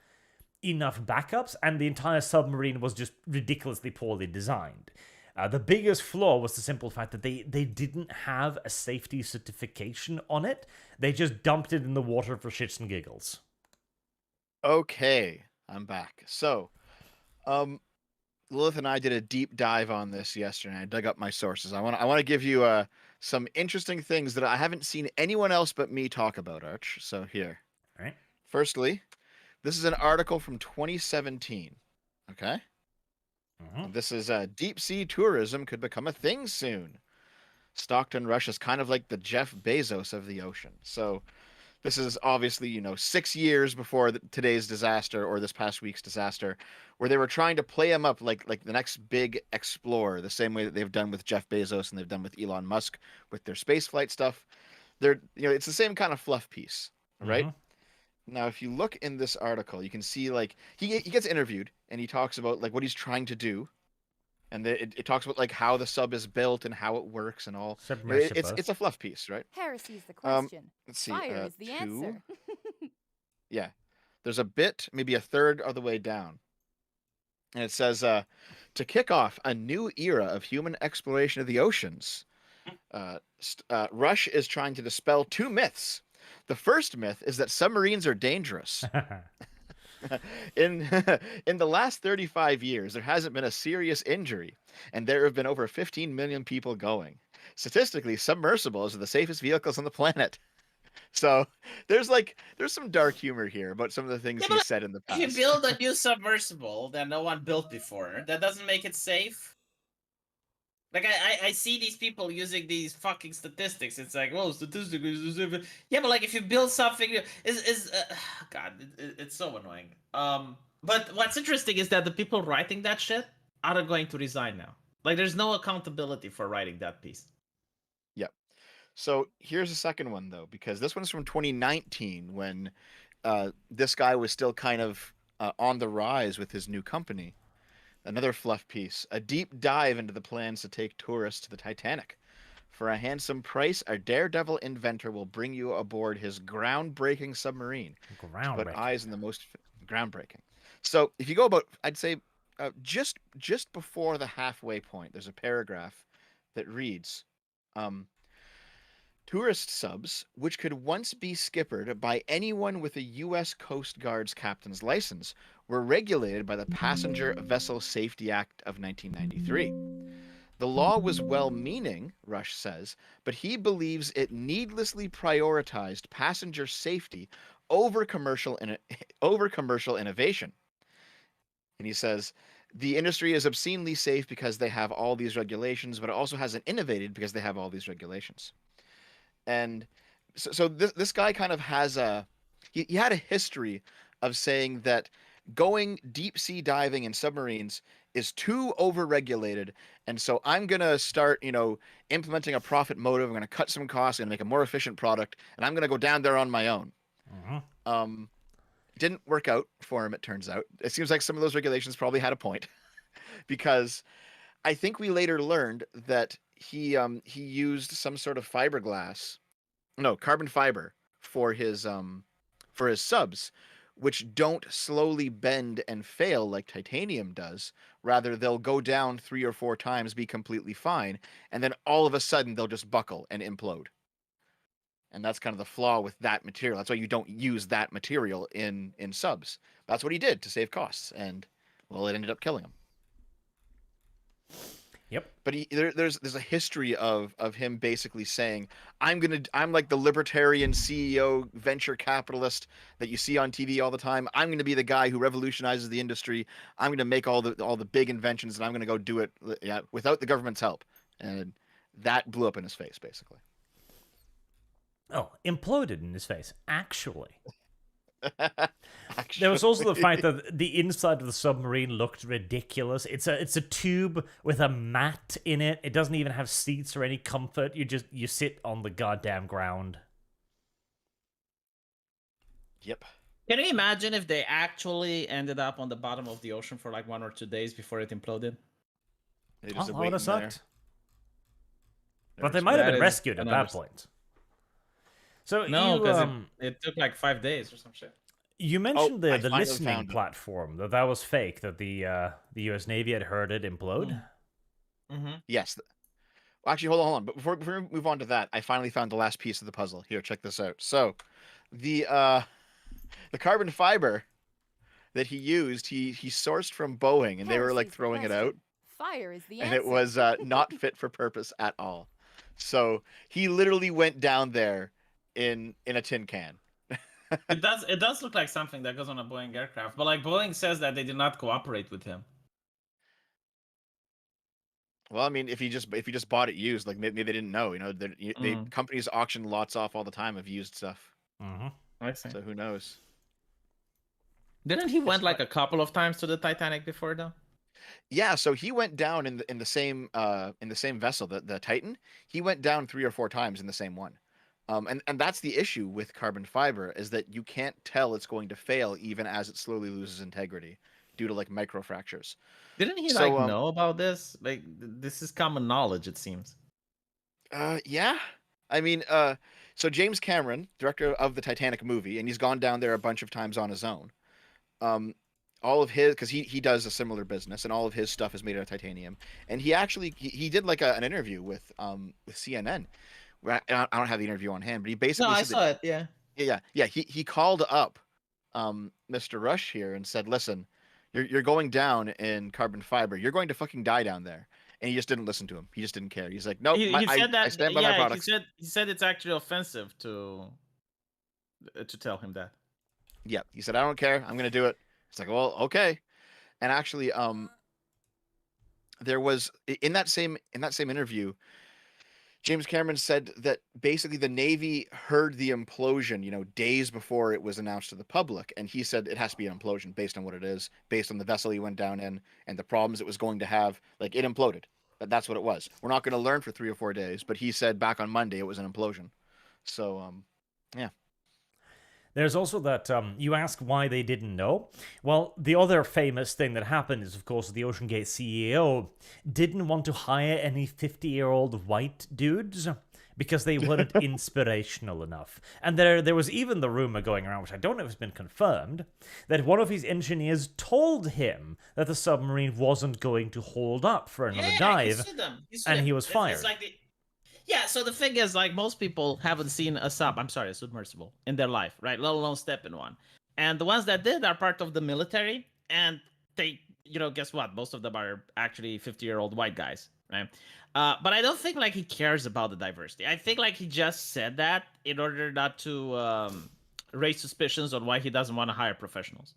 enough backups, and the entire submarine was just ridiculously poorly designed. The biggest flaw was the simple fact that they didn't have a safety certification on it. They just dumped it in the water for shits and giggles. Okay, I'm back. So, Lilith and I did a deep dive on this yesterday. I dug up my sources. I want to give you some interesting things that I haven't seen anyone else but me talk about, Arch. So here. All right. Firstly, this is an article from 2017. Okay. Mhm. This is deep sea tourism could become a thing soon. Stockton, Russia's kind of like the Jeff Bezos of the ocean. So this is obviously, 6 years before today's disaster or this past week's disaster, where they were trying to play him up like the next big explorer, the same way that they've done with Jeff Bezos and they've done with Elon Musk with their spaceflight stuff. They're, it's the same kind of fluff piece, right? Mhm. Now, if you look in this article, you can see like he gets interviewed and he talks about like what he's trying to do, and it talks about like how the sub is built and how it works and all. Submersible. It's a fluff piece, right? Heresy's the question. Let's see. Fire is the 2. answer. Yeah, there's a bit, maybe a third of the way down, and it says to kick off a new era of human exploration of the oceans. Rush is trying to dispel 2 myths. The first myth is that submarines are dangerous. In the last 35 years, there hasn't been a serious injury, and there have been over 15 million people going. Statistically, submersibles are the safest vehicles on the planet. So there's some dark humor here about some of the things he said in the past. If you build a new submersible that no one built before, that doesn't make it safe. Like I see these people using these fucking statistics. It's like, well, statistics. Yeah, but like if you build something, God, it's so annoying. But what's interesting is that the people writing that shit are going to resign now. Like, there's no accountability for writing that piece. Yep. So here's the second one though, because this one's from 2019 when this guy was still kind of on the rise with his new company. Another fluff piece. A deep dive into the plans to take tourists to the Titanic. For a handsome price, our daredevil inventor will bring you aboard his groundbreaking submarine to put Groundbreaking. eyes on the most groundbreaking. So if you go about, I'd say, just before the halfway point, there's a paragraph that reads, tourist subs, which could once be skippered by anyone with a U.S. Coast Guard's captain's license, were regulated by the Passenger Vessel Safety Act of 1993. The law was well-meaning, Rush says, but he believes it needlessly prioritized passenger safety over commercial innovation. And he says, the industry is obscenely safe because they have all these regulations, but it also hasn't innovated because they have all these regulations. And so this guy kind of has he had a history of saying that going deep sea diving in submarines is too overregulated, and so I'm gonna start, implementing a profit motive. I'm gonna cut some costs and make a more efficient product, and I'm gonna go down there on my own. Mm-hmm. Didn't work out for him, it turns out. It seems like some of those regulations probably had a point, because I think we later learned that he used some sort of carbon fiber for his subs, which don't slowly bend and fail like titanium does. Rather, they'll go down 3 or 4 times, be completely fine, and then all of a sudden they'll just buckle and implode. And that's kind of the flaw with that material. That's why you don't use that material in subs. That's what he did to save costs, and well, it ended up killing him. Yep. But there's a history of him basically saying, I'm like the libertarian CEO venture capitalist that you see on TV all the time. I'm gonna be the guy who revolutionizes the industry. I'm gonna make all the big inventions, and I'm gonna go do it without the government's help. And that blew up in his face, basically. Oh, imploded in his face, actually. Actually. There was also the fact that the inside of the submarine looked ridiculous. It's a tube with a mat in it. It doesn't even have seats or any comfort. You sit on the goddamn ground. Yep. Can you imagine if they actually ended up on the bottom of the ocean for like 1 or 2 days before it imploded? They just That would waiting have there. sucked. But they might have That been is rescued at that another- point. So No, because you it took like 5 days or some shit. you mentioned I the finally listening found it. platform that was fake, that the U.S. Navy had heard it implode. Mm-hmm. Yes. Well, actually, hold on. But before we move on to that, I finally found the last piece of the puzzle. Here, check this out. So, the carbon fiber that he used, he sourced from Boeing, and they were like Heresy's the throwing it question. out, Fire is the and answer. it was not fit for purpose at all. So he literally went down there in a tin can. It does look like something that goes on a Boeing aircraft, but like Boeing says that they did not cooperate with him. Well, I mean, if you just bought it used, like maybe they didn't know, companies auction lots off all the time of used stuff. Mm-hmm. I see. So who knows? Didn't he went like a couple of times to the Titanic before though? Yeah, so he went down in the same vessel, the Titan. He went down 3 or 4 times in the same one. And that's the issue with carbon fiber, is that you can't tell it's going to fail even as it slowly loses integrity due to like microfractures. Didn't he So, like know about this? Like this is common knowledge, it seems. Yeah. I mean, so James Cameron, director of the Titanic movie, and he's gone down there a bunch of times on his own. All of his, because he does a similar business, and all of his stuff is made out of titanium. And he actually he did like an interview with CNN. I don't have the interview on hand, but he basically No, I said saw it. Yeah. yeah. He called up Mr. Rush here and said, "Listen, you're going down in carbon fiber. You're going to fucking die down there." And he just didn't listen to him. He just didn't care. He's like, "Nope, He said that. I stand by my Yeah, products." he said it's actually offensive to tell him that. Yeah, he said, "I don't care. I'm gonna do it." It's like, well, okay. And actually, there was in that same interview, James Cameron said that basically the Navy heard the implosion, days before it was announced to the public, and he said it has to be an implosion based on what it is, based on the vessel he went down in and the problems it was going to have. Like, it imploded. That's what it was. We're not going to learn for 3 or 4 days, but he said back on Monday it was an implosion. So, yeah. There's also that you ask why they didn't know. Well, the other famous thing that happened is, of course, the OceanGate CEO didn't want to hire any 50-year-old white dudes because they weren't inspirational enough. And there was even the rumor going around, which I don't know if it's been confirmed, that one of his engineers told him that the submarine wasn't going to hold up for another dive, and he was fired. It's like yeah, so the thing is, like, most people haven't seen a submersible in their life, right? Let alone step in one. And the ones that did are part of the military, and they, guess what? Most of them are actually 50-year-old white guys, right? But I don't think, like, he cares about the diversity. I think, like, he just said that in order not to raise suspicions on why he doesn't want to hire professionals.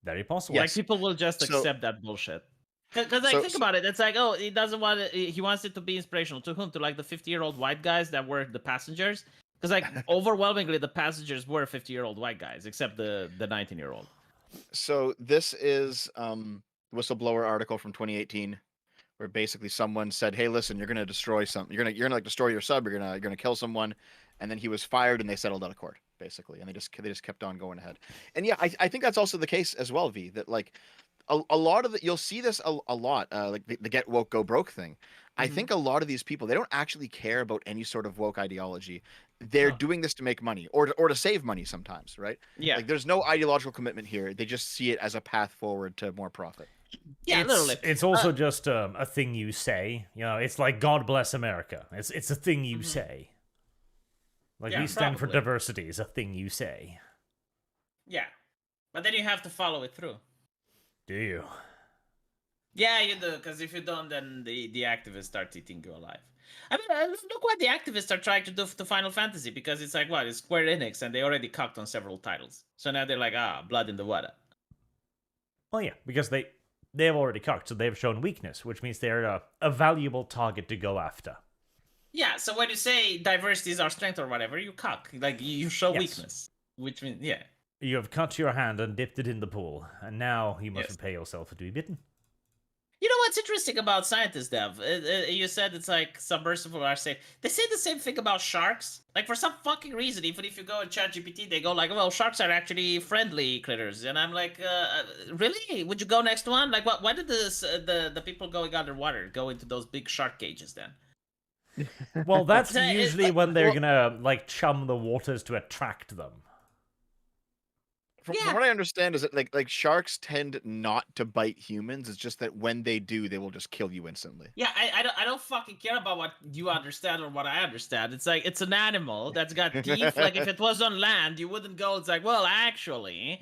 Very possible. Yes. Like, people will just accept that bullshit. Because think about it, it's like, oh, he doesn't want it. He wants it to be inspirational to whom? To like the 50-year-old white guys that were the passengers. Because like overwhelmingly, the passengers were 50-year-old white guys, except the 19-year-old. So this is whistleblower article from 2018, where basically someone said, "Hey, listen, you're gonna destroy something. You're gonna like destroy your sub. You're gonna kill someone," and then he was fired, and they settled out of court, basically, and they just kept on going ahead. And yeah, I think that's also the case as well, V. That like. A lot of you'll see this a lot, like the get woke, go broke thing. I think a lot of these people, they don't actually care about any sort of woke ideology. They're doing this to make money or to save money sometimes, right? Yeah. Like there's no ideological commitment here. They just see it as a path forward to more profit. Yeah, literally. It's also just a thing you say. It's like God bless America. It's a thing you say. Like we stand for diversity is a thing you say. Yeah, but then you have to follow it through. Do you? Yeah, you do, because if you don't, then the activists start eating you alive. I mean, look what the activists are trying to do to Final Fantasy, because it's like, what, it's Square Enix, and they already cocked on several titles. So now they're like, blood in the water. Well, yeah, because they've already cocked, so they've shown weakness, which means they're a valuable target to go after. Yeah, so when you say diversity is our strength or whatever, you cock. Like, you show weakness, which means, yeah. You have cut your hand and dipped it in the pool, and now you must repay yourself to be bitten. You know what's interesting about scientists, Dev? You said it's like Submersible are safe. They say the same thing about sharks. Like, for some fucking reason, even if you go and ChatGPT, they go like, well, sharks are actually friendly critters. And I'm like, really? Would you go next one? Like, why did the people going underwater go into those big shark cages then? Well, that's usually when they're gonna, like, chum the waters to attract them. From what I understand is that like sharks tend not to bite humans. It's just that when they do, they will just kill you instantly. Yeah, I don't fucking care about what you understand or what I understand. It's like it's an animal that's got teeth. Like if it was on land, you wouldn't go. It's like, well, actually,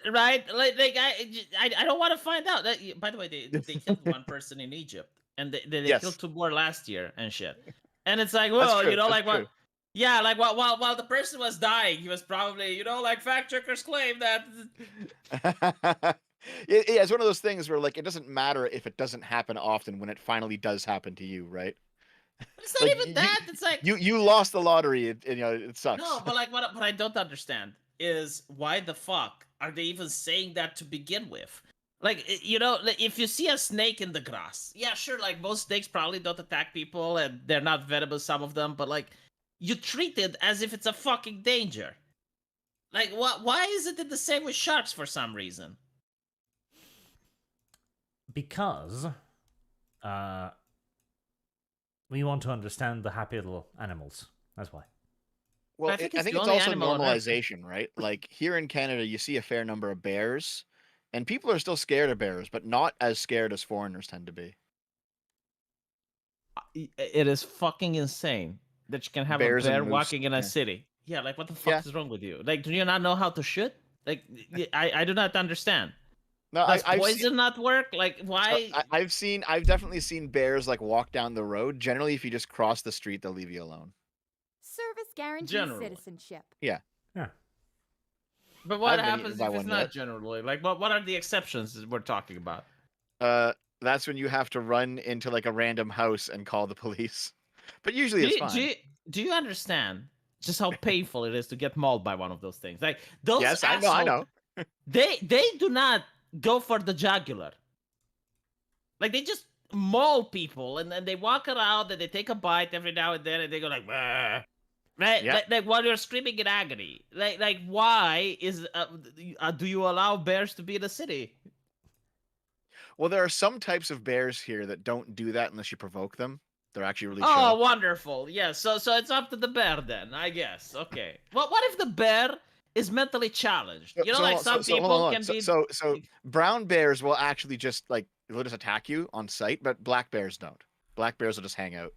right? Like I don't want to find out. By the way, they killed one person in Egypt, and they killed 2 more last year and shit. And it's like, well, like what? Yeah, like while the person was dying, he was probably, like fact checkers claim that. It's one of those things where like it doesn't matter if it doesn't happen often when it finally does happen to you, right? But it's not even that. It's like you lost the lottery. It sucks. No, but like what I don't understand is why the fuck are they even saying that to begin with? Like, if you see a snake in the grass, yeah, sure. Like most snakes probably don't attack people, and they're not venomous, some of them, but like. You treat it as if it's a fucking danger. Like, why isn't it the same with sharks for some reason? Because we want to understand the happy little animals. That's why. Well, I think it's also normalization, right? Like, here in Canada, you see a fair number of bears, and people are still scared of bears, but not as scared as foreigners tend to be. It is fucking insane. That you can have bears a bear walking in a city. Yeah, like what the fuck is wrong with you? Like, do you not know how to shoot? Like, I do not understand. No, Does poison not work? Like, why? I've definitely seen bears like walk down the road. Generally, if you just cross the street, they'll leave you alone. Service guarantees citizenship. Yeah. But what happens if it's not generally? Like, what are the exceptions we're talking about? That's when you have to run into like a random house and call the police. But usually it's fine. Do you understand just how painful it is to get mauled by one of those things? Like those assholes, I know. they do not go for the jugular. Like they just maul people and then they walk around and they take a bite every now and then and they go like, bah. right? Yeah. Like while you're screaming in agony, like why is do you allow bears to be in the city? Well, there are some types of bears here that don't do that unless you provoke them. They're actually really Oh, chill. wonderful! Yeah, so it's up to the bear then, I guess. Okay. Well, what if the bear is mentally challenged? You know, like some people hold on. can be. So brown bears will actually just they'll just attack you on sight, but black bears don't. Black bears will just hang out.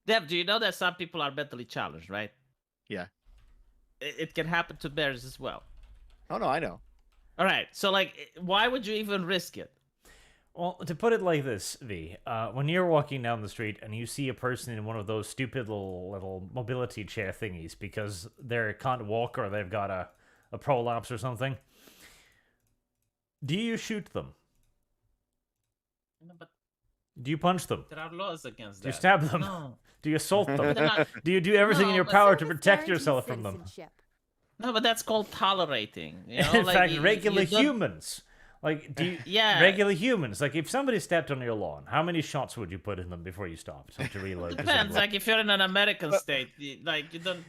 Dev, do you know that some people are mentally challenged, right? Yeah. It can happen to bears as well. Oh no, I know. All right, so like, why would you even risk it? Well, to put it like this, V, when you're walking down the street and you see a person in one of those stupid little mobility chair thingies because they can't walk or they've got a prolapse or something, do you shoot them? No, but Do you punch them? there are laws against Do you that. stab them? No. Do you assault them? They're not- Do you do everything in No, your but power to Service protect guarantees yourself from them? citizenship. No, but that's called tolerating. You know? In like, fact, you regular don't- humans. Like, do you, Yeah. regular humans. Like, if somebody stepped on your lawn, how many shots would you put in them before you stopped to reload? Depends. presumably? Like if you're in an American state, you don't.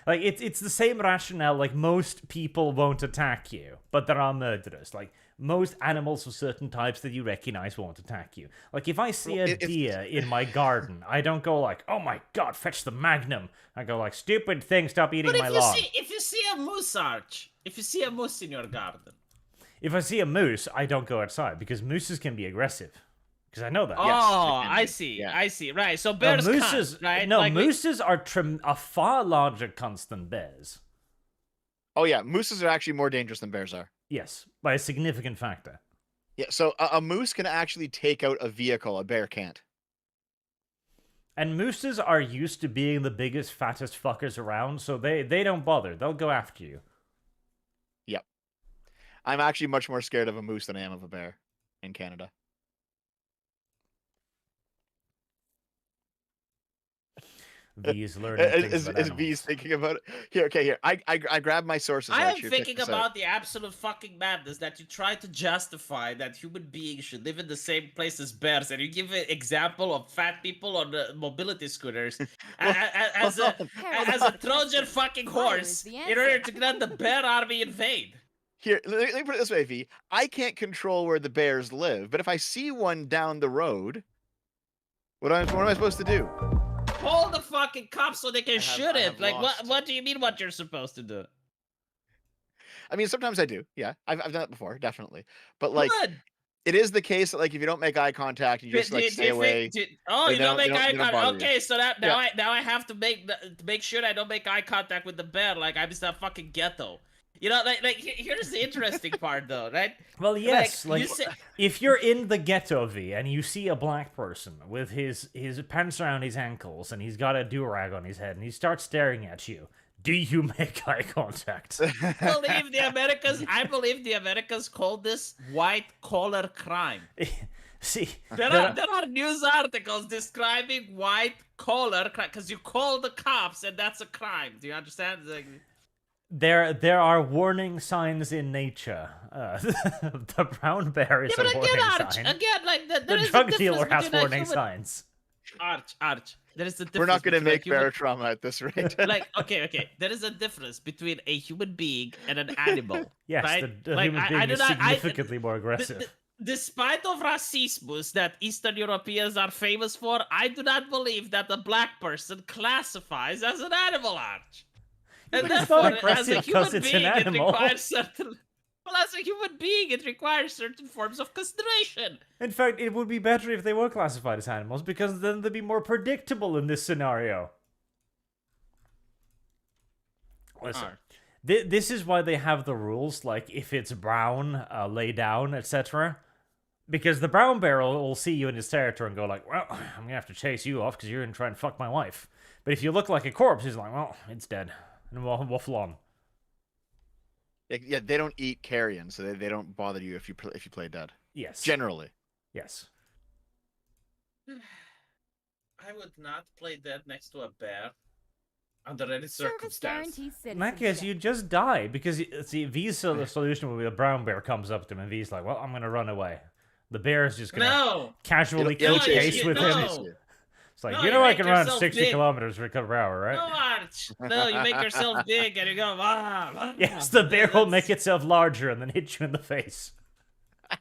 Like, it's the same rationale. Like, most people won't attack you, but there are murderers. Like, most animals of certain types that you recognize won't attack you. Like, if I see a deer in my garden, I don't go like, "Oh my god, fetch the magnum." I go like, "Stupid thing, stop eating But my lawn." if you see a moose, Arch, if you see a moose in your garden, If I see a moose, I don't go outside because mooses can be aggressive. Because I know that. oh, they can I be. see, Yeah. I see. Right, so No, bears mooses, can't, right? no, Like, mooses are a far larger cunts than bears. Oh yeah, mooses are actually more dangerous than bears are. Yes, by a significant factor. Yeah, so a moose can actually take out a vehicle, a bear can't. And mooses are used to being the biggest, fattest fuckers around, so they don't bother. They'll go after you. Yep. I'm actually much more scared of a moose than I am of a bear in Canada. V's learning things Is about V's animals. thinking about it? Here. I grabbed my sources. I right am here, check thinking this out. about the absolute fucking madness that you try to justify that human beings should live in the same place as bears, and you give an example of fat people on the mobility scooters as a Trojan fucking horse the in order to let the bear army invade. Here, let me put it this way, V. I can't control where the bears live, but if I see one down the road, what am I supposed to do? Call the fucking cops so they can shoot I it. have Like, lost. what do you mean what you're supposed to do? I mean, sometimes I do. Yeah, I've done it before, definitely. But like, Good. it is the case that like if you don't make eye contact, you just like stay away. Oh, They you don't don't- make they eye don't bother contact. you. Okay, so that Yeah. now I have to make sure I don't make eye contact with the bear. Like I'm just a fucking ghetto. You know, here's the interesting part though, right? Well, yes, you like, say- if you're in the ghetto, V, and you see a black person with his pants around his ankles and he's got a do-rag on his head and he starts staring at you, do you make eye contact? I believe the Americans call this white collar crime. See, There are news articles describing white collar crime because you call the cops and that's a crime. Do you understand? Like, there are warning signs in nature. The brown bear is yeah, a but warning Arch, sign. again, like there The is a drug difference dealer has between a warning human- signs. Arch, there is a difference. We're not going to between a make human- bear trauma at this rate. Like, okay, there is a difference between a human being and an animal. Yes, right? the Like, human I being do is not- I- significantly more aggressive. Despite of racismus that Eastern Europeans are famous for, I do not believe that a black person classifies as an animal, Arch. And But it's therefore, not as a aggressive human 'cause it's an being, it animal. requires certain. Well, as a human being, it requires certain forms of consideration. In fact, it would be better if they were classified as animals, because then they'd be more predictable in this scenario. Listen, Arch. this is why they have the rules, like, if it's brown, lay down, etc. Because the brown bear will see you in his territory and go like, well, I'm gonna have to chase you off because you're gonna try and fuck my wife. But if you look like a corpse, he's like, well, it's dead. And we'll waffle on. Yeah, they don't eat carrion, so they don't bother you if you play dead. Yes. Generally. Yes. I would not play dead next to a bear under any Service circumstance. guarantees In that case, citizenship. you just die, because, see, V's solution would be a brown bear comes up to him, and V's like, well, I'm gonna run away. The bear is just gonna No, casually It'll keep chase pace you, with no. him. It's like, No, you you know I make can run yourself 60 big. kilometers per hour, right? No, Arch. No, you make yourself big and you go, Yes, the bear will That's- make itself larger and then hit you in the face.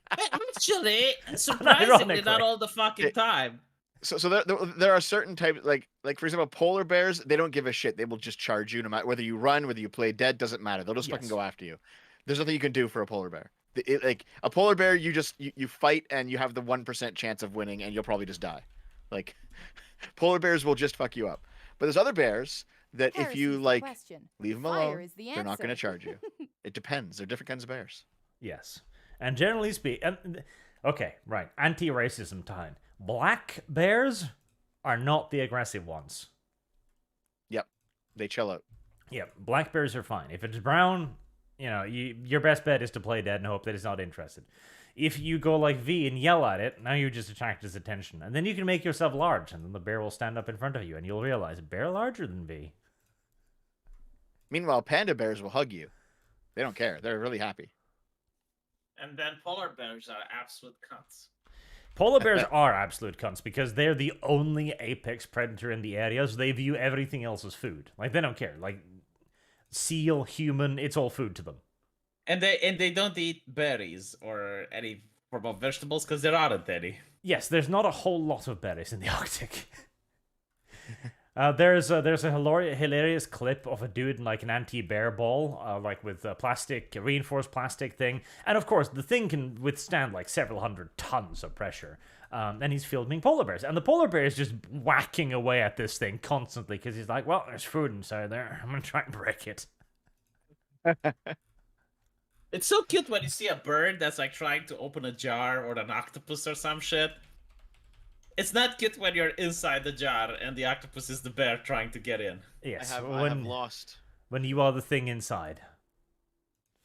Actually, surprisingly, not Unironically. all the fucking time. So there are certain types, like for example, polar bears. They don't give a shit. They will just charge you no matter whether you run, whether you play dead. Doesn't matter. They'll just fucking Yes. go after you. There's nothing you can do for a polar bear. Like a polar bear, you fight and you have the 1% chance of winning, and you'll probably just die. Like polar bears will just fuck you up. But there's other bears that if Heresy's you the like question. leave them Fire alone, is the they're not going to answer. charge you. It depends. They're different kinds of bears. Yes. And generally speaking, okay, right. Anti-racism time. Black bears are not the aggressive ones. Yep, they chill out. Yeah, black bears are fine. If it's brown, your best bet is to play dead and hope that it's not interested. If you go like V and yell at it, now you just attract its attention. And then you can make yourself large, and then the bear will stand up in front of you, and you'll realize, bear larger than V. Meanwhile, panda bears will hug you. They don't care. They're really happy. And then polar bears are absolute cunts. Polar bears are absolute cunts because they're the only apex predator in the area, so they view everything else as food. Like, they don't care. Like, seal, human, it's all food to them. And they don't eat berries or any form of vegetables because there aren't any. Yes, there's not a whole lot of berries in the Arctic. There's a hilarious clip of a dude in like an anti-bear ball, like with a reinforced plastic thing, and of course the thing can withstand like several hundred tons of pressure. And he's filming polar bears, and the polar bear is just whacking away at this thing constantly because he's like, "Well, there's food inside there. I'm gonna try and break it." It's so cute when you see a bird that's like trying to open a jar or an octopus or some shit. It's not cute when you're inside the jar and the octopus is the bear trying to get in. Yes, I have lost. when you are the thing inside.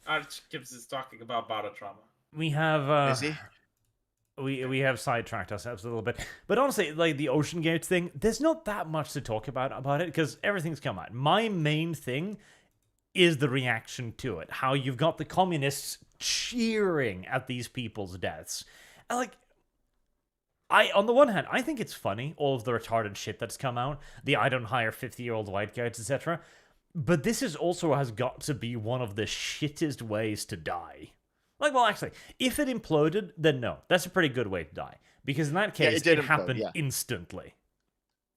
Arch Gibbs is talking about bottle trauma. We have Is he? we have sidetracked ourselves a little bit, but honestly, like the Ocean Gates thing, there's not that much to talk about it because everything's come out. My main thing is the reaction to it. How you've got the communists cheering at these people's deaths. And like, on the one hand, I think it's funny, all of the retarded shit that's come out, the I don't hire 50-year-old white guys, etc. But this has got to be one of the shittest ways to die. Like, well, actually, if it imploded, then no. That's a pretty good way to die. Because in that case, it happened instantly.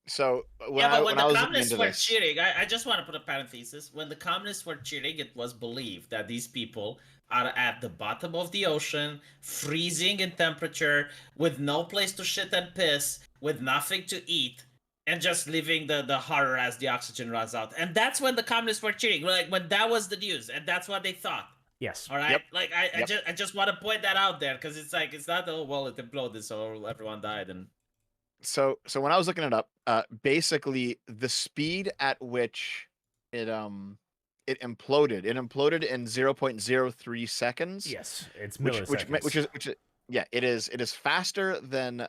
So when yeah, but when I the was looking communists into were this, cheering, I just want to put a parenthesis. When the communists were cheering, it was believed that these people are at the bottom of the ocean, freezing in temperature, with no place to shit and piss, with nothing to eat, and just living the horror as the oxygen runs out. And that's when the communists were cheering, like when that was the news, and that's what they thought. Yes. All right. Yep. Like I just want to point that out there because it's like it's not it imploded, so everyone died and. so when I was looking it up, basically the speed at which it imploded in 0.03 seconds. Yes, it's which milliseconds. is yeah, it is faster than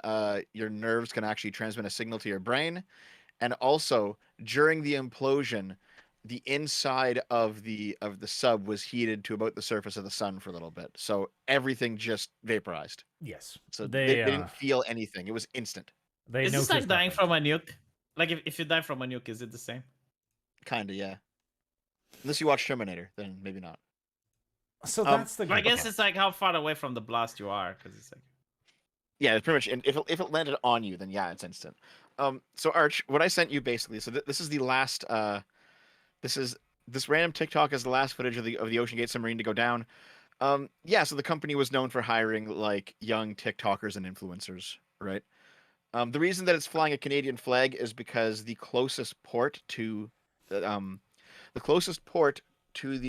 your nerves can actually transmit a signal to your brain, and also during the implosion, the inside of the sub was heated to about the surface of the sun for a little bit, so everything just vaporized. Yes. So they didn't feel anything. It was instant. Is this like dying from a nuke? Like if you die from a nuke, is it the same? Kinda, yeah. Unless you watch Terminator, then maybe not. So that's the. I guess it's like how far away from the blast you are, because it's like. Yeah, it's pretty much. And if it landed on you, then yeah, it's instant. So Arch, what I sent you basically. So this is the last. This random TikTok is the last footage of the Ocean Gate submarine to go down. Yeah. So the company was known for hiring like young TikTokers and influencers, right? The reason that it's flying a Canadian flag is because the closest port to the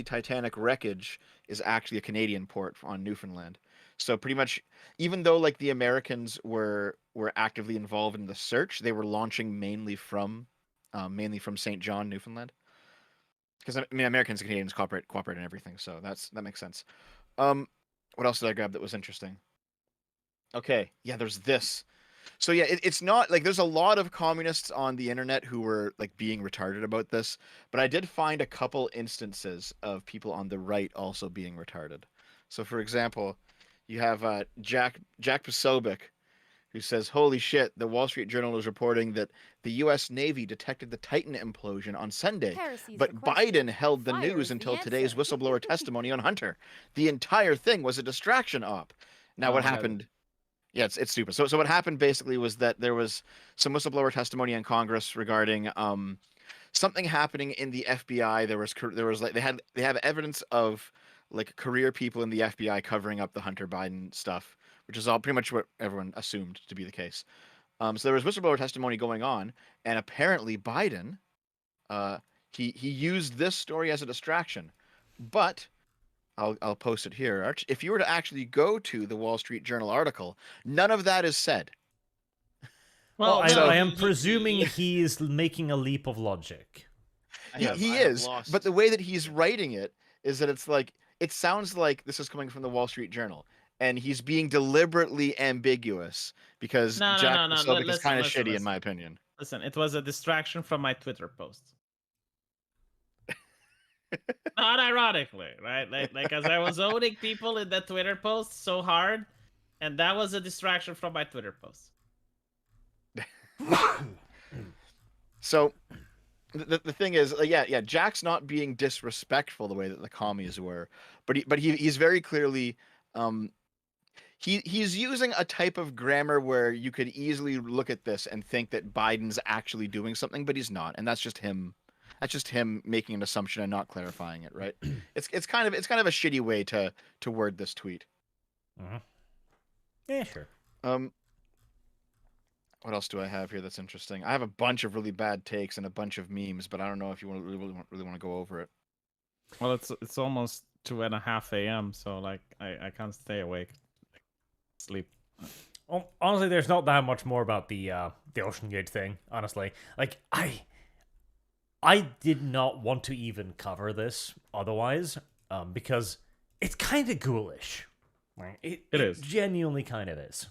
Titanic wreckage is actually a Canadian port on Newfoundland. So pretty much, even though like the Americans were actively involved in the search, they were launching mainly from St. John, Newfoundland. Because I mean, Americans and Canadians cooperate in everything, so that makes sense. What else did I grab that was interesting? Okay, yeah, there's this. So yeah, it's not like there's a lot of communists on the internet who were like being retarded about this, but I did find a couple instances of people on the right also being retarded. So for example, you have Jack Posobiec, who says, "Holy shit, the Wall Street Journal is reporting that the U.S. Navy detected the Titan implosion on Sunday, Heresies but the question. Biden held the Fire news is the until today's answer." whistleblower testimony on Hunter. The entire thing was a distraction op." Now, Oh what my God. happened? Yeah, it's stupid. So what happened basically was that there was some whistleblower testimony in Congress regarding something happening in the FBI. There was like they have evidence of like career people in the FBI covering up the Hunter Biden stuff, which is all pretty much what everyone assumed to be the case. So there was whistleblower testimony going on, and apparently Biden, he used this story as a distraction. But I'll post it here, Arch. If you were to actually go to the Wall Street Journal article, none of that is said. Well, no, I am he- presuming he is making a leap of logic. He I have is, lost. but the way that he's writing it is that it's like it sounds like this is coming from the Wall Street Journal, and he's being deliberately ambiguous because No, no, Jack no, no, Posobiec is listen, kind of listen, shitty in listen. my opinion. Listen, it was a distraction from my Twitter post. Not ironically, right? Like as I was owning people in that Twitter post so hard, and that was a distraction from my Twitter post. So the thing is, yeah, Jack's not being disrespectful the way that the commies were, but he's very clearly he's using a type of grammar where you could easily look at this and think that Biden's actually doing something, but he's not, and that's just him. That's just him making an assumption and not clarifying it, right? It's kind of a shitty way to word this tweet. Mm-hmm. Yeah, sure. What else do I have here that's interesting? I have a bunch of really bad takes and a bunch of memes, but I don't know if you really want to go over it. Well, it's almost 2:30 a.m., so like I can't stay awake. Sleep. Well, honestly, there's not that much more about the Ocean Gate thing. Honestly, like I did not want to even cover this otherwise, because it's kind of ghoulish. Right? It is. Genuinely kind of is.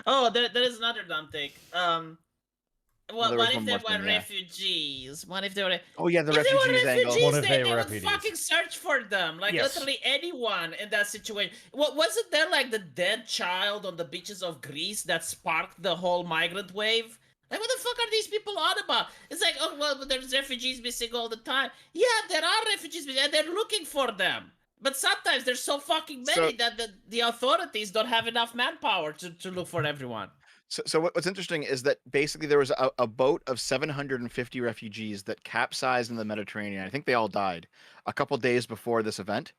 Oh, there is another dumb take. There What was if one they more were thing, yeah. refugees? What if they were? Oh yeah, the If they were refugees angle. refugees, What if they they were would refugees? fucking search for them. Like Yes. literally anyone in that situation. What wasn't there like the dead child on the beaches of Greece that sparked the whole migrant wave? Like what the fuck are these people on about? It's like, oh well, there's refugees missing all the time. Yeah, there are refugees missing, and they're looking for them. But sometimes there's so fucking many So- that the authorities don't have enough manpower to look for everyone. So what's interesting is that basically there was a boat of 750 refugees that capsized in the Mediterranean. I think they all died a couple days before this event.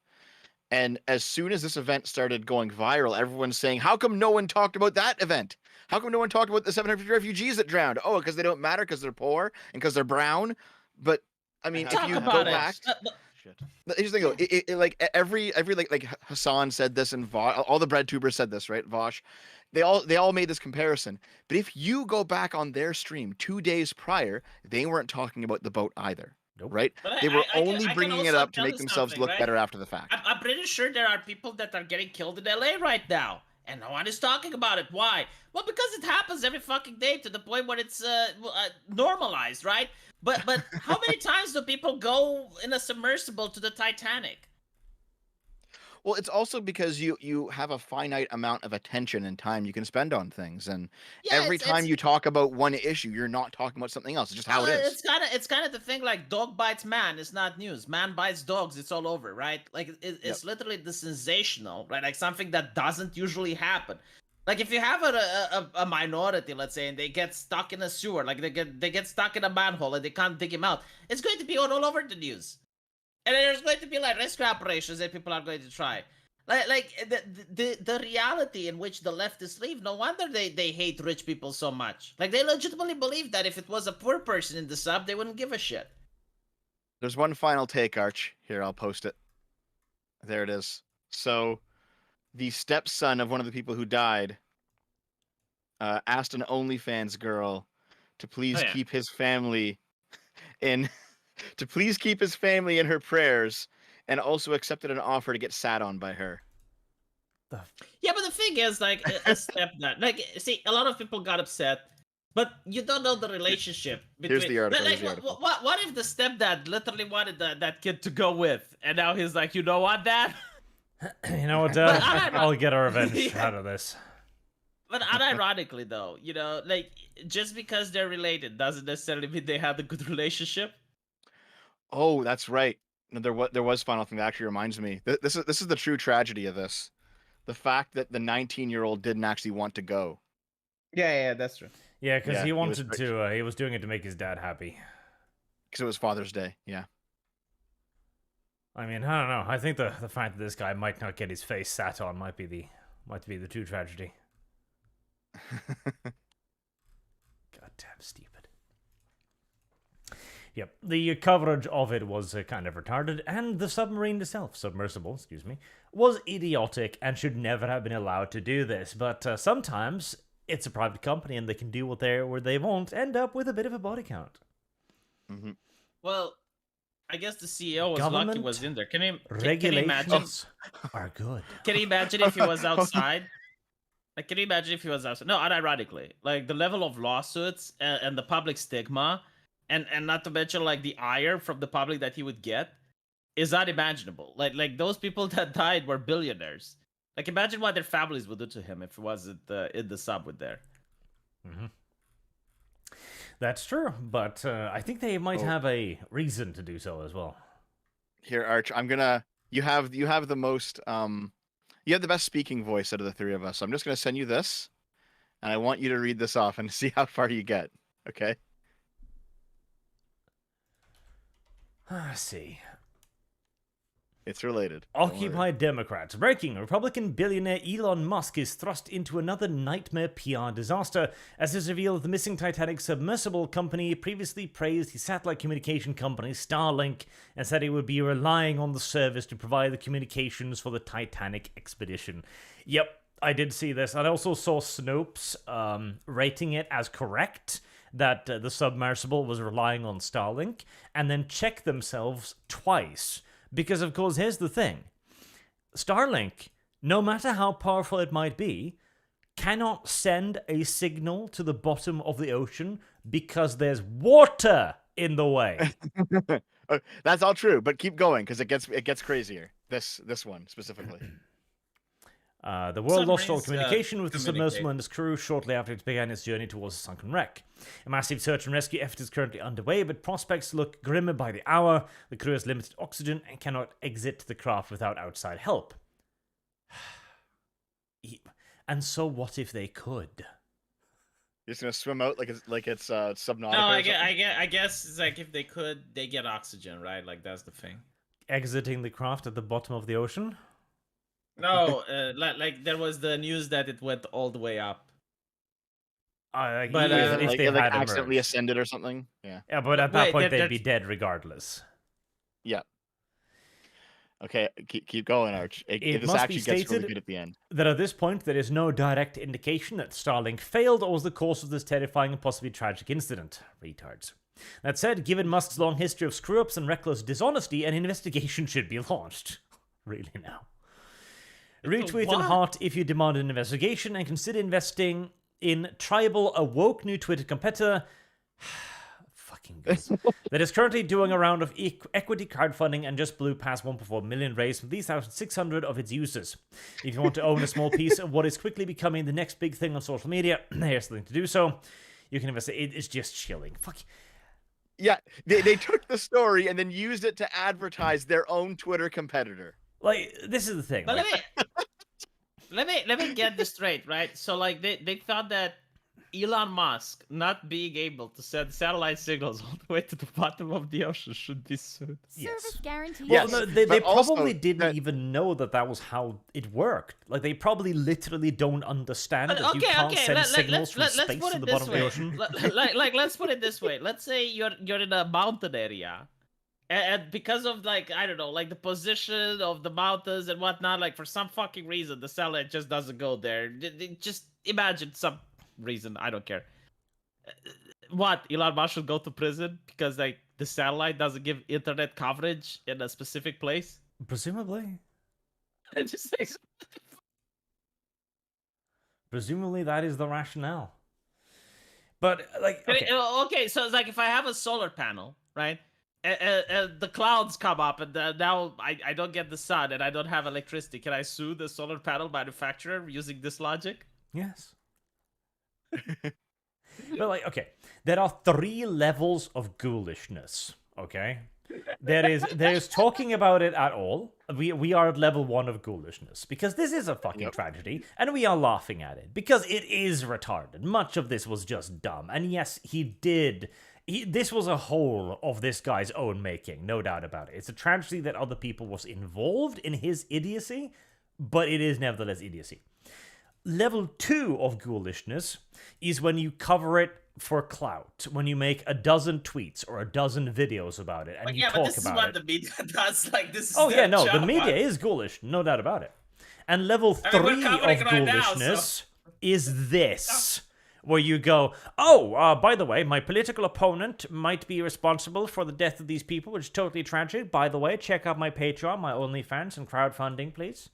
And as soon as this event started going viral, everyone's saying, "How come no one talked about that event? How come no one talked about the 750 refugees that drowned? Oh, because they don't matter because they're poor and because they're brown." But I mean, if Talk you go about it. back, Shit. here's the thing though, it like every like Hassan said this and all the bread tubers said this, right? Vosh, they all made this comparison. But if you go back on their stream 2 days prior, they weren't talking about the boat either, Nope. right? But They were I only can bringing it also up to tell make you themselves something, look right? better after the fact. I'm pretty sure there are people that are getting killed in LA right now, and no one is talking about it. Why? Well, because it happens every fucking day to the point where it's normalized, right? But how many times do people go in a submersible to the Titanic? Well, it's also because you have a finite amount of attention and time you can spend on things, and Yeah, every it's- time it's- you talk about one issue, you're not talking about something else. It's just how it is. It's kind of the thing like dog bites man. It's not news. Man bites dogs. It's all over, right? Like it's literally the sensational, right? Like something that doesn't usually happen. Like if you have a minority, let's say, and they get stuck in a sewer, like they get stuck in a manhole and they can't dig him out, it's going to be all over the news. And there's going to be like rescue operations that people are going to try. Like the reality in which the leftists live, no wonder they hate rich people so much. Like they legitimately believe that if it was a poor person in the sub, they wouldn't give a shit. There's one final take, Arch. Here, I'll post it. There it is. So, the stepson of one of the people who died asked an OnlyFans girl to please keep his family in her prayers, and also accepted an offer to get sat on by her. Yeah, but the thing is, like, a stepdad. Like, see, a lot of people got upset, but you don't know the relationship between. Here's the article, Like, here's the article. what if the stepdad literally wanted that kid to go with, and now he's like, you know what, Dad? You know what, But I don't know. I'll get a revenge Yeah. out of this. But unironically, though, you know, like just because they're related doesn't necessarily mean they have a good relationship. Oh, that's right. No, there was final thing that actually reminds me. This is the true tragedy of this. The fact that the 19-year-old didn't actually want to go. Yeah, that's true. Yeah, because Yeah, he he was wanted to. He was doing it to make his dad happy. Because it was Father's Day. Yeah. I mean, I don't know. I think the fact that this guy might not get his face sat on might be the true tragedy. Goddamn stupid. Yep, the coverage of it was kind of retarded, and the submersible, excuse me, was idiotic and should never have been allowed to do this. But sometimes it's a private company and they can do what they won't end up with a bit of a body count. Mm-hmm. Well, I guess the CEO was Government lucky was in there. Can you imagine? Regulations are good. Can you imagine if he was outside? Like, can you imagine if he was outside? No, unironically, like the level of lawsuits and the public stigma, and not to mention like the ire from the public that he would get, is unimaginable. Like those people that died were billionaires. Like, imagine what their families would do to him if he wasn't in the sub with there. Mm-hmm. That's true, but I think they might have a reason to do so as well. Here, Arch, you have the most you have the best speaking voice out of the three of us. So I'm just gonna send you this, and I want you to read this off and see how far you get. Okay. Let's see. It's related. Don't worry. Occupy Democrats. Breaking. Republican billionaire Elon Musk is thrust into another nightmare PR disaster as it's revealed the missing Titanic submersible company previously praised his satellite communication company Starlink and said he would be relying on the service to provide the communications for the Titanic expedition. Yep, I did see this. I also saw Snopes rating it as correct that the submersible was relying on Starlink, and then check themselves twice. Because, of course, here's the thing. Starlink, no matter how powerful it might be, cannot send a signal to the bottom of the ocean because there's water in the way. That's all true, but keep going because it gets crazier. This one specifically. The world lost all Submarines, communication with the communicate. submersible and its crew shortly after it began its journey towards a sunken wreck. A massive search and rescue effort is currently underway, but prospects look grimmer by the hour. The crew has limited oxygen and cannot exit the craft without outside help. And so what if they could? You're just gonna swim out like it's Subnautica. No, I guess it's like if they could, they get oxygen, right? Like that's the thing. Exiting the craft at the bottom of the ocean? No, like there was the news that it went all the way up. But But, even if like, they it, like had accidentally emerged. ascended or something. Yeah. Yeah, but at that Wait, point there- they'd be dead regardless. Yeah. Okay, keep going, Arch. It This must be actually gets really stated good at the end. That at this point there is no direct indication that Starlink failed or was the cause of this terrifying and possibly tragic incident. Retards. That said, given Musk's long history of screw-ups and reckless dishonesty, an investigation should be launched. Really now. Retweet and What? heart if you demand an investigation and consider investing in Tribal, a woke new Twitter competitor fucking good, that is currently doing a round of equity crowdfunding and just blew past 1.4 million raised from 3,600 of its users. If you want to own a small piece of what is quickly becoming the next big thing on social media, here's the link to do so. You can invest. It's just chilling. Fuck. Yeah, they took the story and then used it to advertise their own Twitter competitor. Like, this is the thing. But like, let me get this straight, right? So like they thought that Elon Musk not being able to send satellite signals all the way to the bottom of the ocean should be sued. Yes. Service guarantee. Well, Yes, no, they but also probably didn't that- even know that was how it worked. Like, they probably literally don't understand that you can't send signals from space put to it the this bottom of the way. ocean. Like let's put it this way. Let's say you're in a mountain area, and because of like I don't know, like the position of the mountains and whatnot, like for some fucking reason the satellite just doesn't go there. Just imagine some reason, I don't care. What, Elon Musk should go to prison because like the satellite doesn't give internet coverage in a specific place? Presumably. It just makes Presumably that is the rationale. But, like, okay. okay, so it's like if I have a solar panel, right? And the clouds come up, and now I don't get the sun, and I don't have electricity. Can I sue the solar panel manufacturer using this logic? Yes. But like, okay, there are 3 levels of ghoulishness. Okay, there's talking about it at all. We are at level 1 of ghoulishness because this is a fucking tragedy, and we are laughing at it because it is retarded. Much of this was just dumb, and yes, this was a whole of this guy's own making, no doubt about it. It's a tragedy that other people was involved in his idiocy, but it is nevertheless idiocy. Level 2 of ghoulishness is when you cover it for clout, when you make a dozen tweets or a dozen videos about it, and but you yeah, talk but this about is what it. the media does. Like this is Oh yeah, their no, the job, media man. is ghoulish, no doubt about it. And level 3 I mean, we're of covering right now, ghoulishness is this, where you go, oh, by the way, my political opponent might be responsible for the death of these people, which is totally tragic. By the way, check out my Patreon, my OnlyFans, and crowdfunding, please.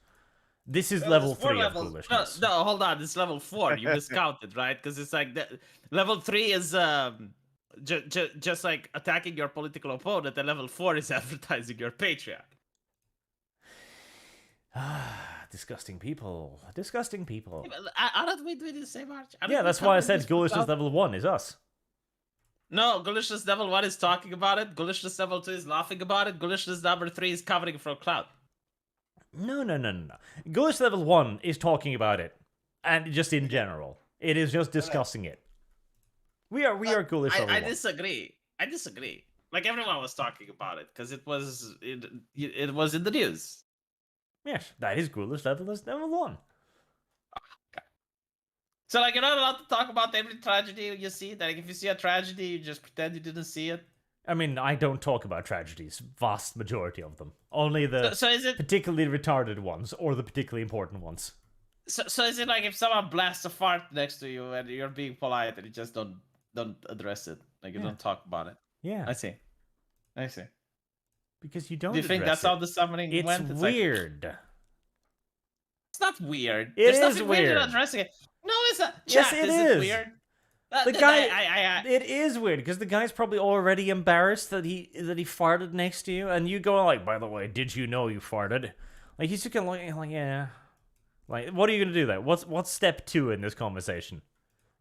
This is level There's 4 3 of levels. foolishness. No, hold on. It's level 4. You miscounted, right? Because it's like level 3 is just like attacking your political opponent, and level 4 is advertising your Patreon. Disgusting people. Disgusting people. Yeah, but aren't we doing the same, Arch? Aren't Yeah, we that's why I covering said this ghoulishness without- level 1 is us. No, Ghoulishness level 1 is talking about it. Ghoulishness level 2 is laughing about it. Ghoulishness number 3 is covering for clout. No. Ghoulish level 1 is talking about it. And just in general. It is just discussing it. We are ghoulish level 1. I disagree. Like everyone was talking about it because it was in the news. Yes, that is ghoulish level 1. So like you're not allowed to talk about every tragedy you see. Like if you see a tragedy, you just pretend you didn't see it. I mean, I don't talk about tragedies. Vast majority of them. Only the So is it particularly retarded ones or the particularly important ones. so is it like if someone blasts a fart next to you and you're being polite and you just don't address it, like you don't talk about it? Yeah, I see. because you don't. Do you think address that's how it. the summoning It's went? It's like, weird. it's not weird. It There's is nothing weird in weird. addressing it. No, it's not. Yes, Chat, it is. is. It weird? The guy, I it is weird because the guy's probably already embarrassed that he farted next to you, and you go like, "By the way, did you know you farted?" Like he's just gonna like, yeah. Like, what are you gonna do there? What's step 2 in this conversation?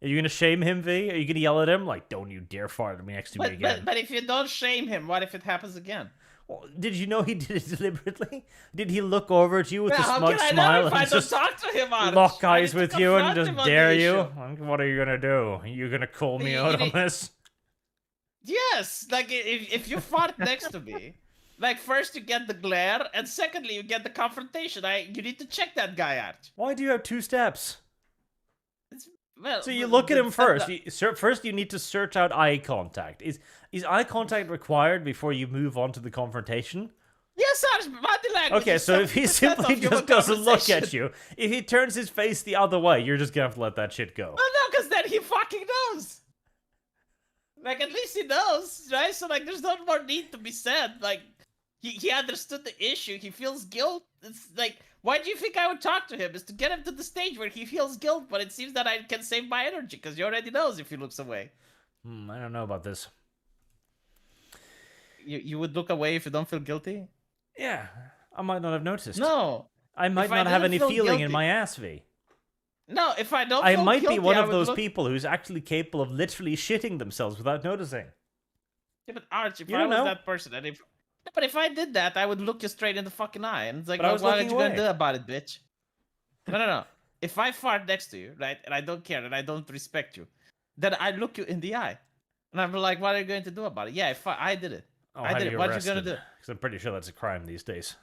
Are you gonna shame him, V? Are you gonna yell at him like, "Don't you dare fart at me next to me again"? but if you don't shame him, what if it happens again? Well, did you know he did it deliberately? Did he look over at you with a How smug can I smile know if and I don't just talk to him on it? lock I eyes need to with you and confront just him on the dare you? issue. Like, what are you gonna do? Are you gonna call me You out on need- this? Yes, like if you fart next to me, like first you get the glare, and secondly you get the confrontation. You need to check that guy out. Why do you have 2 steps? Well, So you but- look at but him first. that- First, you need to search out eye contact. Is eye contact required before you move on to the confrontation? Yes, Sarge, body language. Okay, is so if he 70% simply of human just doesn't look conversation. at you, if he turns his face the other way, you're just gonna have to let that shit go. Well, no, because then he fucking knows. Like at least he knows, right? So like, there's no more need to be said. Like, he understood the issue. He feels guilt. It's like, why do you think I would talk to him? Is to get him to the stage where he feels guilt. But it seems that I can save my energy because he already knows if he looks away. I don't know about this. You would look away if you don't feel guilty? Yeah, I might not have noticed. No. I might if I not have didn't any feel feeling in guilty- my ass, V. No, if I don't I feel might guilty, be one I of would those look... people who's actually capable of literally shitting themselves without noticing. Yeah, but Arch, if You I don't was know. that person, and if... But if I did that, I would look you straight in the fucking eye. And it's like, But I well, was what are looking you gonna away. do about it, bitch? No. If I fart next to you, right, and I don't care, and I don't respect you, then I look you in the eye. And I'm like, what are you going to do about it? Yeah, I did it. I'll I have did it. you What you arrested, gonna do? Because I'm pretty sure that's a crime these days.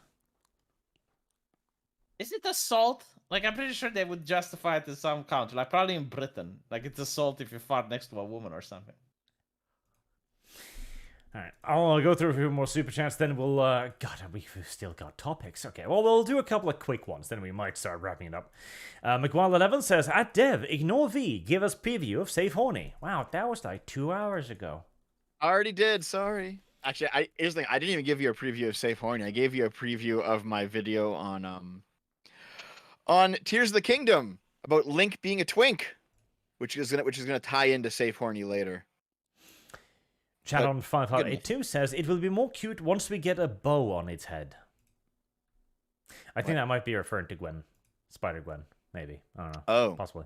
Is it assault? Like, I'm pretty sure they would justify it in some country. Like, probably in Britain. Like, it's assault if you fart next to a woman or something. Alright, I'll go through a few more super chats, then we'll, God, we've still got topics. Okay, well, we'll do a couple of quick ones, then we might start wrapping it up. McWild11 says, at Dev, ignore V, give us preview of Save Horny. Wow, that was like 2 hours ago. I already did. Sorry. Actually, here's the thing. I didn't even give you a preview of Safe Horny. I gave you a preview of my video on Tears of the Kingdom about Link being a twink, which is gonna tie into Safe Horny later. Chat But on 5582 says, it will be more cute once we get a bow on its head. I think that might be referring to Gwen. Spider-Gwen, maybe. I don't know. Oh, Possibly.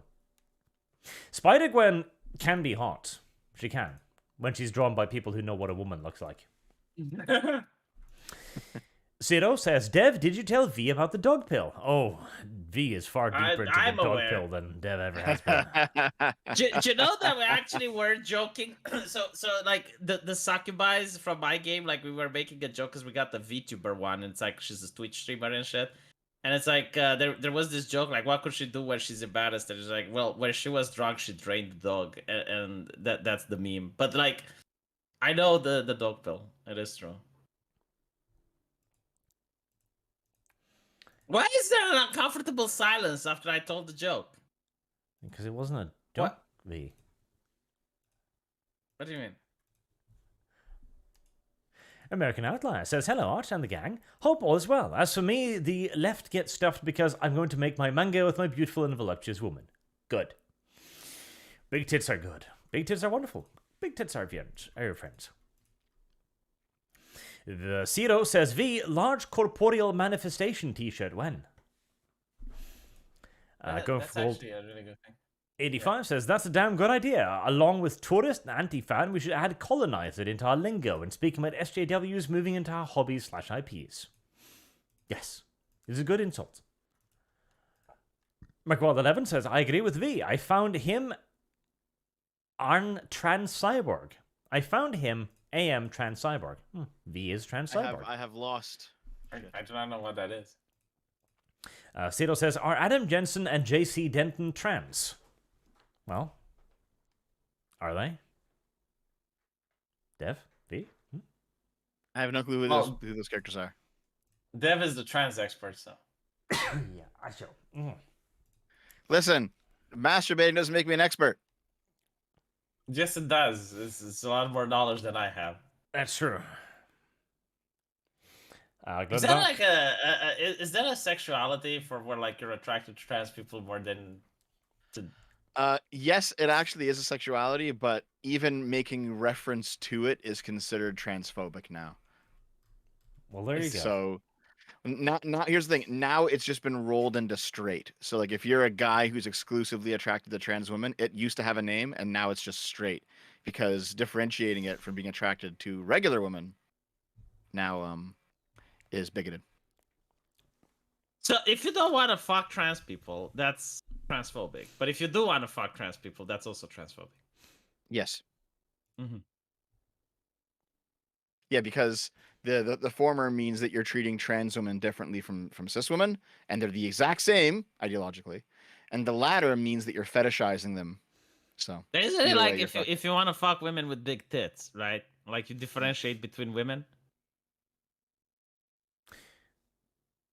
Spider-Gwen can be hot. She can. When she's drawn by people who know what a woman looks like. Ciro says, Dev, did you tell V about the dog pill? Oh, V is far deeper into I'm the dog aware. pill than Dev ever has been. Do you know that we actually were joking? so like the succubis from my game, like we were making a joke because we got the VTuber one, and it's like she's a Twitch streamer and shit. And it's like there was this joke like, what could she do when she's embarrassed? And it's like, well, when she was drunk, she drained the dog, and that's the meme. But like, I know the dog pill. It is true. Why is there an uncomfortable silence after I told the joke? Because it wasn't a dog, V. What do you mean? American Outlier says, hello, Arch and the gang. Hope all is well. As for me, the left gets stuffed because I'm going to make my manga with my beautiful and voluptuous woman. Good. Big tits are good. Big tits are wonderful. Big tits are your friends. The Ciro says, V, large corporeal manifestation t-shirt, when? Going that's for actually a really good thing. 85 says, that's a damn good idea. Along with tourist and anti-fan, we should add colonizer into our lingo and speak about SJWs moving into our hobbies/IPs. Yes, it's a good insult. McWald11 says, I agree with V. I found him Arn Trans Cyborg. I found him AM Trans Cyborg. V is Trans Cyborg. I have lost. I do not know what that is. Cito says, are Adam Jensen and JC Denton trans? Well, are they? Dev? V? I have no clue who those characters are. Dev is the trans expert, so. Yeah, I show. Listen, masturbating doesn't make me an expert. Yes, it does. It's a lot more knowledge than I have. That's true. Is that like is that a sexuality for where like you're attracted to trans people more than to... Yes, it actually is a sexuality, but even making reference to it is considered transphobic now. Well, there you go. So, not here's the thing. Now it's just been rolled into straight. So, like, if you're a guy who's exclusively attracted to trans women, it used to have a name, and now it's just straight, because differentiating it from being attracted to regular women now is bigoted. So if you don't want to fuck trans people, that's transphobic. But if you do want to fuck trans people, that's also transphobic. Yes. Mm-hmm. Yeah, because the former means that you're treating trans women differently from cis women, and they're the exact same ideologically, and the latter means that you're fetishizing them. So isn't it either like way, if you want to fuck women with big tits, right? Like you differentiate between women.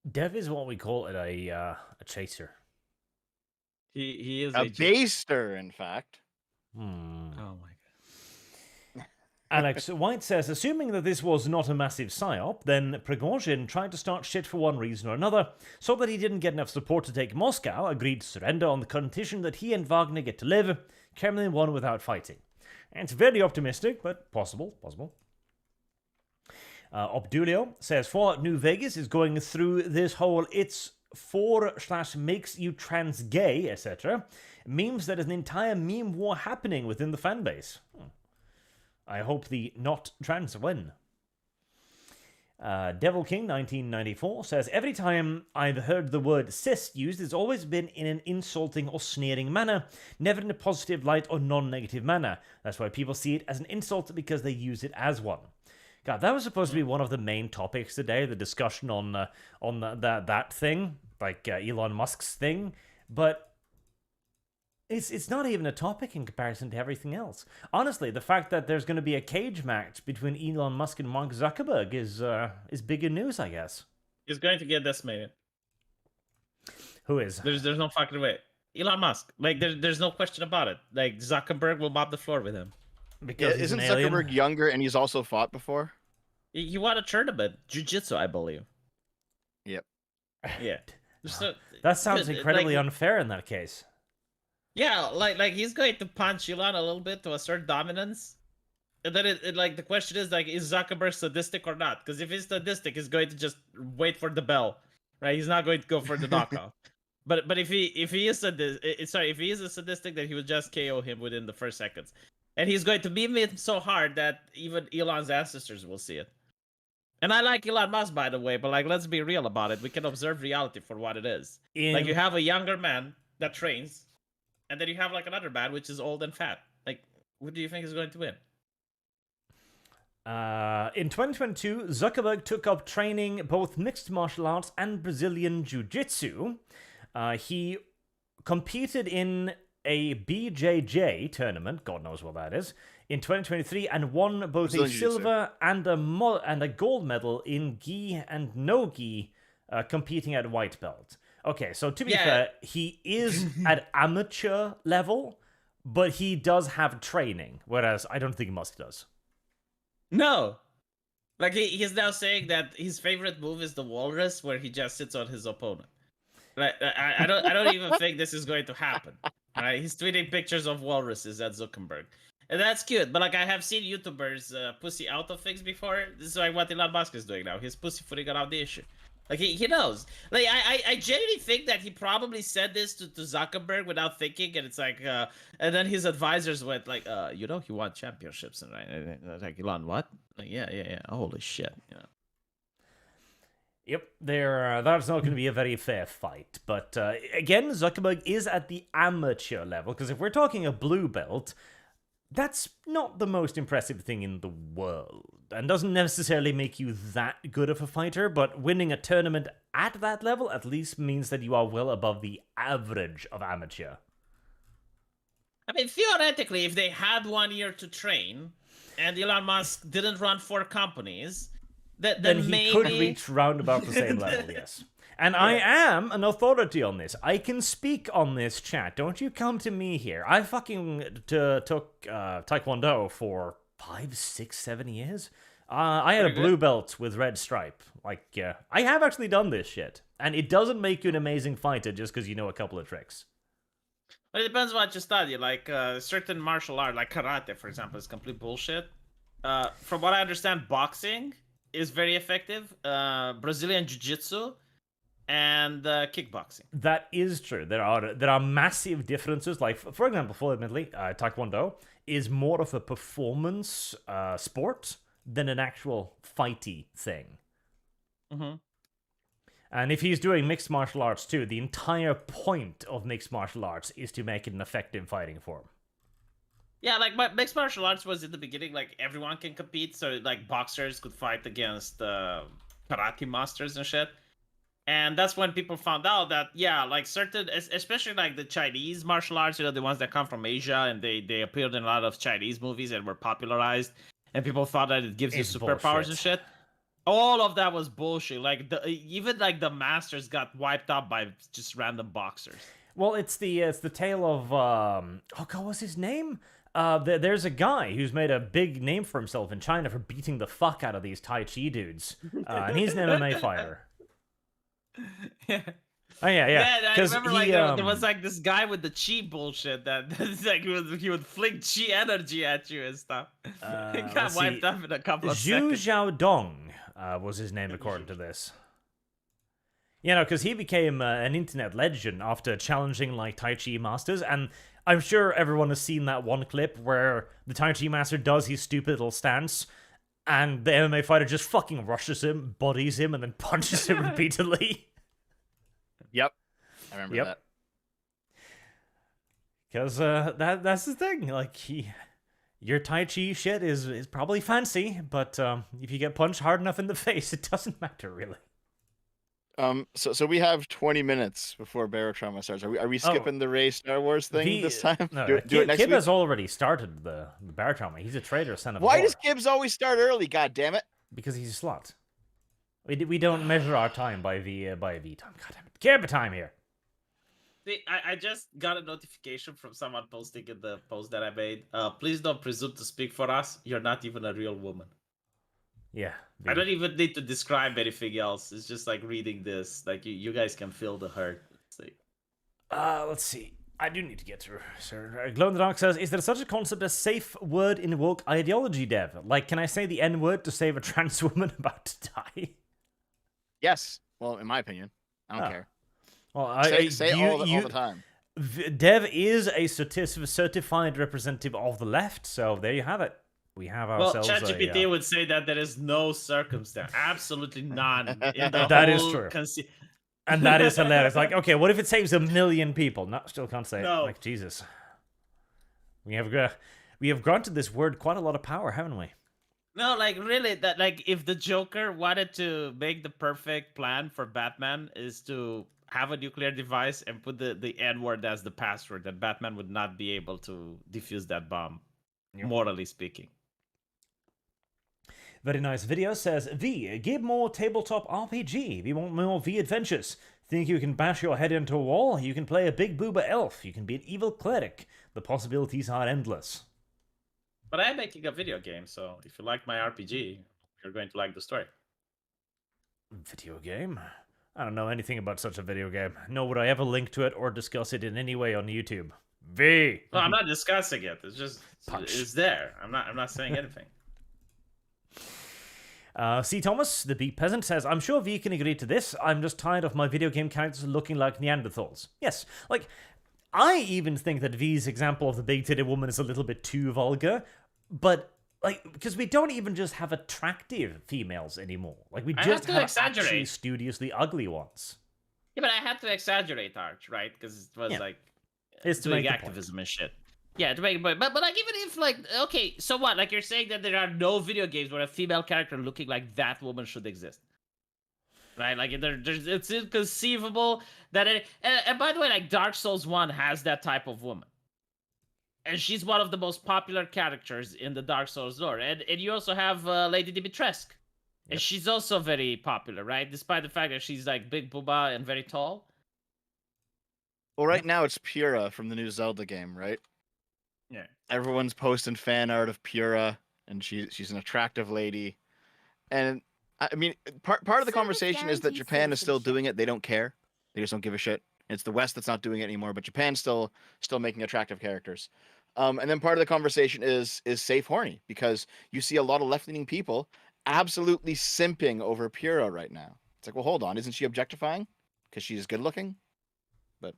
Dev is what we call it, a chaser. He is a baster, in fact. Oh my god. Alex White says, assuming that this was not a massive psyop, then Prigozhin tried to start shit for one reason or another, so that he didn't get enough support to take Moscow, agreed to surrender on the condition that he and Wagner get to live. Kremlin won without fighting. And it's very optimistic, but possible. Obdulio says, Fallout New Vegas is going through this whole it's for/makes you trans gay, etc. memes that is an entire meme war happening within the fanbase. I hope the not trans win. Devil King 1994 says, every time I've heard the word cis used, it's always been in an insulting or sneering manner, never in a positive light or non-negative manner. That's why people see it as an insult, because they use it as one. God, that was supposed to be one of the main topics today, the discussion on that thing, like Elon Musk's thing, but it's not even a topic in comparison to everything else. Honestly, the fact that there's going to be a cage match between Elon Musk and Mark Zuckerberg is bigger news, I guess. He's going to get decimated. Who is? There's no fucking way. Elon Musk. Like there's no question about it. Like Zuckerberg will mop the floor with him. Because isn't Zuckerberg younger and he's also fought before? He won a tournament, jiu-jitsu, I believe. Yep. Yeah. So, that sounds incredibly unfair in that case. Yeah, like he's going to punch Elon a little bit to assert dominance, and then it like the question is like, is Zuckerberg sadistic or not? Because if he's sadistic, he's going to just wait for the bell, right? He's not going to go for the knockout. But if he is if he is a sadistic, then he would just KO him within the first seconds, and he's going to beam him so hard that even Elon's ancestors will see it. And I like Elon Musk, by the way, but like, let's be real about it. We can observe reality for what it is. Like, you have a younger man that trains, and then you have like another man which is old and fat. Like, who do you think is going to win? In 2022, Zuckerberg took up training both mixed martial arts and Brazilian Jiu-Jitsu. He competed in a BJJ tournament, God knows what that is, in 2023 and won both Brazilian a silver and a gold medal in gi and no gi, competing at white belt. Okay, so to be fair, he is at amateur level, but he does have training, whereas I don't think Musk does. No. Like, he's now saying that his favorite move is the walrus, where he just sits on his opponent. Like, I don't even think this is going to happen. Right? He's tweeting pictures of walruses at Zuckerberg. And that's cute, but like, I have seen YouTubers pussy out of things before. This is like what Elon Musk is doing now. He's pussyfooting around the issue. Like, he knows. Like, I genuinely think that he probably said this to Zuckerberg without thinking, and it's like, and then his advisors went like, you know, he won championships, and right? Like, Elon, what? Like, yeah. Holy shit, you know. Yep, that's not going to be a very fair fight. But again, Zuckerberg is at the amateur level, because if we're talking a blue belt, that's not the most impressive thing in the world, and doesn't necessarily make you that good of a fighter, but winning a tournament at that level at least means that you are well above the average of amateur. I mean, theoretically, if they had 1 year to train, and Elon Musk didn't run 4 companies, then he maybe... could reach round about the same level, yes. And I am an authority on this. I can speak on this, chat. Don't you come to me here. I fucking took Taekwondo for 5, 6, 7 years. I had a blue belt with red stripe. Like, I have actually done this shit. And it doesn't make you an amazing fighter just because you know a couple of tricks. But it depends what you study. Like, certain martial art, like karate, for example, is complete bullshit. From what I understand, boxing is very effective. Brazilian Jiu-Jitsu and kickboxing. That is true. There are massive differences. Like, for example, full admittedly, Taekwondo is more of a performance sport than an actual fighty thing. Mm-hmm. And if he's doing mixed martial arts too, the entire point of mixed martial arts is to make it an effective fighting form. Yeah, like, mixed martial arts was in the beginning, like, everyone can compete, so like boxers could fight against karate masters and shit. And that's when people found out that, yeah, like, certain, especially like the Chinese martial arts, you know, the ones that come from Asia, and they appeared in a lot of Chinese movies and were popularized, and people thought that it gives you superpowers and shit. All of that was bullshit. Like, even like the masters got wiped out by just random boxers. Well, it's the tale of oh god, what's his name? There's a guy who's made a big name for himself in China for beating the fuck out of these Tai Chi dudes, and he's an MMA fighter. Yeah. Oh yeah. I remember like there was like this guy with the chi bullshit that like he would fling chi energy at you and stuff. He got wiped up in a couple of seconds. Zhu Xiaodong was his name according to this. You know, because he became an internet legend after challenging like Tai Chi masters, and I'm sure everyone has seen that one clip where the Tai Chi master does his stupid little stance, and the MMA fighter just fucking rushes him, bodies him, and then punches him repeatedly. Yep. I remember that. Because that's the thing. Like, your Tai Chi shit is probably fancy, but if you get punched hard enough in the face, it doesn't matter, really. So we have 20 minutes before Barotrauma starts. Are we skipping the Ray Star Wars thing this time? No, do it next Kib week? has already started the Barotrauma. He's a traitor, son of a Why whore. does Gibbs always start early? God damn it! Because he's a slut. We don't measure our time by V time. God damn it, Kib time here. See, I just got a notification from someone posting in the post that I made. Please don't presume to speak for us. You're not even a real woman. Yeah. I don't even need to describe anything else. It's just like reading this. Like, you guys can feel the hurt. It's like... let's see. I do need to get through, sir. Glow in the Dark says, is there such a concept as safe word in woke ideology, Dev? Like, can I say the N-word to save a trans woman about to die? Yes. Well, in my opinion, I don't care. Well, Say all the time. Dev is a certified representative of the left, so there you have it. We have ourselves ChatGPT would say that there is no circumstance, absolutely none in the That is whole true. And that is hilarious. Like, okay, what if it saves 1 million people? No, still can't say it. No. Like, Jesus. We have granted this word quite a lot of power, haven't we? No, like really, that like if the Joker wanted to make the perfect plan for Batman is to have a nuclear device and put the N-word as the password, then Batman would not be able to defuse that bomb, morally speaking. Very nice video. Says, V, give more tabletop RPG. We want more V adventures. Think you can bash your head into a wall? You can play a big booba elf. You can be an evil cleric. The possibilities are endless. But I'm making a video game, so if you like my RPG, you're going to like the story. Video game? I don't know anything about such a video game, nor would I ever link to it or discuss it in any way on YouTube. V! No, I'm not discussing it. It's just, Punch. it's there. I'm not saying anything. C. Thomas, the Beat Peasant, says, I'm sure V can agree to this. I'm just tired of my video game characters looking like Neanderthals. Yes, like, I even think that V's example of the big-titted woman is a little bit too vulgar, but, like, because we don't even just have attractive females anymore. Like, we just have actually studiously ugly ones. Yeah, but I had to exaggerate, Arch, right? Because it was, like, it's doing activism and shit. Yeah, to make but like even if like okay, so what? Like you're saying that there are no video games where a female character looking like that woman should exist, right? Like it's inconceivable that it. And by the way, like Dark Souls 1 has that type of woman, and she's one of the most popular characters in the Dark Souls lore. And you also have Lady Dimitrescu, and she's also very popular, right? Despite the fact that she's like big booba and very tall. Well, right now it's Pura from the new Zelda game, right? Yeah. Everyone's posting fan art of Pura, and she's an attractive lady. And I mean, part of the conversation is that Japan is still doing it. They don't care. They just don't give a shit. It's the West that's not doing it anymore, but Japan's still making attractive characters. And then part of the conversation is safe horny, because you see a lot of left-leaning people absolutely simping over Pura right now. It's like, well, hold on, isn't she objectifying because she's good looking? But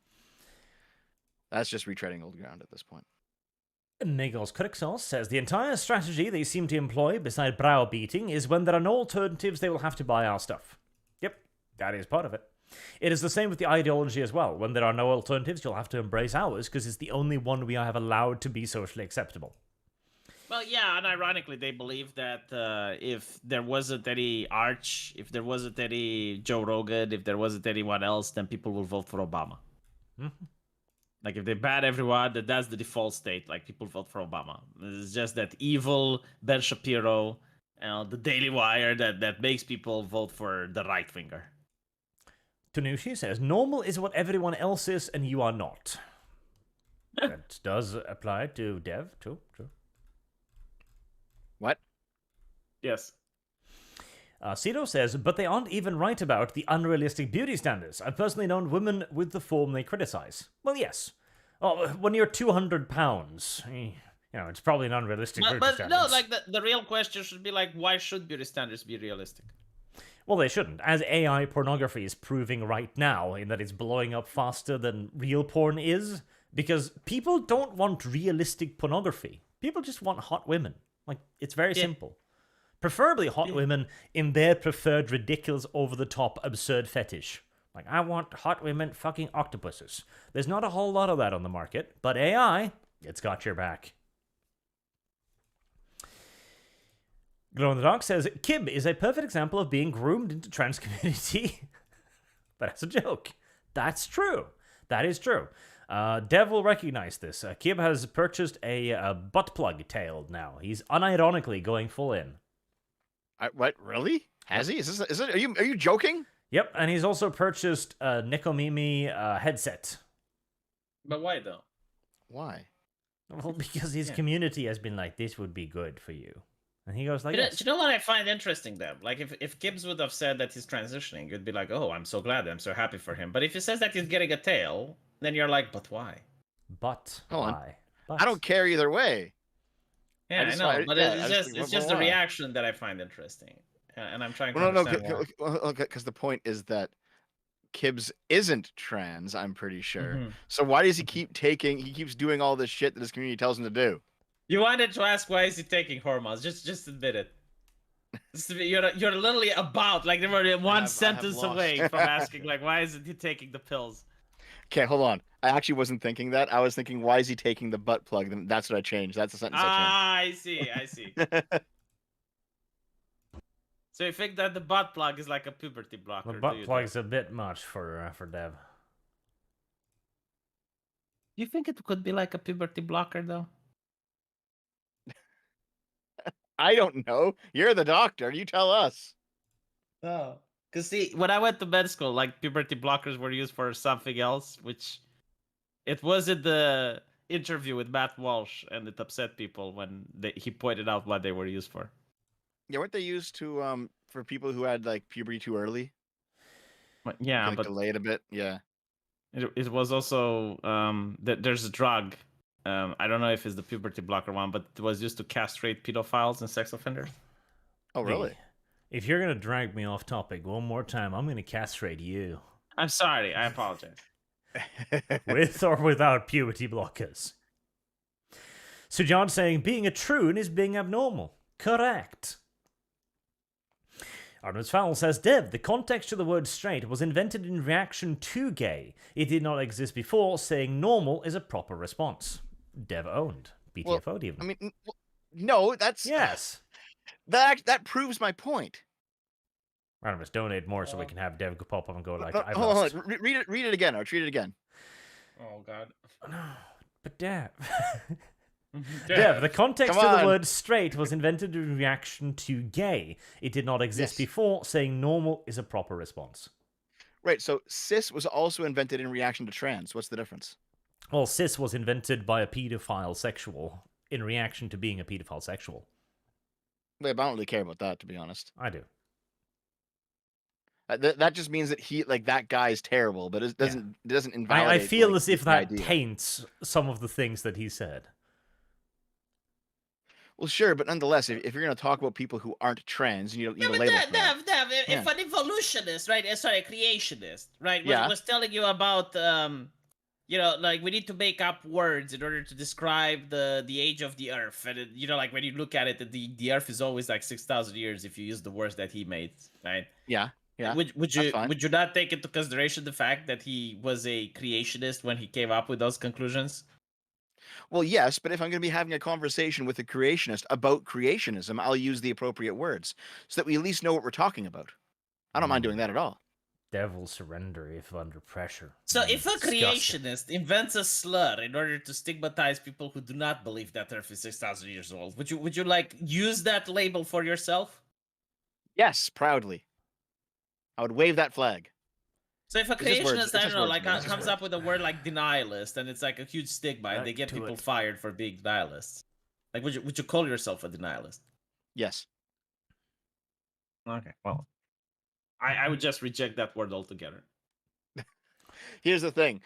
that's just retreading old ground at this point. Nagels Crixos says, the entire strategy they seem to employ, beside browbeating, is when there are no alternatives, they will have to buy our stuff. Yep, that is part of it. It is the same with the ideology as well. When there are no alternatives, you'll have to embrace ours, because it's the only one we have allowed to be socially acceptable. Well, yeah, and ironically, they believe that if there wasn't any Arch, if there wasn't any Joe Rogan, if there wasn't anyone else, then people will vote for Obama. Mm-hmm. Like, if they ban everyone, that's the default state. Like, people vote for Obama. It's just that evil Ben Shapiro, the Daily Wire, that makes people vote for the right-winger. Tanushi says, normal is what everyone else is, and you are not. That does apply to Dev, too. True. What? Yes. Cito says, but they aren't even right about the unrealistic beauty standards. I've personally known women with the form they criticize. Well, yes. Oh, when you're 200 pounds, you know, it's probably an unrealistic beauty standard. No, like, the real question should be, like, why should beauty standards be realistic? Well, they shouldn't, as AI pornography is proving right now, in that it's blowing up faster than real porn is, because people don't want realistic pornography. People just want hot women. Like, it's very simple. Preferably hot women in their preferred ridiculous, over-the-top, absurd fetish. Like, I want hot women fucking octopuses. There's not a whole lot of that on the market, but AI, it's got your back. Glow in the Dark says, Kib is a perfect example of being groomed into trans community. But that's a joke. That's true. That is true. Dev will recognize this. Kib has purchased a butt plug tailed now. He's unironically going full in. What? Really? Has he? Is it? Are you joking? Yep, and he's also purchased a Nikomimi headset. But why though? Why? Well, because his community has been like, this would be good for you. And he goes like, yes. Do you know what I find interesting, though? Like, if Gibbs would have said that he's transitioning, you'd be like, oh, I'm so glad, I'm so happy for him. But if he says that he's getting a tail, then you're like, but why? But Hold on. why? But. I don't care either way. Yeah, I know, but it's just the reaction that I find interesting, and I'm trying to understand why. No, because the point is that Kibbs isn't trans, I'm pretty sure. Mhm. So why does he keeps doing all this shit that his community tells him to do? You wanted to ask why is he taking hormones? Just admit it. You're literally about like they were one sentence lost. away from asking like why isn't he taking the pills? Okay, hold on. I actually wasn't thinking that. I was thinking, why is he taking the butt plug? Then that's what I changed. That's the sentence I see. I changed. So you think that the butt plug is like a puberty blocker? The butt plug's a bit much for Dev. You think it could be like a puberty blocker though? I don't know. You're the doctor. You tell us. Oh. Because see, when I went to med school, like puberty blockers were used for something else, which it was in the interview with Matt Walsh, and it upset people when he pointed out what they were used for. Yeah, weren't they used to for people who had like puberty too early? But, yeah, like, but delay it a bit. Yeah. it was also there's a drug. I don't know if it's the puberty blocker one, but it was used to castrate pedophiles and sex offenders. Oh, really? If you're gonna drag me off topic one more time, I'm gonna castrate you. I'm sorry. I apologize. With or without puberty blockers. So John's saying being a troon is being abnormal. Correct. Artemis Fowl says, Dev, the context to the word straight was invented in reaction to gay. It did not exist before, saying normal is a proper response. Dev owned. BTFO'd even. I mean, no, that's... Yes. That proves my point. Artemis, donate more so we can have Dev go pop up and go like, I've hold lost. on. Read it again, Arch. Read it again. Oh, God. No, but Dev... Dev, the context of the word straight was invented in reaction to gay. It did not exist before, saying normal is a proper response. Right, so cis was also invented in reaction to trans. What's the difference? Well, cis was invented by a pedophile sexual in reaction to being a pedophile sexual. Wait, but I don't really care about that, to be honest. I do. That just means that that guy is terrible, but it doesn't invalidate. I feel as if that idea. taints some of the things that he said. Well, sure, but nonetheless, if you're going to talk about people who aren't trans, you need a label for that. If an evolutionist, right? Sorry, creationist, right? Was telling you about, like we need to make up words in order to describe the age of the Earth, and like when you look at it, the Earth is always like 6,000 years if you use the words that he made, right? Yeah. Yeah. Would you not take into consideration the fact that he was a creationist when he came up with those conclusions? Well, yes, but if I'm going to be having a conversation with a creationist about creationism, I'll use the appropriate words so that we at least know what we're talking about. I don't mind doing that at all. Devil surrender if under pressure. So if a creationist invents a slur in order to stigmatize people who do not believe that Earth is 6,000 years old, would you like use that label for yourself? Yes, proudly. I would wave that flag. So if a creationist, I don't know, like comes up with a word like denialist, and it's like a huge stigma, and they get people fired for being denialists, like would you call yourself a denialist? Yes. Okay. Well, I would just reject that word altogether. Here's the thing.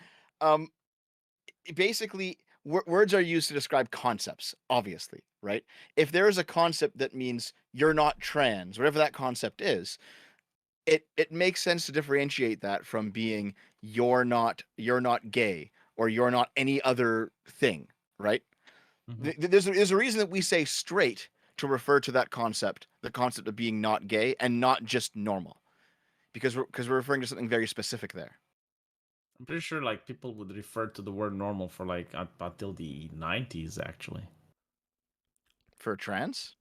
Basically, words are used to describe concepts, obviously, right? If there is a concept that means you're not trans, whatever that concept is, it makes sense to differentiate that from being you're not gay or you're not any other thing, right? Mm-hmm. There's a reason that we say straight to refer to that concept, the concept of being not gay and not just normal, because we're referring to something very specific there. I'm pretty sure like people would refer to the word normal for like until the 90s actually. For trans?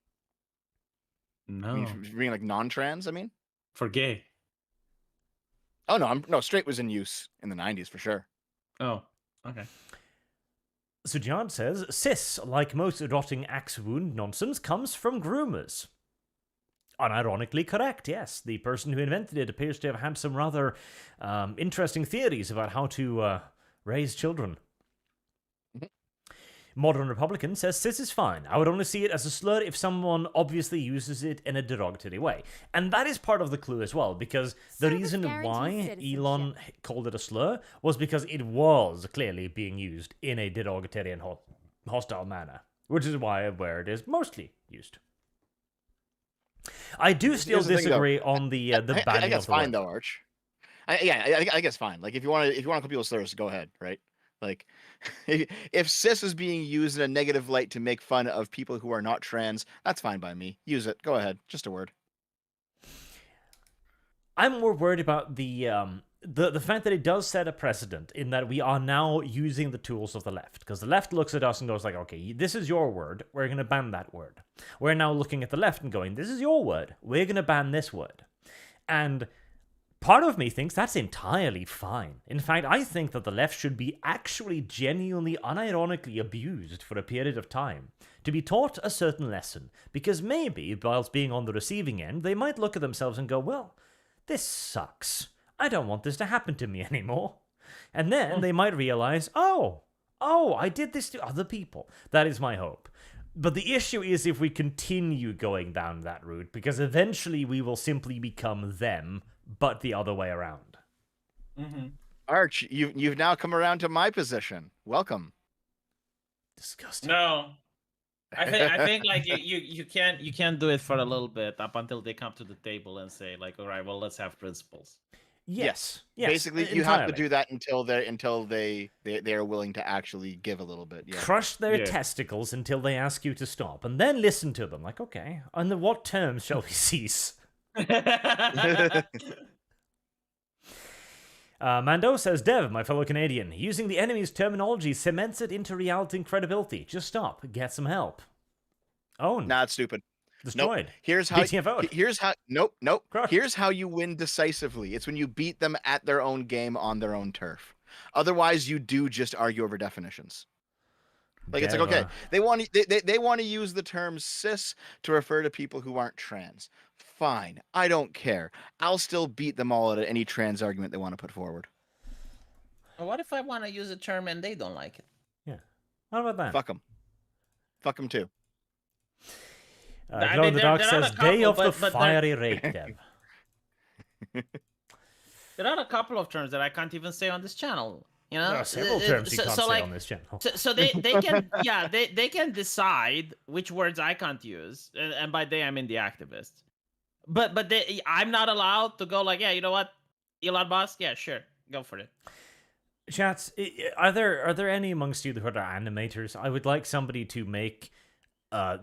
No. You mean being like non-trans, I mean? For gay. Oh no, straight was in use in the 90s for sure. Oh, okay. So John says, cis, like most rotting axe wound nonsense, comes from groomers. Unironically correct, yes. The person who invented it appears to have had some rather interesting theories about how to raise children. Modern Republican says cis is fine. I would only see it as a slur if someone obviously uses it in a derogatory way. And that is part of the clue as well, because the reason why Elon called it a slur was because it was clearly being used in a derogatory and hostile manner, which is where it is mostly used. I do still disagree on the banning I think that's of the fine word. though, Arch. I guess fine. Like if you want to call people slurs, go ahead, right? Like if cis is being used in a negative light to make fun of people who are not trans, that's fine by me. Use it. Go ahead. Just a word. I'm more worried about the fact that it does set a precedent in that we are now using the tools of the left, because the left looks at us and goes like, okay, this is your word, we're going to ban that word. We're now looking at the left and going, this is your word, we're going to ban this word. And part of me thinks that's entirely fine. In fact, I think that the left should be actually genuinely, unironically abused for a period of time, to be taught a certain lesson, because maybe, whilst being on the receiving end, they might look at themselves and go, well, this sucks. I don't want this to happen to me anymore. And then they might realize, oh, I did this to other people. That is my hope. But the issue is if we continue going down that route, because eventually we will simply become them, but the other way around. Mm-hmm. Arch, you've now come around to my position. Welcome. Disgusting. No. I think like you can't do it for a little bit up until they come to the table and say like, all right, well, let's have principles. Yes. Basically, you have to do that until they are willing to actually give a little bit. Yeah. Crush their testicles until they ask you to stop, and then listen to them. Like, okay, under what terms shall we cease? Mando says, Dev, my fellow Canadian, using the enemy's terminology cements it into reality and credibility. Just stop. Get some help. Own. Nah, it's stupid. Destroyed. Nope. Here's how. Nope. Crush. Here's how you win decisively. It's when you beat them at their own game on their own turf. Otherwise, you do just argue over definitions. Like it's like, okay, they want to use the term cis to refer to people who aren't trans. Fine, I don't care. I'll still beat them all at any trans argument they want to put forward. Well, what if I want to use a term and they don't like it? Yeah. How about that? Fuck them. Fuck them too. Glow in the Dark says, Day of the Fiery Rake, Dev. There are a couple of terms that I can't even say on this channel. You know, there are several terms you can't say on this channel. So they can they can decide which words I can't use, and by they I mean the activists. But I'm not allowed to go like, yeah, you know what, Elon Musk, yeah, sure, go for it. Chats, are there any amongst you who are animators? I would like somebody to make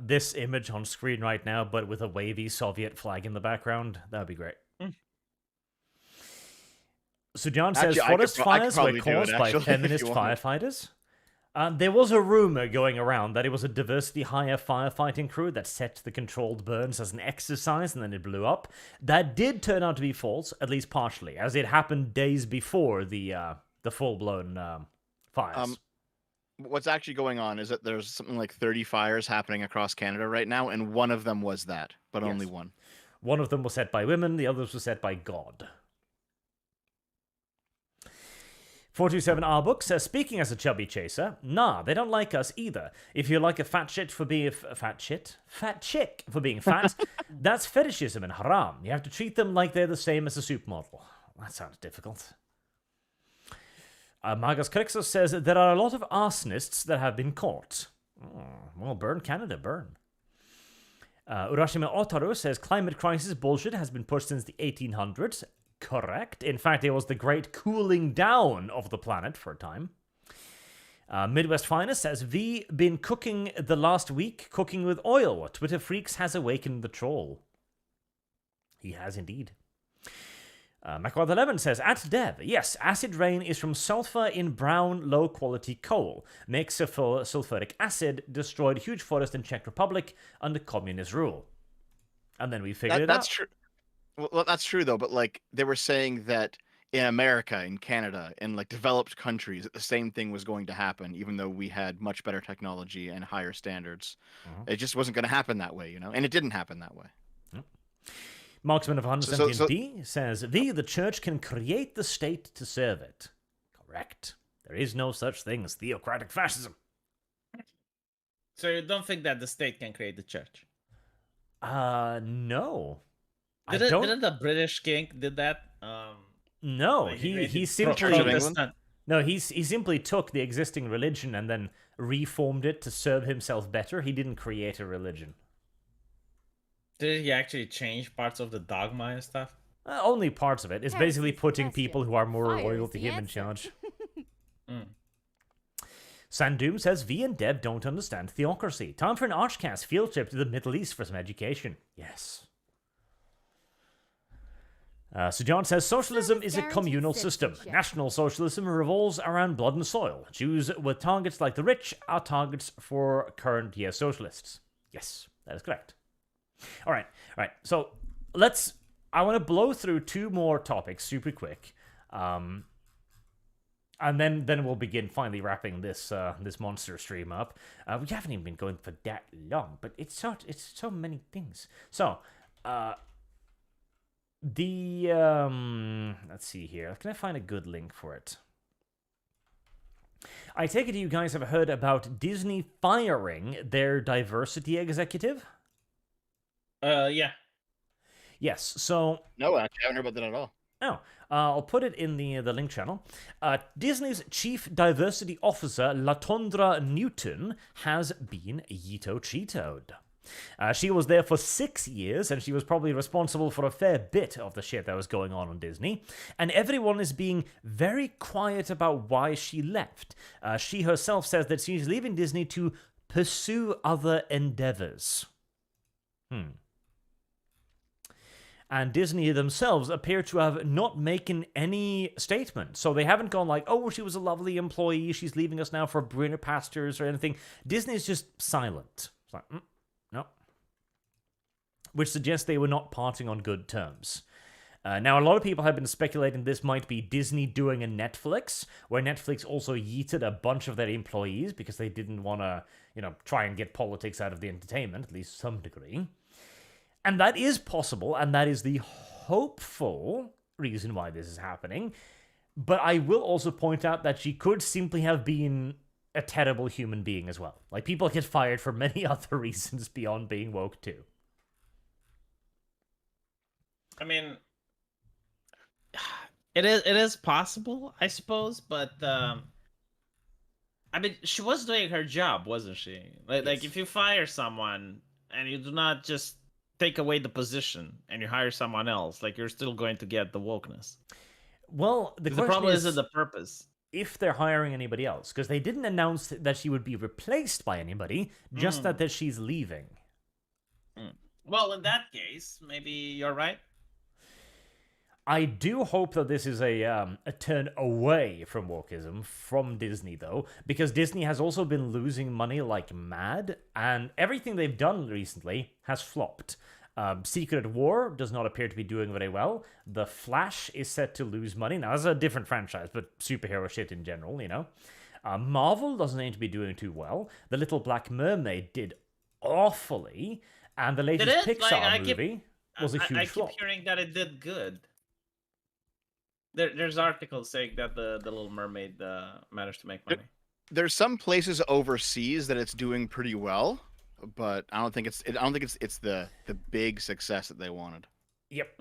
this image on screen right now, but with a wavy Soviet flag in the background. That would be great. So John says forest fires were caused by feminist firefighters. There was a rumor going around that it was a diversity hire firefighting crew that set the controlled burns as an exercise and then it blew up. That did turn out to be false, at least partially, as it happened days before the full-blown fires. What's actually going on is that there's something like 30 fires happening across Canada right now, and one of them was that, but only one. One of them was set by women, the others were set by God. 427 R-Book says, speaking as a chubby chaser, nah, they don't like us either. If you like a fat chick for being fat that's fetishism and haram. You have to treat them like they're the same as a supermodel. That sounds difficult. Margus Crixus says, there are a lot of arsonists that have been caught. Well, burn Canada, burn. Urashima Otaru says, climate crisis bullshit has been pushed since the 1800s. Correct. In fact, it was the great cooling down of the planet for a time. Midwest Finest says, V been cooking the last week, cooking with oil. Twitter Freaks has awakened the troll. He has indeed. Macworld11 says, at Dev, yes, acid rain is from sulfur in brown, low-quality coal. Makes sulfuric acid, destroyed huge forest in Czech Republic under communist rule. And then we figured it out. That's true. Well, that's true, though, but, like, they were saying that in America, in Canada, in, like, developed countries, that the same thing was going to happen, even though we had much better technology and higher standards. It just wasn't going to happen that way, you know? And it didn't happen that way. Marksman of 117B says, V, the church can create the state to serve it. Correct. There is no such thing as theocratic fascism. So you don't think that the state can create the church? No. Didn't the British king did that? No, like he simply took the existing religion and then reformed it to serve himself better. He didn't create a religion. Did he actually change parts of the dogma and stuff? Only parts of it. It's basically Harrison's putting question. people who are more Fire loyal is to the him in answer. charge. Mm. Sandoom says, V and Dev don't understand theocracy. Time for an ArchCast field trip to the Middle East for some education. Yes. So John says, socialism is a communal system. National socialism revolves around blood and soil. Jews with targets like the rich are targets for current year socialists. Yes, that is correct. All right. So I want to blow through 2 more topics super quick. And then we'll begin finally wrapping this monster stream up. We haven't even been going for that long, but it's so many things. So, let's see here. Can I find a good link for it? I take it you guys have heard about Disney firing their diversity executive? Yeah. Yes. So No, actually, I haven't heard about that at all. Oh, I'll put it in the link channel. Disney's chief diversity officer, Latondra Newton, has been Yito-Cheetoed. She was there for 6 years, and she was probably responsible for a fair bit of the shit that was going on Disney. And everyone is being very quiet about why she left. She herself says that she's leaving Disney to pursue other endeavors. And Disney themselves appear to have not making any statement. So they haven't gone like, oh, she was a lovely employee, she's leaving us now for greener pastures or anything. Disney's just silent. It's like, no. Which suggests they were not parting on good terms. Now, a lot of people have been speculating this might be Disney doing a Netflix, where Netflix also yeeted a bunch of their employees because they didn't want to, try and get politics out of the entertainment, at least some degree. And that is possible, and that is the hopeful reason why this is happening. But I will also point out that she could simply have been a terrible human being as well. Like, people get fired for many other reasons beyond being woke too. I mean, It is possible, I suppose, but I mean, she was doing her job, wasn't she? Like if you fire someone and you do not just take away the position and you hire someone else, like, you're still going to get the wokeness. Well, the problem isn't the purpose. If they're hiring anybody else, because they didn't announce that she would be replaced by anybody, just that she's leaving. Well, in that case, maybe you're right. I do hope that this is a turn away from wokeism from Disney, though, because Disney has also been losing money like mad, and everything they've done recently has flopped. Secret War does not appear to be doing very well. The Flash is set to lose money. Now, that's a different franchise, but superhero shit in general, Marvel doesn't seem to be doing too well. The Little Black Mermaid did awfully, and the latest Pixar movie was a huge flop. I keep hearing that it did good. There's articles saying that the Little Mermaid managed to make money. There's some places overseas that it's doing pretty well, but I don't think it's the big success that they wanted. Yep.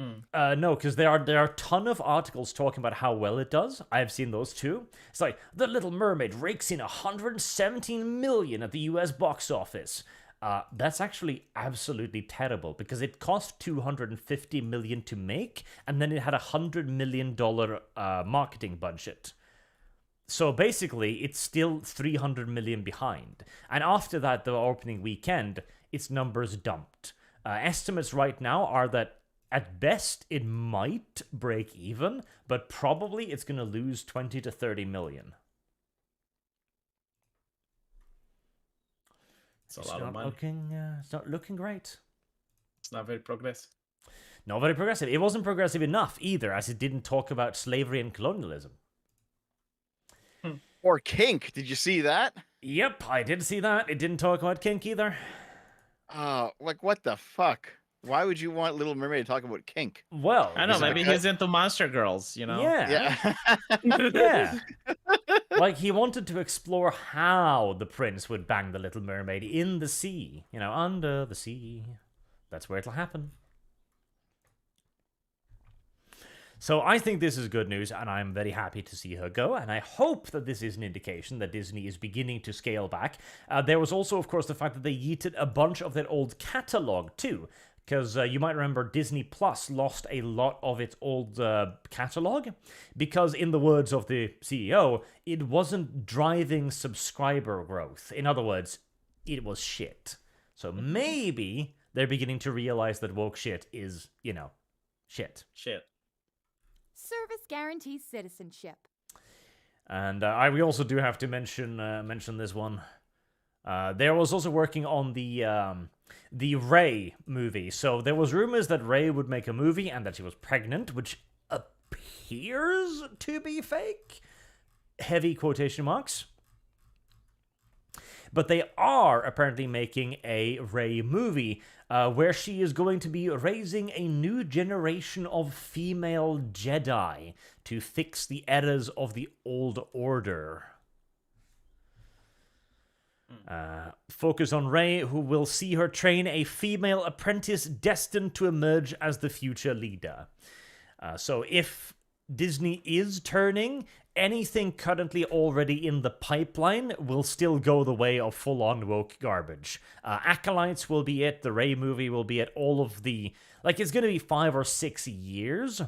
No, because there are a ton of articles talking about how well it does. I've seen those too. It's like, The Little Mermaid rakes in $117 million at the US box office. That's actually absolutely terrible, because it cost $250 million to make, and then it had $100 million marketing budget. So basically, it's still $300 million behind. And after that, the opening weekend, its numbers dumped. Estimates right now are that at best it might break even, but probably it's going to lose 20 to 30 million. It's a lot of money. It's not looking great. It's not very progressive. Not very progressive. It wasn't progressive enough either, as it didn't talk about slavery and colonialism. Or kink. Did you see that? Yep, I did see that. It didn't talk about kink either. Like, what the fuck? Why would you want Little Mermaid to talk about kink? Well, I don't know. Maybe he's into monster girls, Yeah. Yeah. Like, he wanted to explore how the prince would bang the Little Mermaid in the sea. Under the sea. That's where it'll happen. So I think this is good news, and I'm very happy to see her go, and I hope that this is an indication that Disney is beginning to scale back. There was also, of course, the fact that they yeeted a bunch of their old catalog, too. Because you might remember Disney Plus lost a lot of its old catalog because, in the words of the CEO, it wasn't driving subscriber growth. In other words, it was shit. So maybe they're beginning to realize that woke shit is, shit. Shit. Service guarantees citizenship. And we also do have to mention this one. There was also working on the Rey movie. So there was rumors that Rey would make a movie and that she was pregnant, which appears to be fake. Heavy quotation marks. But they are apparently making a Rey movie where she is going to be raising a new generation of female Jedi to fix the errors of the old order. Focus on Rey, who will see her train a female apprentice destined to emerge as the future leader. So if Disney is turning, anything currently already in the pipeline will still go the way of full-on woke garbage. Acolytes will be it, the Rey movie will be it, all of the... it's going to be 5 or 6 years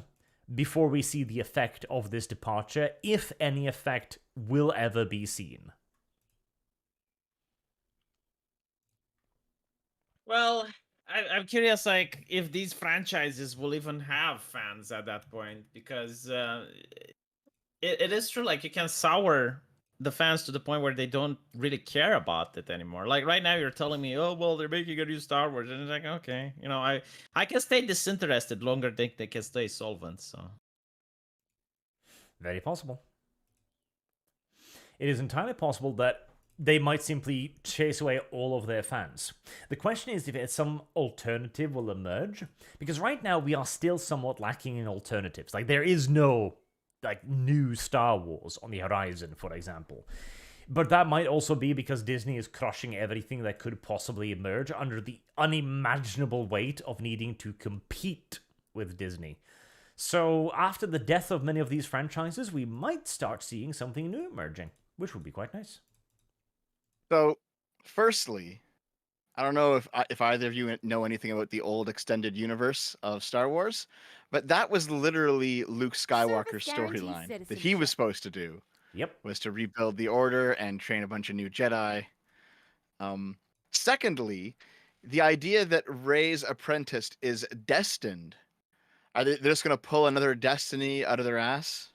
before we see the effect of this departure, if any effect will ever be seen. Well, I'm curious, if these franchises will even have fans at that point, because it is true, you can sour the fans to the point where they don't really care about it anymore. Right now, you're telling me, oh, well, they're making a new Star Wars, and it's okay, I can stay disinterested longer than they can stay solvent, so. Very possible. It is entirely possible that they might simply chase away all of their fans. The question is if some alternative will emerge, because right now we are still somewhat lacking in alternatives. There is no new Star Wars on the horizon, for example. But that might also be because Disney is crushing everything that could possibly emerge under the unimaginable weight of needing to compete with Disney. So after the death of many of these franchises, we might start seeing something new emerging, which would be quite nice. So, firstly, I don't know if either of you know anything about the old extended universe of Star Wars, but that was literally Luke Skywalker's storyline that he was supposed to do. Yep. Was to rebuild the Order and train a bunch of new Jedi. Secondly, the idea that Rey's apprentice is destined. Are they just going to pull another Destiny out of their ass?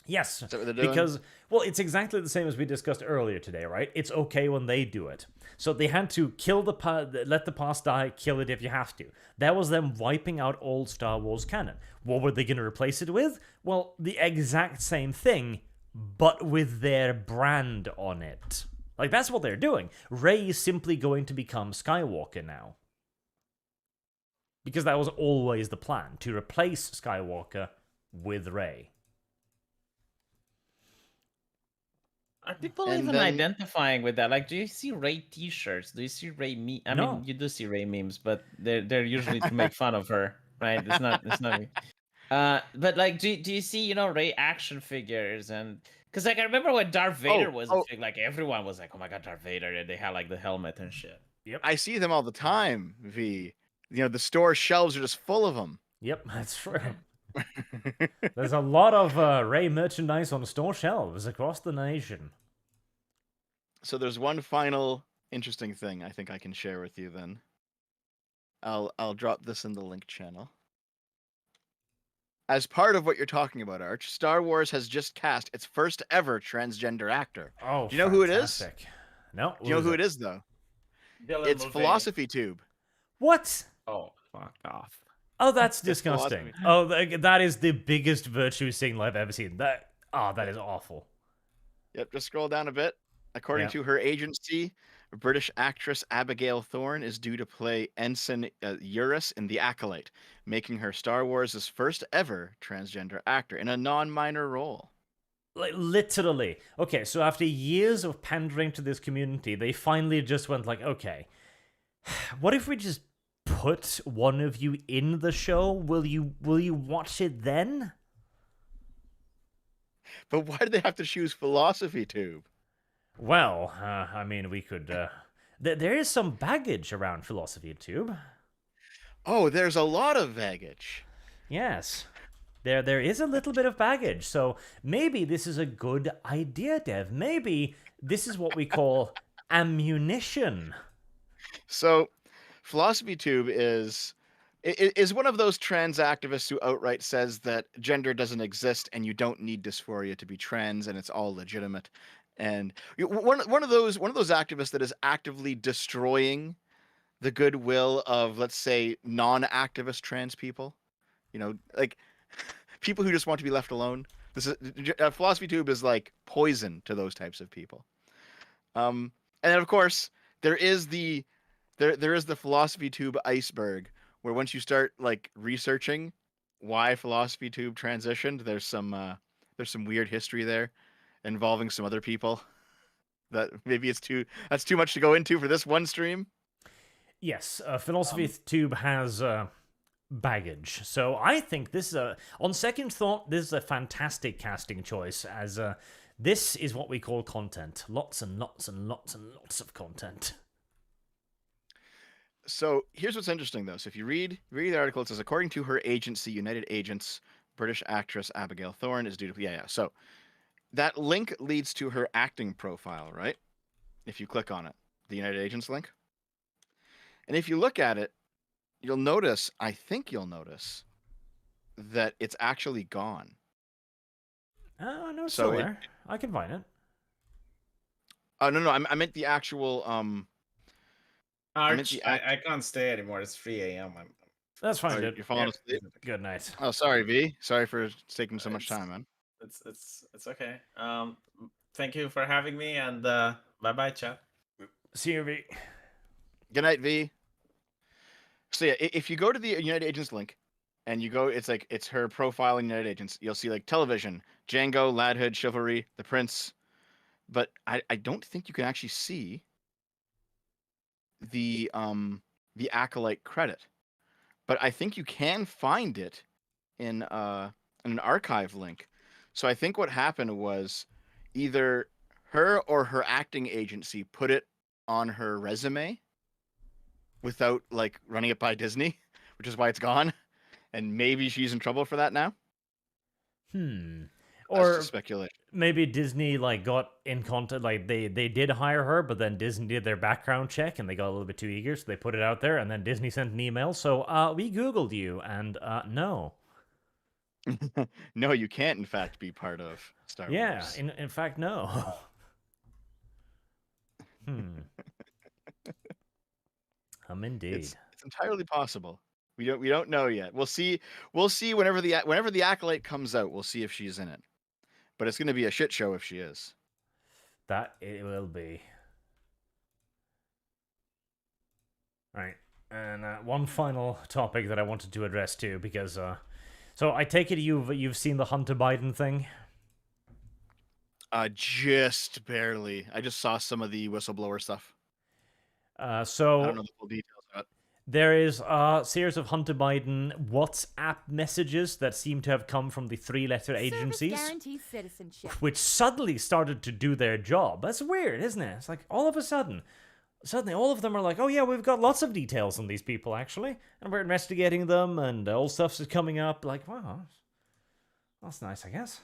Yes, Is that what they're doing? because, it's exactly the same as we discussed earlier today, right? It's okay when they do it. So they had to let the past die, kill it if you have to. That was them wiping out old Star Wars canon. What were they going to replace it with? Well, the exact same thing, but with their brand on it. That's what they're doing. Rey is simply going to become Skywalker now. Because that was always the plan, to replace Skywalker with Rey. Are people even identifying with that? Do you see Rey T-shirts? Do you see Rey memes? I mean, you do see Rey memes, but they're usually to make fun of her, right? It's not. But do you see Rey action figures and because I remember when Darth Vader was a thing, everyone was like, oh my god, Darth Vader, and they had the helmet and shit. Yep. I see them all the time. V. The store shelves are just full of them. Yep, that's true. There's a lot of Rey merchandise on store shelves across the nation. So there's one final interesting thing I think I can share with you then. I'll drop this in the link channel. As part of what you're talking about, Arch, Star Wars has just cast its first ever transgender actor. Oh, do you know who it is? No. Do you know who it is, though? It's Philosophy Tube. What? Oh, fuck off. Oh, that's disgusting. Oh, that is the biggest virtue signal I've ever seen. That is awful. Yep, just scroll down a bit. According to her agency, British actress Abigail Thorne is due to play Ensign Eurus in The Acolyte, making her Star Wars' first ever transgender actor in a non-minor role. Literally. Okay, so after years of pandering to this community, they finally just went okay, what if we just put one of you in the show? Will you watch it then? But why do they have to choose Philosophy Tube? Well, I mean, we could... there is some baggage around Philosophy Tube. Oh, there's a lot of baggage. Yes. There is a little bit of baggage. So maybe this is a good idea, Dev. Maybe this is what we call ammunition. So, Philosophy Tube is one of those trans activists who outright says that gender doesn't exist and you don't need dysphoria to be trans and it's all legitimate. And one of those activists that is actively destroying the goodwill of, let's say, non-activist trans people. You know, like people who just want to be left alone. This is Philosophy Tube is like poison to those types of people. And then of course there is the Philosophy Tube iceberg, where once you start like researching why Philosophy Tube transitioned, there's some weird history there involving some other people that maybe that's too much to go into for this one stream. Yes, Philosophy Tube has baggage. So I think this is on second thought, this is a fantastic casting choice, as this is what we call content. Lots and lots and lots and lots of content. So here's what's interesting, though. So if you read the article, it says, according to her agency, United Agents, British actress Abigail Thorne is due to... Yeah. So that link leads to her acting profile, right? If you click on it, the United Agents link. And if you look at it, I think you'll notice that it's actually gone. Oh, no, it's still there. I can find it. Oh, no, I meant the actual... Arch, I can't stay anymore. It's 3 a.m. That's fine, dude. You're falling asleep? Good night. Oh, sorry, V. Sorry for taking so much time, man. It's okay. Thank you for having me, and bye-bye, chat. See you, V. Good night, V. So yeah, if you go to the United Agents link, and you go, it's her profile in United Agents. You'll see like television, Django, Ladhood, Chivalry, The Prince, but I don't think you can actually see the Acolyte credit, but I think you can find it in an archive link. So I think what happened was either her or her acting agency put it on her resume without like running it by Disney, which is why it's gone. And maybe she's in trouble for that now. Or speculation. Maybe Disney like got in contact, like they did hire her, but then Disney did their background check and they got a little bit too eager, so they put it out there, and then Disney sent an email. So we Googled you, and no. No, you can't in fact be part of Star Wars. Yeah, in fact, no. Indeed. It's entirely possible. We don't know yet. We'll see whenever the Acolyte comes out. We'll see if she's in it. But it's going to be a shit show if she is. That it will be. All right. And one final topic that I wanted to address too, because so I take it you've seen the Hunter Biden thing? Just barely. I just saw some of the whistleblower stuff. So I don't know the full details of it. There is a series of Hunter Biden WhatsApp messages that seem to have come from the three-letter agencies, guarantees citizenship. which suddenly started to do their job. That's weird, isn't it? It's like all of a sudden, all of them are like, oh yeah, we've got lots of details on these people, actually, and we're investigating them, and all stuff is coming up. Like, wow, that's nice, I guess.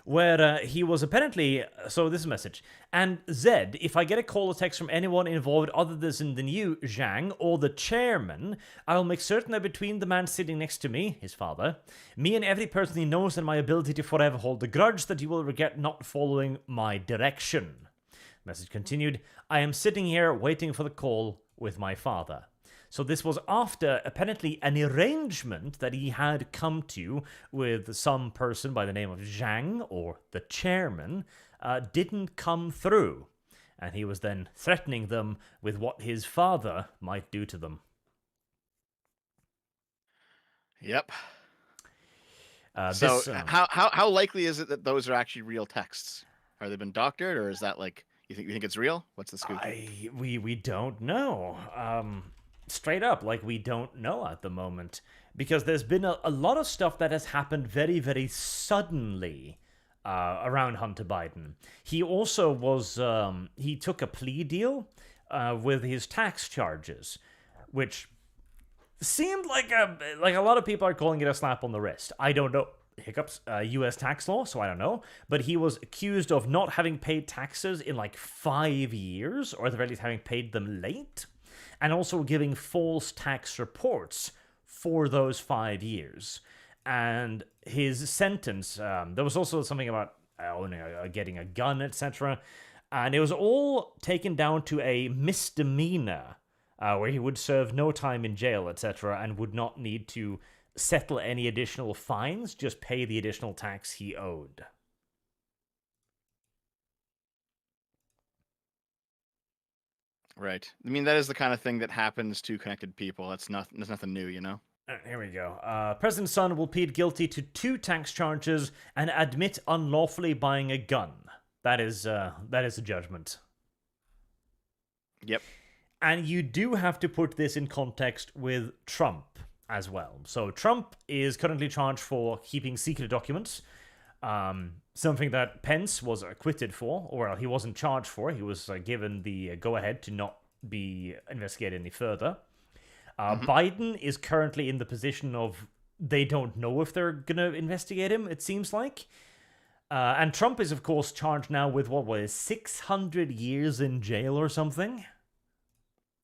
Where he was apparently... So this is a message. And Zed, if I get a call or text from anyone involved other than you, Zhang, or the chairman, I will make certain that between the man sitting next to me, his father, me and every person he knows, and my ability to forever hold the grudge that you will regret not following my direction. Message continued. I am sitting here waiting for the call with my father. So this was after, apparently, an arrangement that he had come to with some person by the name of Zhang, or the chairman, didn't come through. And he was then threatening them with what his father might do to them. Yep. How likely is it that those are actually real texts? Have they been doctored, or is that like, you think it's real? What's the scoop? We don't know. Straight up, like, we don't know at the moment, because there's been a lot of stuff that has happened very, very suddenly around Hunter Biden. He also was, he took a plea deal with his tax charges, which seemed like a lot of people are calling it a slap on the wrist. I don't know. Hiccups, U.S. tax law, so I don't know. But he was accused of not having paid taxes in like 5 years, or at the very least having paid them late, and also giving false tax reports for those 5 years. And his sentence, there was also something about getting a gun, etc. And it was all taken down to a misdemeanor, where he would serve no time in jail, etc., and would not need to settle any additional fines, just pay the additional tax he owed. Right. I mean, that is the kind of thing that happens to connected people. That's nothing new, you know? Here we go. President Sun will plead guilty to 2 tax charges and admit unlawfully buying a gun. That is a judgment. Yep. And you do have to put this in context with Trump as well. So Trump is currently charged for keeping secret documents, something that Pence was acquitted for, or well, he wasn't charged for. He was given the go-ahead to not be investigated any further. Biden is currently in the position of they don't know if they're going to investigate him, it seems like. And Trump is, of course, charged now with, 600 years in jail or something?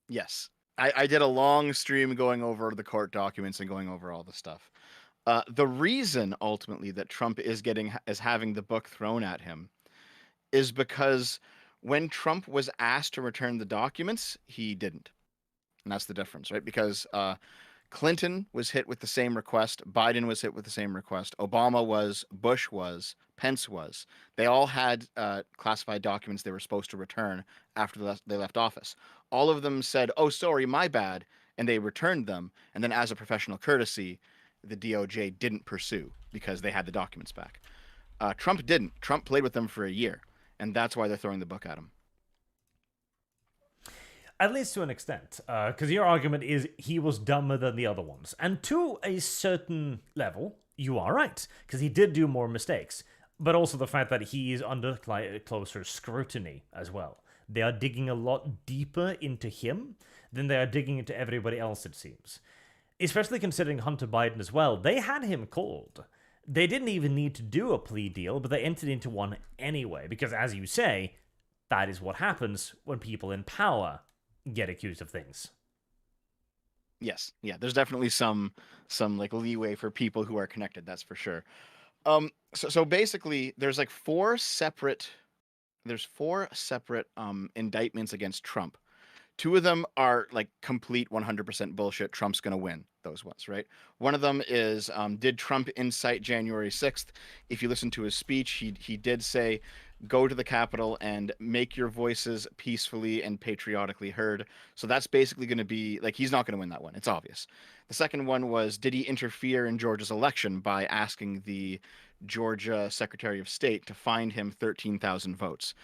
Yes. I did a long stream going over the court documents and going over all the stuff. The reason, ultimately, that Trump is having the book thrown at him is because when Trump was asked to return the documents, he didn't. And that's the difference, right? Because Clinton was hit with the same request. Biden was hit with the same request. Obama was. Bush was. Pence was. They all had classified documents they were supposed to return after they left office. All of them said, "Oh, sorry, my bad," and they returned them. And then as a professional courtesy, the DOJ didn't pursue because they had the documents back. Trump didn't. Trump played with them for a year, and that's why they're throwing the book at him. At least to an extent, because your argument is he was dumber than the other ones. And to a certain level, you are right, because he did do more mistakes. But also the fact that he is under closer scrutiny as well. They are digging a lot deeper into him than they are digging into everybody else, it seems. Especially considering Hunter Biden as well. They had him called. They didn't even need to do a plea deal, but they entered into one anyway. Because as you say, that is what happens when people in power get accused of things. Yes, yeah, there's definitely some like leeway for people who are connected, that's for sure. So basically there's like four separate indictments against Trump. 2 of them are like complete 100% bullshit. Trump's going to win those ones, right? One of them is, did Trump incite January 6th? If you listen to his speech, he did say, go to the Capitol and make your voices peacefully and patriotically heard. So that's basically going to be, like, he's not going to win that one. It's obvious. The second one was, did he interfere in Georgia's election by asking the Georgia Secretary of State to find him 13,000 votes?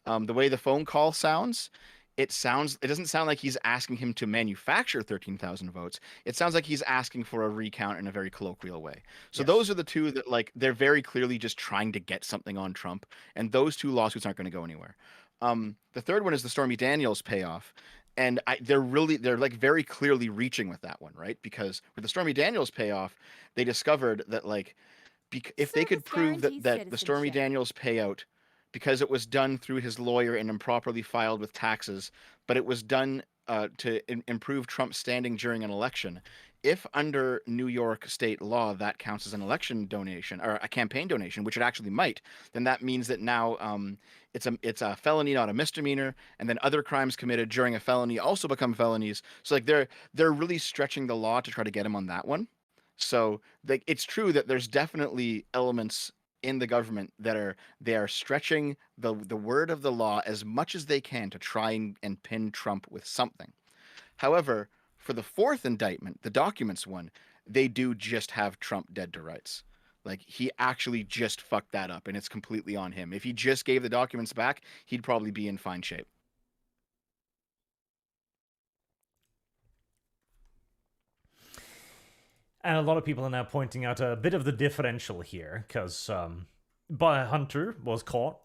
The way the phone call sounds, it doesn't sound like he's asking him to manufacture 13,000 votes. It sounds like he's asking for a recount in a very colloquial way. So those are the 2 that, like, they're very clearly just trying to get something on Trump, and those 2 lawsuits aren't going to go anywhere. The third one is the Stormy Daniels payoff, and they're like very clearly reaching with that one, right? Because with the Stormy Daniels payoff, they discovered that, like, if they could prove that the Stormy Daniels payout, because it was done through his lawyer and improperly filed with taxes, but it was done to improve Trump's standing during an election. If under New York state law that counts as an election donation or a campaign donation, which it actually might, then that means that now it's a felony, not a misdemeanor, and then other crimes committed during a felony also become felonies. So like they're really stretching the law to try to get him on that one. So it's true that there's definitely elements in the government that they are stretching the word of the law as much as they can to try and pin Trump with something. However, for the fourth indictment, the documents one, they do just have Trump dead to rights. Like, he actually just fucked that up, and it's completely on him. If he just gave the documents back, he'd probably be in fine shape. And a lot of people are now pointing out a bit of the differential here, because Hunter was caught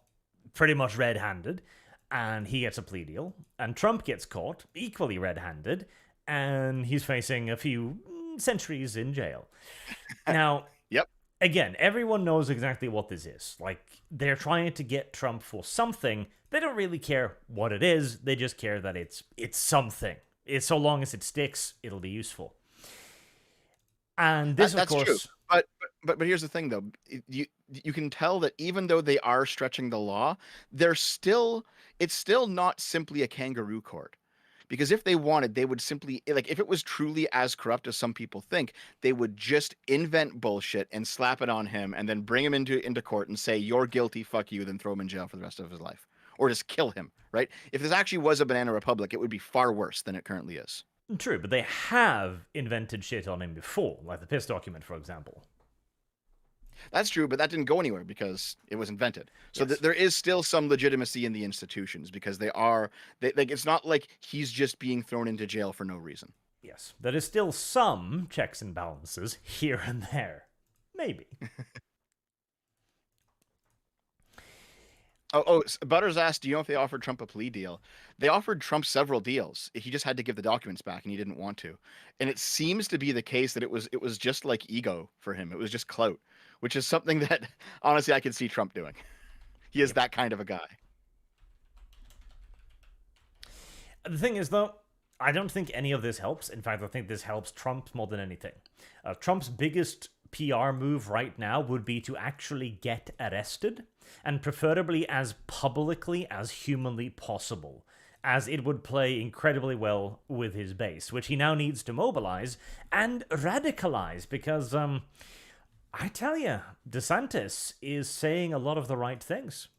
pretty much red-handed, and he gets a plea deal. And Trump gets caught equally red-handed, and he's facing a few centuries in jail. Now, Yep. again, everyone knows exactly what this is. Like, they're trying to get Trump for something. They don't really care what it is. They just care that it's something. It's so long as it sticks, it'll be useful. And this, That's of course, true. But here's the thing, though. You can tell that even though they are stretching the law, it's still not simply a kangaroo court. Because if they wanted, they would simply, like, if it was truly as corrupt as some people think, they would just invent bullshit and slap it on him and then bring him into court and say, you're guilty, fuck you, then throw him in jail for the rest of his life. Or just kill him, right? If this actually was a banana republic, it would be far worse than it currently is. true, but they have invented shit on him before, like the piss document, for example. That's true, but that didn't go anywhere because it was invented. So Yes. there is still some legitimacy in the institutions because like, it's not like he's just being thrown into jail for no reason. Yes, there is still some checks and balances here and there. Maybe. Butters asked, do you know if they offered Trump a plea deal? They offered Trump several deals. He just had to give the documents back and he didn't want to. And it seems to be the case that it was just like ego for him. It was just clout, which is something that honestly I could see Trump doing. He is that kind of a guy. The thing is, though, I don't think any of this helps. In fact, I think this helps Trump more than anything. Trump's biggest PR move right now would be to actually get arrested, and preferably as publicly as humanly possible, as it would play incredibly well with his base, which he now needs to mobilize and radicalize, because, I tell you, DeSantis is saying a lot of the right things.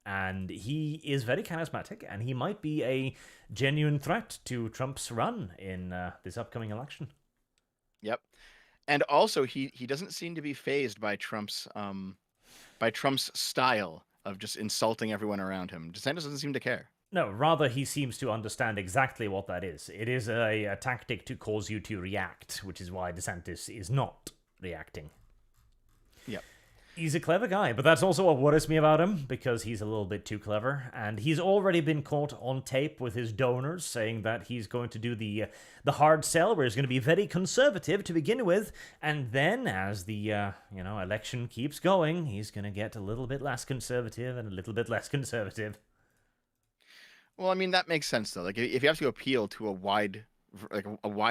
And he is very charismatic, and he might be a genuine threat to Trump's run in this upcoming election. Yep. And also he doesn't seem to be fazed by Trump's style of just insulting everyone around him. DeSantis doesn't seem to care. No, rather he seems to understand exactly what that is. It is a tactic to cause you to react, which is why DeSantis is not reacting. Yep. He's a clever guy, but that's also what worries me about him, because he's a little bit too clever, and he's already been caught on tape with his donors saying that he's going to do the hard sell, where he's going to be very conservative to begin with, and then as the election keeps going, he's going to get a little bit less conservative and a little bit less conservative. Well, I mean, that makes sense, though. Like, if you have to appeal to a wide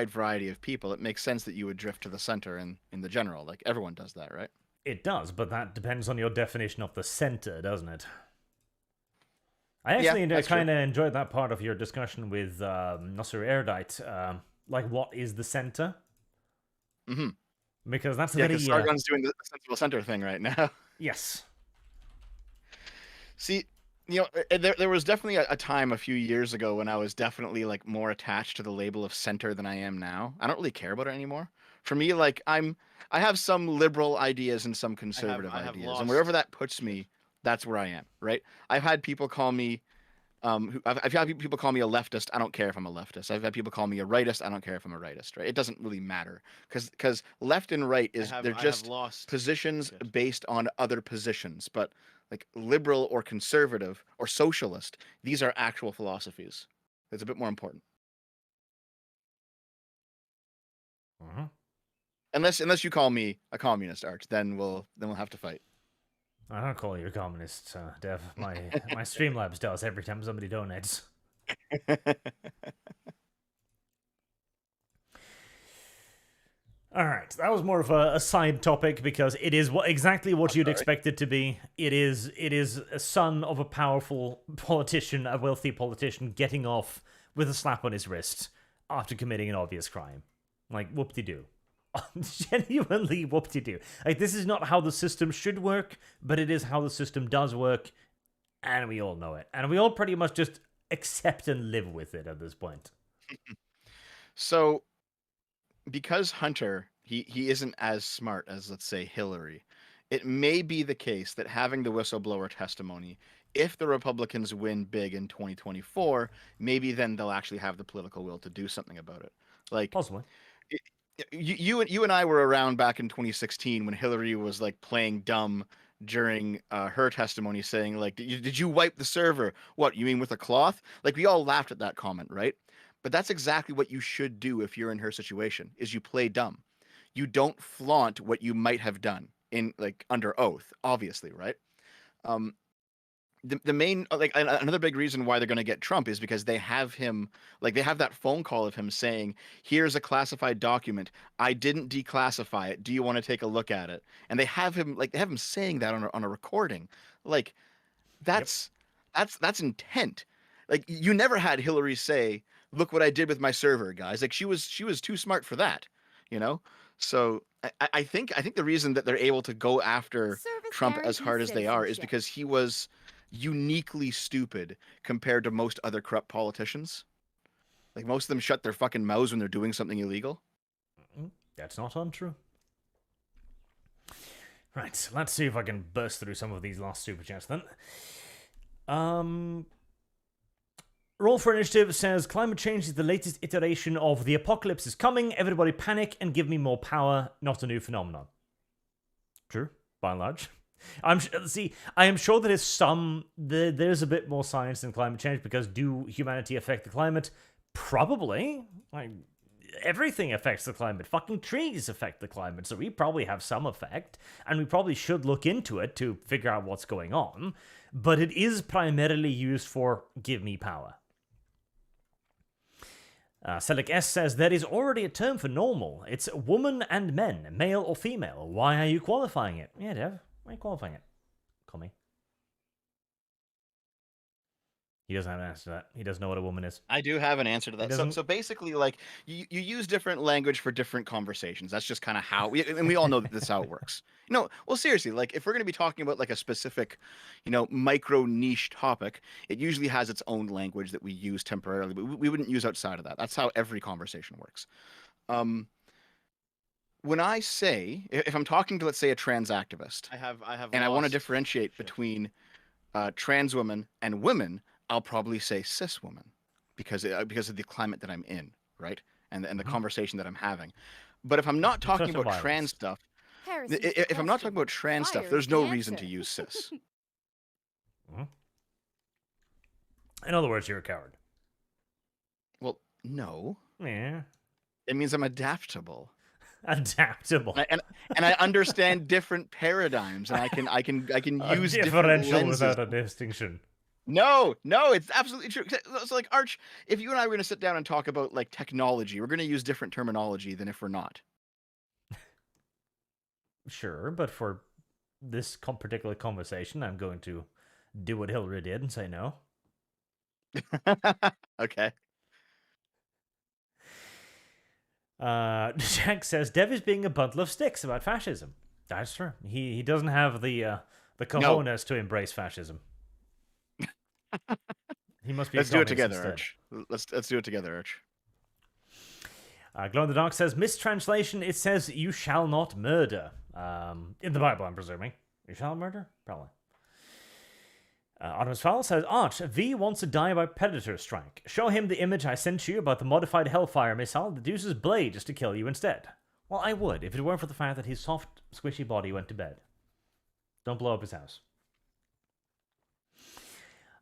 variety of people, it makes sense that you would drift to the center in the general. Like, everyone does that, right? It does, but that depends on your definition of the center, doesn't it? I actually kind of enjoyed that part of your discussion with Nasser Erudite. Like, what is the center? Mm-hmm. Because that's Yeah, very... because Sargon's doing the sensible center thing right now. Yes. See, there was definitely a time a few years ago when I was definitely like more attached to the label of center than I am now. I don't really care about it anymore. For me, like I have some liberal ideas and some conservative ideas, and wherever that puts me, that's where I am. Right? I've had people call me, I've had people call me a leftist. I don't care if I'm a leftist. I've had people call me a rightist. I don't care if I'm a rightist. Right? It doesn't really matter because left and right they're just positions based on other positions, but like liberal or conservative or socialist, these are actual philosophies. It's a bit more important. Uh-huh. Unless you call me a communist, Arch, then we'll have to fight. I don't call you a communist, Dev. My Streamlabs does every time somebody donates. All right, that was more of a side topic because it is exactly what you'd expect it to be. It is a son of a powerful politician, a wealthy politician, getting off with a slap on his wrist after committing an obvious crime. Like, whoop-de-doo. Genuinely whoop-de-doo. Like, this is not how the system should work, but it is how the system does work, and we all know it. And we all pretty much just accept and live with it at this point. So, because Hunter, he isn't as smart as, let's say, Hillary, it may be the case that having the whistleblower testimony, if the Republicans win big in 2024, maybe then they'll actually have the political will to do something about it. Like, Possibly. You and I were around back in 2016 when Hillary was like playing dumb during her testimony, saying like, "Did you wipe the server? What, you mean with a cloth?" Like, we all laughed at that comment, right? But that's exactly what you should do if you're in her situation, is you play dumb. You don't flaunt what you might have done in like under oath, obviously, right? Um, the main like another big reason why they're going to get Trump is because they have him like they have that phone call of him saying, "Here's a classified document. I didn't declassify it. Do you want to take a look at it?" And they have him saying that on a recording. Like that's that's intent. Like you never had Hillary say, "Look what I did with my server, guys." Like she was too smart for that, you know? So I think the reason that they're able to go after Service Trump as guarantees hard as they are is citizenship. because he was uniquely stupid compared to most other corrupt politicians. Like most of them shut their fucking mouths when they're doing something illegal. That's not untrue. Right, let's see if I can burst through some of these last super chats then. Roll for Initiative says, climate change is the latest iteration of the apocalypse is coming, everybody panic and give me more power, not a new phenomenon. True, by and large. I am sure that there's a bit more science in climate change, because do humanity affect the climate? Probably. Like, everything affects the climate. Fucking trees affect the climate, so we probably have some effect, and we probably should look into it to figure out what's going on, but it is primarily used for give me power. Selic S says, there is already a term for normal. It's woman and men, male or female. Why are you qualifying it? Yeah, Dev. Why are you qualifying it? Call me. He doesn't have an answer to that. He doesn't know what a woman is. I do have an answer to that. doesn't- So basically, like you use different language for different conversations. That's just kind of how and we all know that this is how it works. Well, seriously, like if we're going to be talking about like a specific, micro niche topic, it usually has its own language that we use temporarily, but we wouldn't use outside of that. That's how every conversation works. When I say, if I'm talking to, let's say, a trans activist, I have, and I want to differentiate between trans women and women, I'll probably say cis woman because of the climate that I'm in, right? And the conversation that I'm having. But if I'm not talking about trans stuff, if I'm not talking about trans stuff, there's no reason to use cis. In other words, you're a coward. Well, no. Yeah. It means I'm adaptable. Adaptable. And I understand different paradigms, and I can use different differential lenses. without a distinction. No, it's absolutely true. So like Arch, if you and I were going to sit down and talk about like technology, we're going to use different terminology than if we're not. Sure, but for this particular conversation, I'm going to do what Hillary did and say no. Okay. Jack says Dev is being a bundle of sticks about fascism. That's true. He doesn't have the cojones to embrace fascism. He must be. Let's do it together, instead. Arch. Let's do it together, Arch. Glow in the Dark says mistranslation. It says you shall not murder. In the Bible, I'm presuming. You shall murder? Probably. Artemis Fowl says, Arch, V wants to die by predator strike. Show him the image I sent you about the modified Hellfire missile that uses blades to kill you instead. Well, I would, if it weren't for the fact that his soft, squishy body went to bed. Don't blow up his house.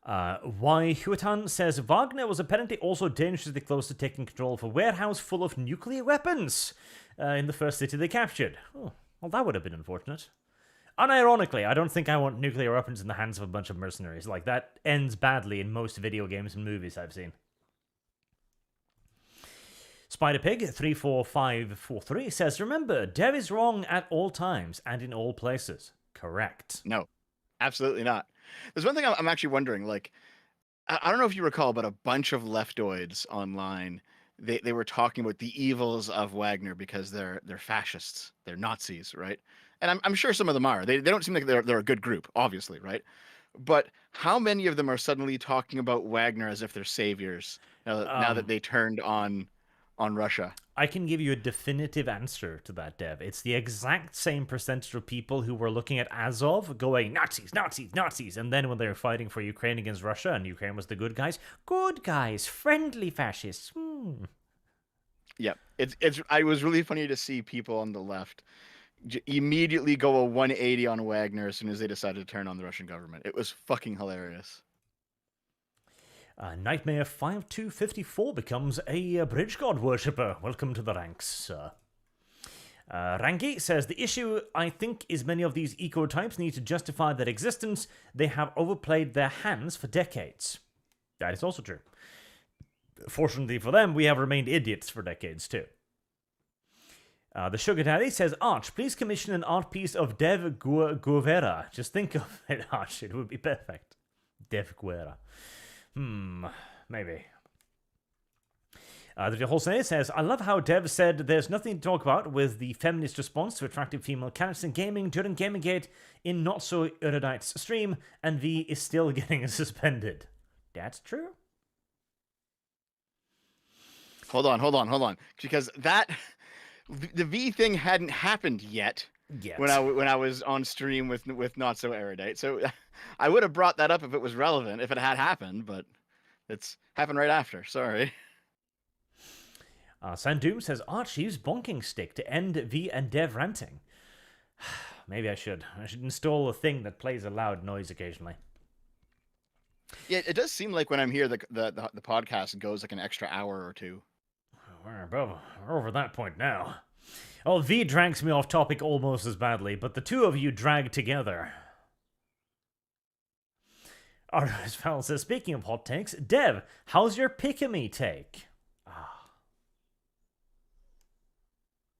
Y Huatan says, Wagner was apparently also dangerously close to taking control of a warehouse full of nuclear weapons in the first city they captured. Oh, well, that would have been unfortunate. Unironically, I don't think I want nuclear weapons in the hands of a bunch of mercenaries. Like, that ends badly in most video games and movies I've seen. Spiderpig34543 says, remember, Dev is wrong at all times and in all places. Correct. No, absolutely not. There's one thing I'm actually wondering, like, I don't know if you recall, but a bunch of leftoids online, they were talking about the evils of Wagner because they're fascists, they're Nazis, right? And I'm sure some of them are. They don't seem like they're a good group, obviously, right? But how many of them are suddenly talking about Wagner as if they're saviors now that they turned on Russia? I can give you a definitive answer to that, Dev. It's the exact same percentage of people who were looking at Azov going, Nazis, Nazis, Nazis. And then when they were fighting for Ukraine against Russia and Ukraine was the good guys, friendly fascists. Yeah, it was really funny to see people on the left immediately go a 180 on Wagner as soon as they decided to turn on the Russian government. It was fucking hilarious. Nightmare 5254 becomes a bridge god worshipper. Welcome to the ranks, sir. Rangi says, the issue, I think, is many of these eco-types need to justify their existence. They have overplayed their hands for decades. That is also true. Fortunately for them, we have remained idiots for decades, too. The Sugar Daddy says, Arch, please commission an art piece of Dev Guevara. Just think of it, Arch. It would be perfect. Dev Guevara. Maybe. The Jose says, I love how Dev said there's nothing to talk about with the feminist response to attractive female characters in gaming during Gamergate in Not So Erudite's stream, and V is still getting suspended. That's true? Hold on. Because the V thing hadn't happened yet. When I was on stream with Not So Erudite. So I would have brought that up if it was relevant, if it had happened, but it's happened right after. Sorry. Sandoom says, Arch, use bonking stick to end V and Dev ranting. Maybe I should. I should install a thing that plays a loud noise occasionally. Yeah, it does seem like when I'm here, the podcast goes like an extra hour or two. We're over that point now. Oh, V drags me off topic almost as badly, but the two of you drag together. Artemis Fowl says, speaking of hot takes, Dev, how's your pick-a-me take?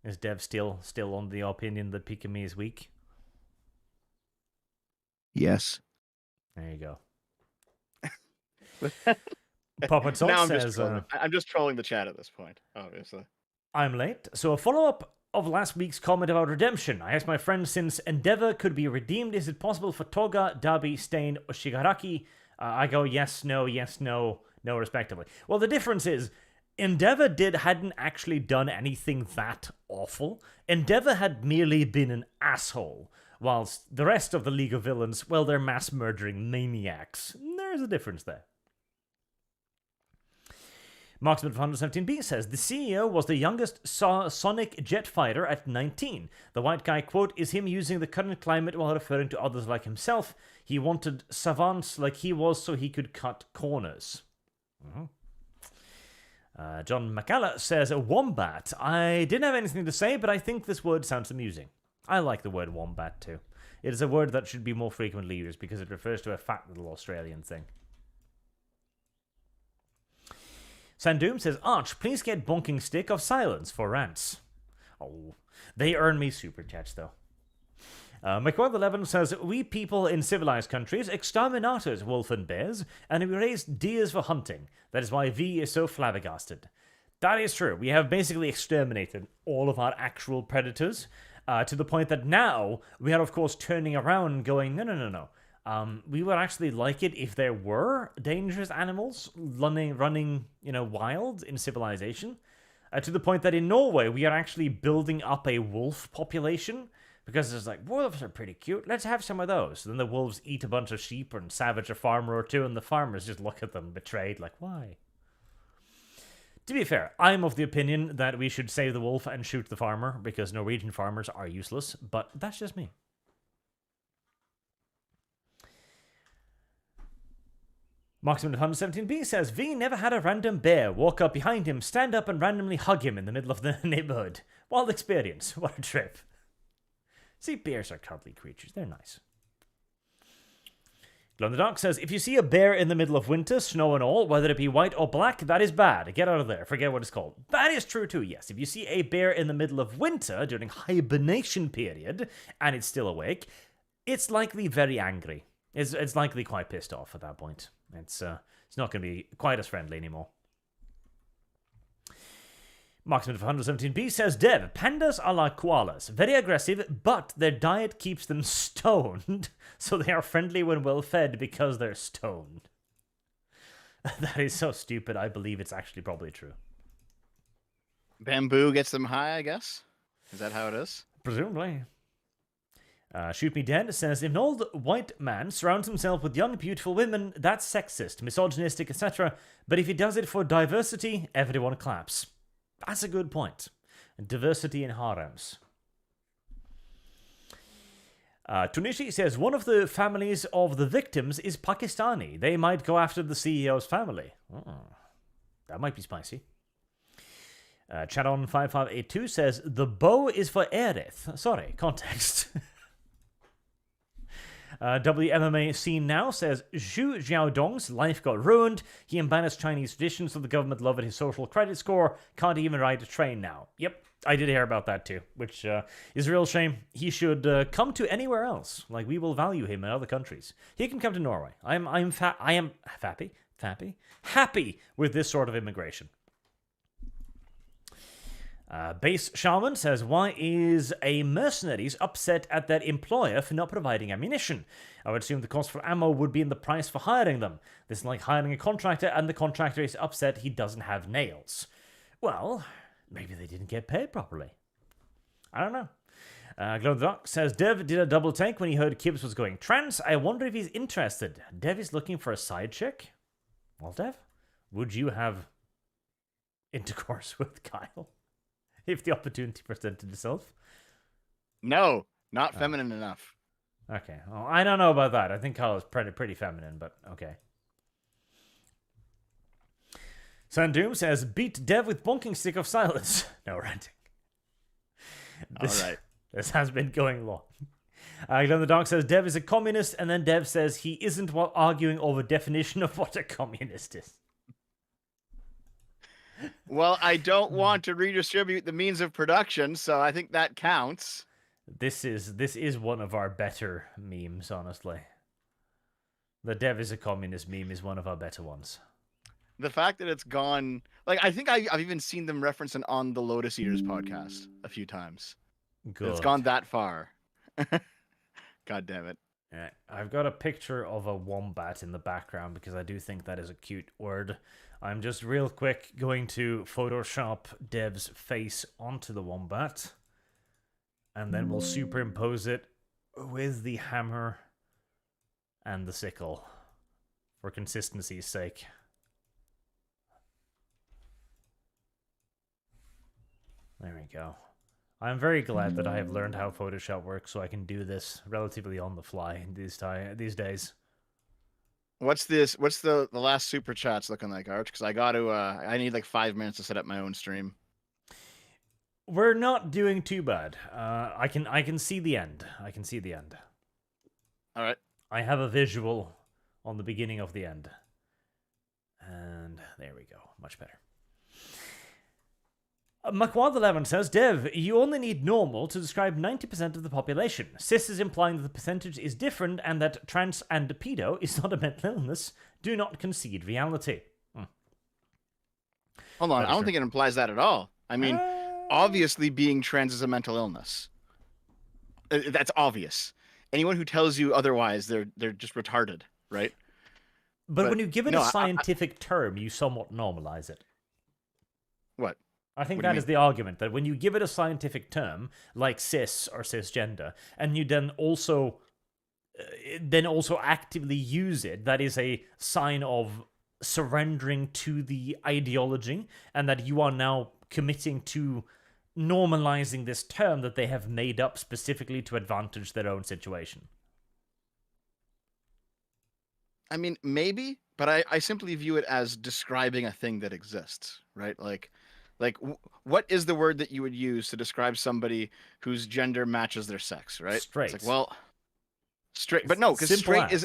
Is Dev still on the opinion that pick-a-me is weak? Yes. There you go. Papa Talk says, I'm just trolling the chat at this point, obviously. I'm late. So a follow-up of last week's comment about redemption. I asked my friend, since Endeavor could be redeemed, is it possible for Toga, Dabi, Stain, or Shigaraki? I go yes, no, respectively. Well, the difference is, Endeavor hadn't actually done anything that awful. Endeavor had merely been an asshole, whilst the rest of the League of Villains, well, they're mass-murdering maniacs. There's a difference there. Marksman 117B says, the CEO was the youngest Sonic jet fighter at 19. The white guy quote is him using the current climate while referring to others like himself. He wanted savants like he was so he could cut corners. John McCalla says, wombat. I didn't have anything to say, but I think this word sounds amusing. I like the word wombat too. It is a word that should be more frequently used because it refers to a fat little Australian thing. Sandoom says, Arch, please get bonking stick of silence for rants. Oh, they earn me super chats though. McWell11 says, we people in civilized countries exterminators wolf and bears, and we raise deers for hunting. That is why V is so flabbergasted. That is true. We have basically exterminated all of our actual predators, to the point that now we are, of course, turning around and going, no. We would actually like it if there were dangerous animals running, wild in civilization. To the point that in Norway, we are actually building up a wolf population. Because it's like, wolves are pretty cute. Let's have some of those. Then the wolves eat a bunch of sheep and savage a farmer or two, and the farmers just look at them betrayed, like, why? To be fair, I'm of the opinion that we should save the wolf and shoot the farmer, because Norwegian farmers are useless, but that's just me. Marksman 117B says, V never had a random bear walk up behind him, stand up and randomly hug him in the middle of the neighborhood. Wild experience. What a trip. See, bears are cuddly creatures. They're nice. Glow in the Dark says, if you see a bear in the middle of winter, snow and all, whether it be white or black, that is bad. Get out of there. Forget what it's called. That is true too, yes. If you see a bear in the middle of winter during hibernation period, and it's still awake, it's likely very angry. It's likely quite pissed off at that point. It's not going to be quite as friendly anymore. Marksman 117B says, Dev, pandas are like koalas, very aggressive, but their diet keeps them stoned, so they are friendly when well fed because they're stoned. That is so stupid, I believe it's actually probably true. Bamboo gets them high, I guess? Is that how it is? Presumably. Shoot Me Dead says, if an old white man surrounds himself with young, beautiful women, that's sexist, misogynistic, etc. But if he does it for diversity, everyone claps. That's a good point. Diversity in harems. Tunishi says, one of the families of the victims is Pakistani. They might go after the CEO's family. Oh, that might be spicy. Chaton5582 says, the bow is for Aerith. Sorry, context. WMMA Scene Now says, Zhu Xiaodong's life got ruined. He embarrassed Chinese traditions, so the government lowered his social credit score. Can't even ride a train now. Yep, I did hear about that too, which is a real shame. He should come to anywhere else. Like, we will value him in other countries. He can come to Norway. I am happy with this sort of immigration. Base Shaman says, why is a mercenaries upset at their employer for not providing ammunition? I would assume the cost for ammo would be in the price for hiring them. This is like hiring a contractor and the contractor is upset he doesn't have nails. Well, maybe they didn't get paid properly. I don't know. Glow the Doc says, Dev did a double take when he heard Kibbs was going trans. I wonder if he's interested. Dev is looking for a side chick? Well, Dev, would you have intercourse with Kyle? If the opportunity presented itself? No, not feminine enough. Okay. Well, I don't know about that. I think Kyle is pretty feminine, but okay. Sandoom says, beat Dev with bonking stick of silence. No ranting. All right. This has been going long. Glenn the Dog says, Dev is a communist, and then Dev says he isn't while arguing over definition of what a communist is. Well, I don't want to redistribute the means of production, so I think that counts. This is one of our better memes, honestly. The Dev is a communist meme is one of our better ones. The fact that it's gone, like, I think I've even seen them reference it on the Lotus Eaters podcast a few times. Good. It's gone that far. God damn it. Yeah, I've got a picture of a wombat in the background because I do think that is a cute word. I'm just real quick going to Photoshop Dev's face onto the wombat. And then we'll superimpose it with the hammer and the sickle for consistency's sake. There we go. I'm very glad that I have learned how Photoshop works so I can do this relatively on the fly these days. What's this? What's the last super chats looking like, Arch? Because I need like 5 minutes to set up my own stream. We're not doing too bad. I can see the end. I can see the end. All right. I have a visual on the beginning of the end. And there we go. Much better. McWad11 says, Dev, you only need normal to describe 90% of the population. Cis is implying that the percentage is different and that trans and pedo is not a mental illness. Do not concede reality. Hold on, I don't think it implies that at all. I mean, obviously being trans is a mental illness. That's obvious. Anyone who tells you otherwise, they're just retarded, right? But when you give it a scientific term, you somewhat normalize it. What? I think that is the argument, that when you give it a scientific term, like cis or cisgender, and you then also actively use it, that is a sign of surrendering to the ideology, and that you are now committing to normalizing this term that they have made up specifically to advantage their own situation. I mean, maybe, but I simply view it as describing a thing that exists, right? Like, what is the word that you would use to describe somebody whose gender matches their sex, right? Straight. It's like, well, straight. But no, because straight as.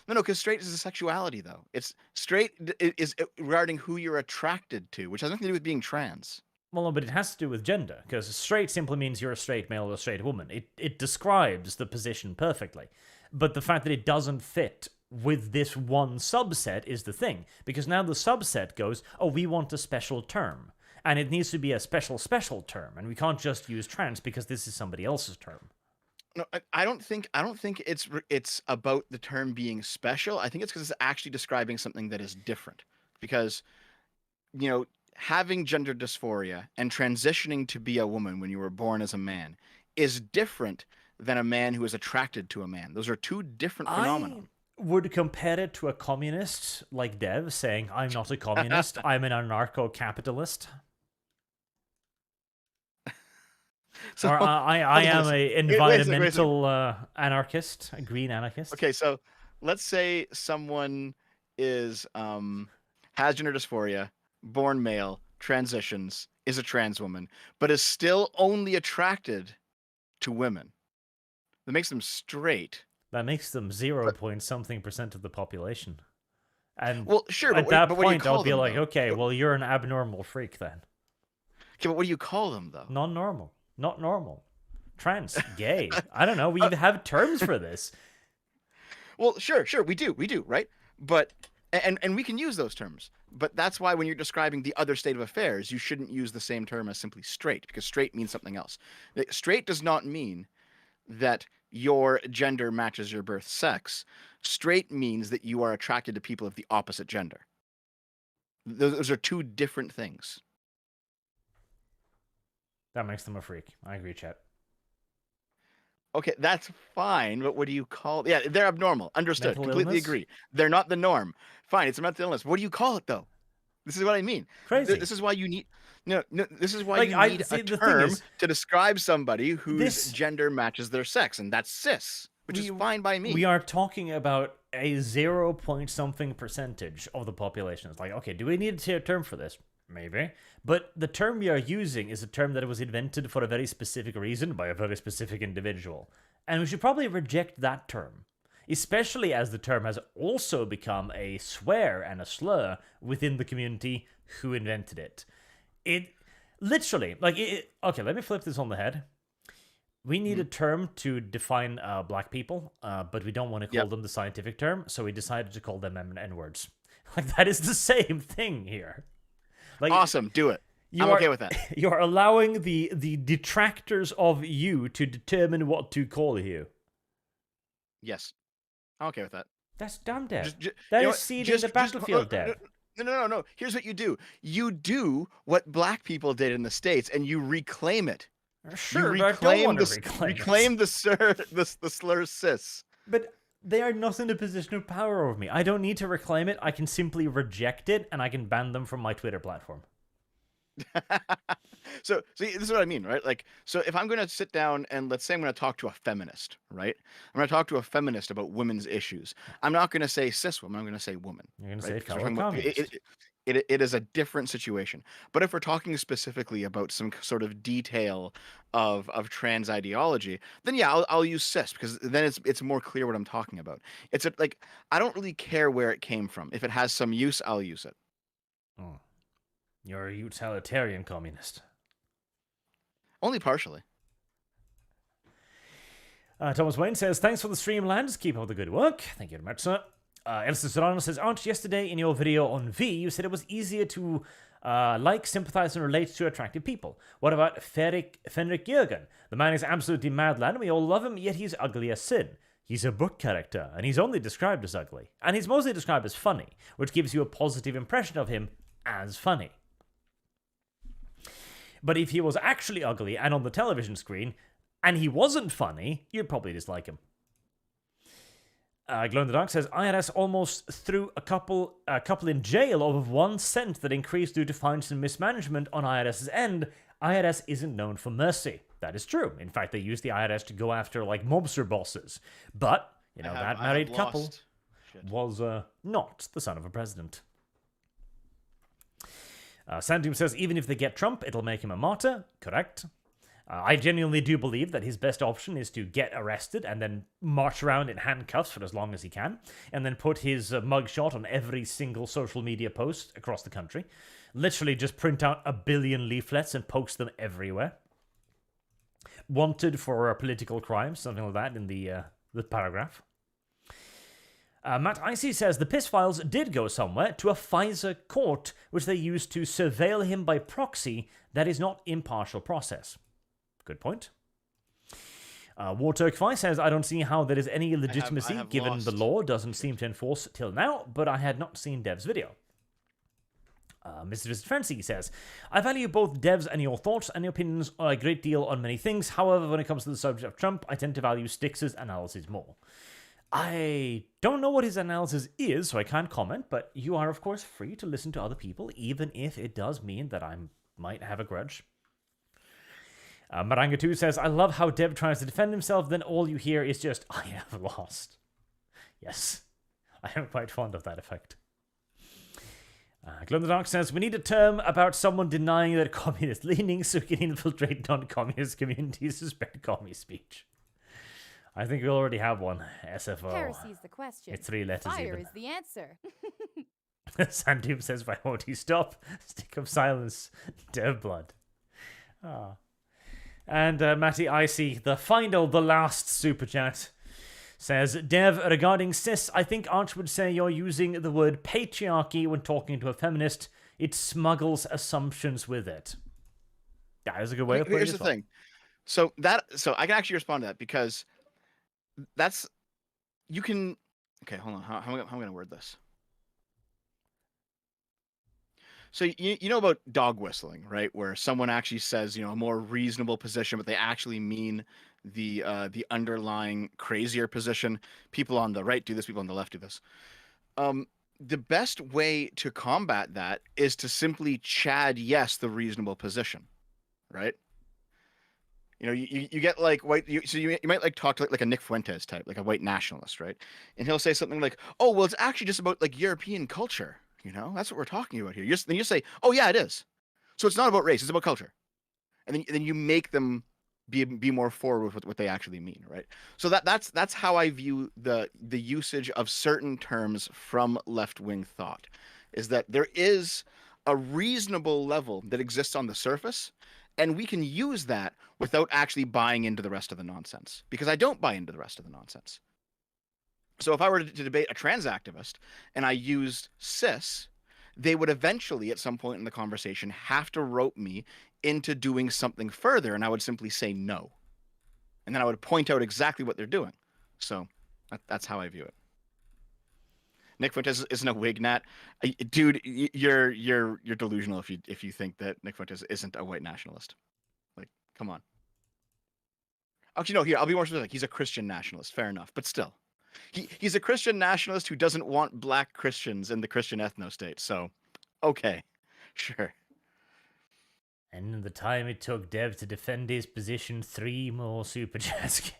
because straight is a sexuality, though. It's straight is regarding who you're attracted to, which has nothing to do with being trans. Well, no, but it has to do with gender, because straight simply means you're a straight male or a straight woman. It describes the position perfectly. But the fact that it doesn't fit with this one subset is the thing, because now the subset goes, oh, we want a special term. And it needs to be a special term, and we can't just use trans because this is somebody else's term. No, I don't think it's about the term being special. I think it's because it's actually describing something that is different. Because, you know, having gender dysphoria and transitioning to be a woman when you were born as a man is different than a man who is attracted to a man. Those are two different phenomena. I would compare it to a communist like Dev saying, I'm not a communist, I'm an anarcho-capitalist. So or I am listen, a wait a second, wait a second. environmental anarchist, a green anarchist. Okay, so let's say someone is has gender dysphoria, born male, transitions, is a trans woman, but is still only attracted to women. That makes them straight. That makes them 0 point something % of the population. And Well, sure, at that but what do you point, I'll call be them, like, though? okay, well, you're an abnormal freak then. Okay, but what do you call them though? Non-normal. Not normal. Trans. Gay. I don't know. We have terms for this. Well, sure, we do, right? But and we can use those terms. But that's why when you're describing the other state of affairs, you shouldn't use the same term as simply straight, because straight means something else. Straight does not mean that your gender matches your birth sex. Straight means that you are attracted to people of the opposite gender. Those are two different things. That makes them a freak. I agree, chat. Okay, that's fine, but what do you call? Yeah, they're abnormal. Understood. Mental Completely illness? agree. They're not the norm. Fine, it's a mental illness. What do you call it though? This is what I mean. Crazy. This is why you need. No. This is why Like, you I- need see, a the thing term is, to describe somebody whose this- gender matches their sex, and that's cis, which is fine by me. We are talking about a 0 point something % of the population. It's like, okay, do we need a term for this? Maybe. But the term we are using is a term that was invented for a very specific reason by a very specific individual. And we should probably reject that term. Especially as the term has also become a swear and a slur within the community who invented it. It literally, okay, let me flip this on the head. We need a term to define black people, but we don't want to call them the scientific term, so we decided to call them N-words. Like, that is the same thing here. Like, Awesome, do it. I'm okay with that. You are allowing the detractors of you to determine what to call you. Yes, I'm okay with that. That's dumb, Dev. Just- That you know is what? seeding the battlefield, no, Dev. No. Here's what you do. You do what black people did in the States, and you reclaim it. Sure, you but I don't reclaim want to the reclaim it. the slur cis. But they are not in a position of power over me. I don't need to reclaim it. I can simply reject it, and I can ban them from my Twitter platform. So see, this is what I mean, right? Like, so if I'm going to sit down and let's say I'm going to talk to a feminist, right? I'm going to talk to a feminist about women's issues. I'm not going to say cis woman. I'm going to say woman. You're going to right? say Because we're fellow talking about- communist. it is a different situation. But if we're talking specifically about some sort of detail of trans ideology, then yeah, I'll use cis, because then it's more clear what I'm talking about. It's like, I don't really care where it came from. If it has some use, I'll use it. Oh. You're a utilitarian communist. Only partially. Thomas Wayne says, thanks for the Streamlabs. Keep up the good work. Thank you very much, sir. Elsa Serrano says, Arch, yesterday in your video on V, you said it was easier to like, sympathize, and relate to attractive people. What about Fenrik Jürgen? The man is absolutely mad lad, and we all love him, yet he's ugly as sin. He's a book character, and he's only described as ugly. And he's mostly described as funny, which gives you a positive impression of him as funny. But if he was actually ugly and on the television screen, and he wasn't funny, you'd probably dislike him. Glow in the Dark says, IRS almost threw a couple in jail over 1 cent that increased due to fines and mismanagement on IRS's end. IRS isn't known for mercy. That is true. In fact, they use the IRS to go after, like, mobster bosses. But, you know, that married couple was not the son of a president. Sandum says, even if they get Trump, it'll make him a martyr. Correct. I genuinely do believe that his best option is to get arrested and then march around in handcuffs for as long as he can, and then put his mugshot on every single social media post across the country. Literally just print out 1 billion leaflets and post them everywhere. Wanted for political crimes, something like that in the paragraph. Matt Icy says, the piss files did go somewhere, to a Pfizer court, which they used to surveil him by proxy. That is not impartial process. Good point. War Turkify says, I don't see how there is any legitimacy given the law doesn't seem to enforce till now, but I had not seen Dev's video. Mr. Fancy says, I value both Dev's and your thoughts and your opinions a great deal on many things. However, when it comes to the subject of Trump, I tend to value Styx's analysis more. I don't know what his analysis is, so I can't comment, but you are, of course, free to listen to other people, even if it does mean that I might have a grudge. Maranga2 says, I love how Dev tries to defend himself, then all you hear is just, I have lost. Yes, I am quite fond of that effect. Glow in the Dark says, we need a term about someone denying that communist leanings so we can infiltrate non-communist communities to spread commie speech. I think we already have one. SFO. Heresy's the question. It's 3 letters Fire even. is the answer. Sandube says, why won't he stop? Stick of silence. Dev blood. Ah. And Matty Icy, the last super chat, says, Dev, regarding cis, I think Arch would say you're using the word patriarchy when talking to a feminist. It smuggles assumptions with it. That is a good way of putting it. Here's the thing. So I can actually respond to that because you can. Okay, hold on. How am I going to word this? So you know about dog whistling, right? Where someone actually says, a more reasonable position, but they actually mean the underlying crazier position. People on the right do this, people on the left do this. The best way to combat that is to simply chad yes the reasonable position, right? You get like white. You might like talk to like a Nick Fuentes type, like a white nationalist, right? And he'll say something like, "Oh, well, it's actually just about like European culture." That's what we're talking about here. Then you say, "Oh yeah, it is." So it's not about race; it's about culture, and then you make them be more forward with what they actually mean, right? So that's how I view the usage of certain terms from left-wing thought, is that there is a reasonable level that exists on the surface, and we can use that without actually buying into the rest of the nonsense. Because I don't buy into the rest of the nonsense. So if I were to debate a trans activist and I used cis, they would eventually, at some point in the conversation, have to rope me into doing something further, and I would simply say no. And then I would point out exactly what they're doing. So that's how I view it. Nick Fuentes isn't a Wignat. Dude, you're delusional if you think that Nick Fuentes isn't a white nationalist. Like, come on. Actually, no, here, I'll be more specific. He's a Christian nationalist. Fair enough. But still. He's a Christian nationalist who doesn't want black Christians in the Christian ethno-state. So, okay. Sure. And in the time it took Dev to defend his position, 3 more super chats came.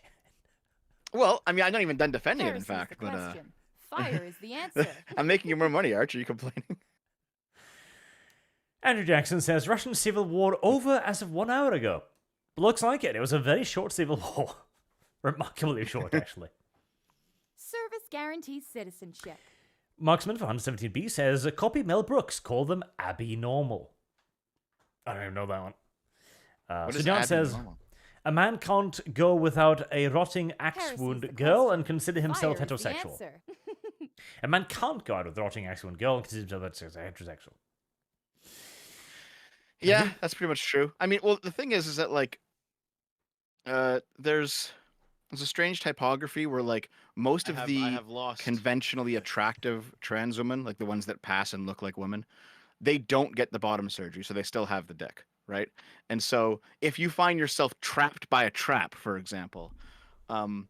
Well, I mean, I'm not even done defending Heresy's it, in fact. the But question. Fire is the answer. I'm making you more money, Arch. Are you complaining? Andrew Jackson says, Russian civil war over as of 1 hour ago. Looks like it. It was a very short civil war. Remarkably short, actually. Service guarantees citizenship. Marksman for 117B says, copy Mel Brooks, call them Abby Normal. I don't even know that one. So John says, normal? a man can't go without a rotting axe Heresy's wound the girl question. and consider himself Fire is the heterosexual. answer. A man can't go out with a rotting axe wound girl and consider himself heterosexual. Yeah, that's pretty much true. I mean, well, the thing is that like, there's a strange typography where like most of the conventionally attractive trans women, like the ones that pass and look like women, they don't get the bottom surgery, so they still have the dick, right? And so if you find yourself trapped by a trap, for example, and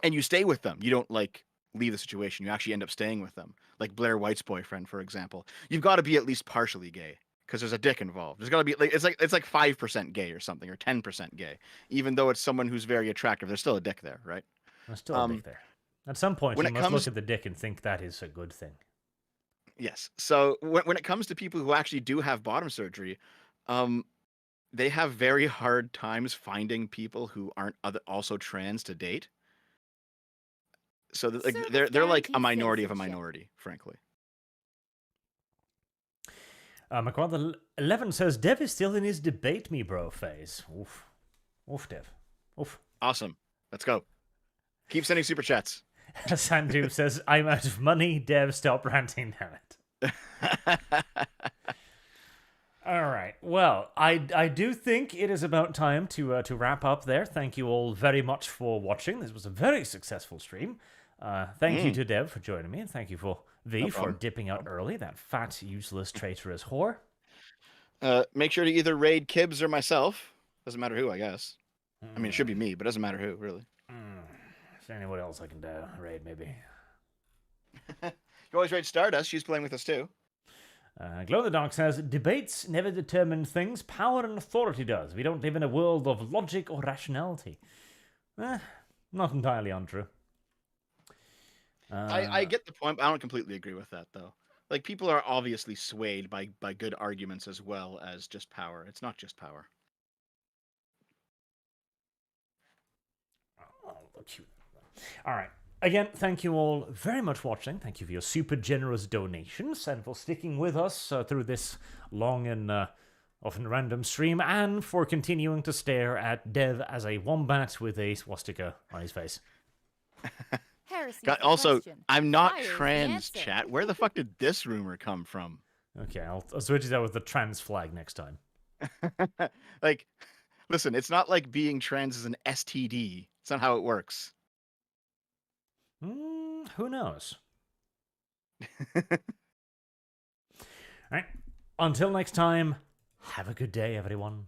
you stay with them, you don't like leave the situation, you actually end up staying with them. Like Blair White's boyfriend, for example. You've got to be at least partially gay, because there's a dick involved. There's got to be like it's like 5% gay or something, or 10% gay. Even though it's someone who's very attractive, there's still a dick there, right? There's still a dick there. At some point, when you it must comes- look at the dick and think that is a good thing. Yes. So when it comes to people who actually do have bottom surgery, they have very hard times finding people who aren't also trans to date. So like Service they're like a guarantees minority of a citizenship. minority, frankly. McGrath 11 says, Dev is still in his debate me bro phase. Oof. Oof, Dev. Oof. Awesome. Let's go. Keep sending super chats. Sandu says, I'm out of money. Dev, stop ranting, damn it. All right. Well, I do think it is about time to wrap up there. Thank you all very much for watching. This was a very successful stream. Thank you to Dev for joining me, and thank you for V for dipping out early, that fat, useless, traitorous whore. Make sure to either raid Kibbs or myself. Doesn't matter who, I guess. I mean, it should be me, but it doesn't matter who, really. Is there anyone else I can raid, maybe? You always raid Stardust. She's playing with us, too. Glow in the Dark says, debates never determine things, power and authority does. We don't live in a world of logic or rationality. Not entirely untrue. I get the point, but I don't completely agree with that, though. Like, people are obviously swayed by good arguments as well as just power. It's not just power. Oh, cute. All right. Again, thank you all very much for watching. Thank you for your super generous donations and for sticking with us through this long and often random stream, and for continuing to stare at Dev as a wombat with a swastika on his face. Heresy's the Also, question. I'm not Fire is the trans, answer. chat. Where the fuck did this rumor come from? Okay, I'll switch it out with the trans flag next time. Like, listen, it's not like being trans is an STD. It's not how it works. Who knows? All right. Until next time, have a good day, everyone.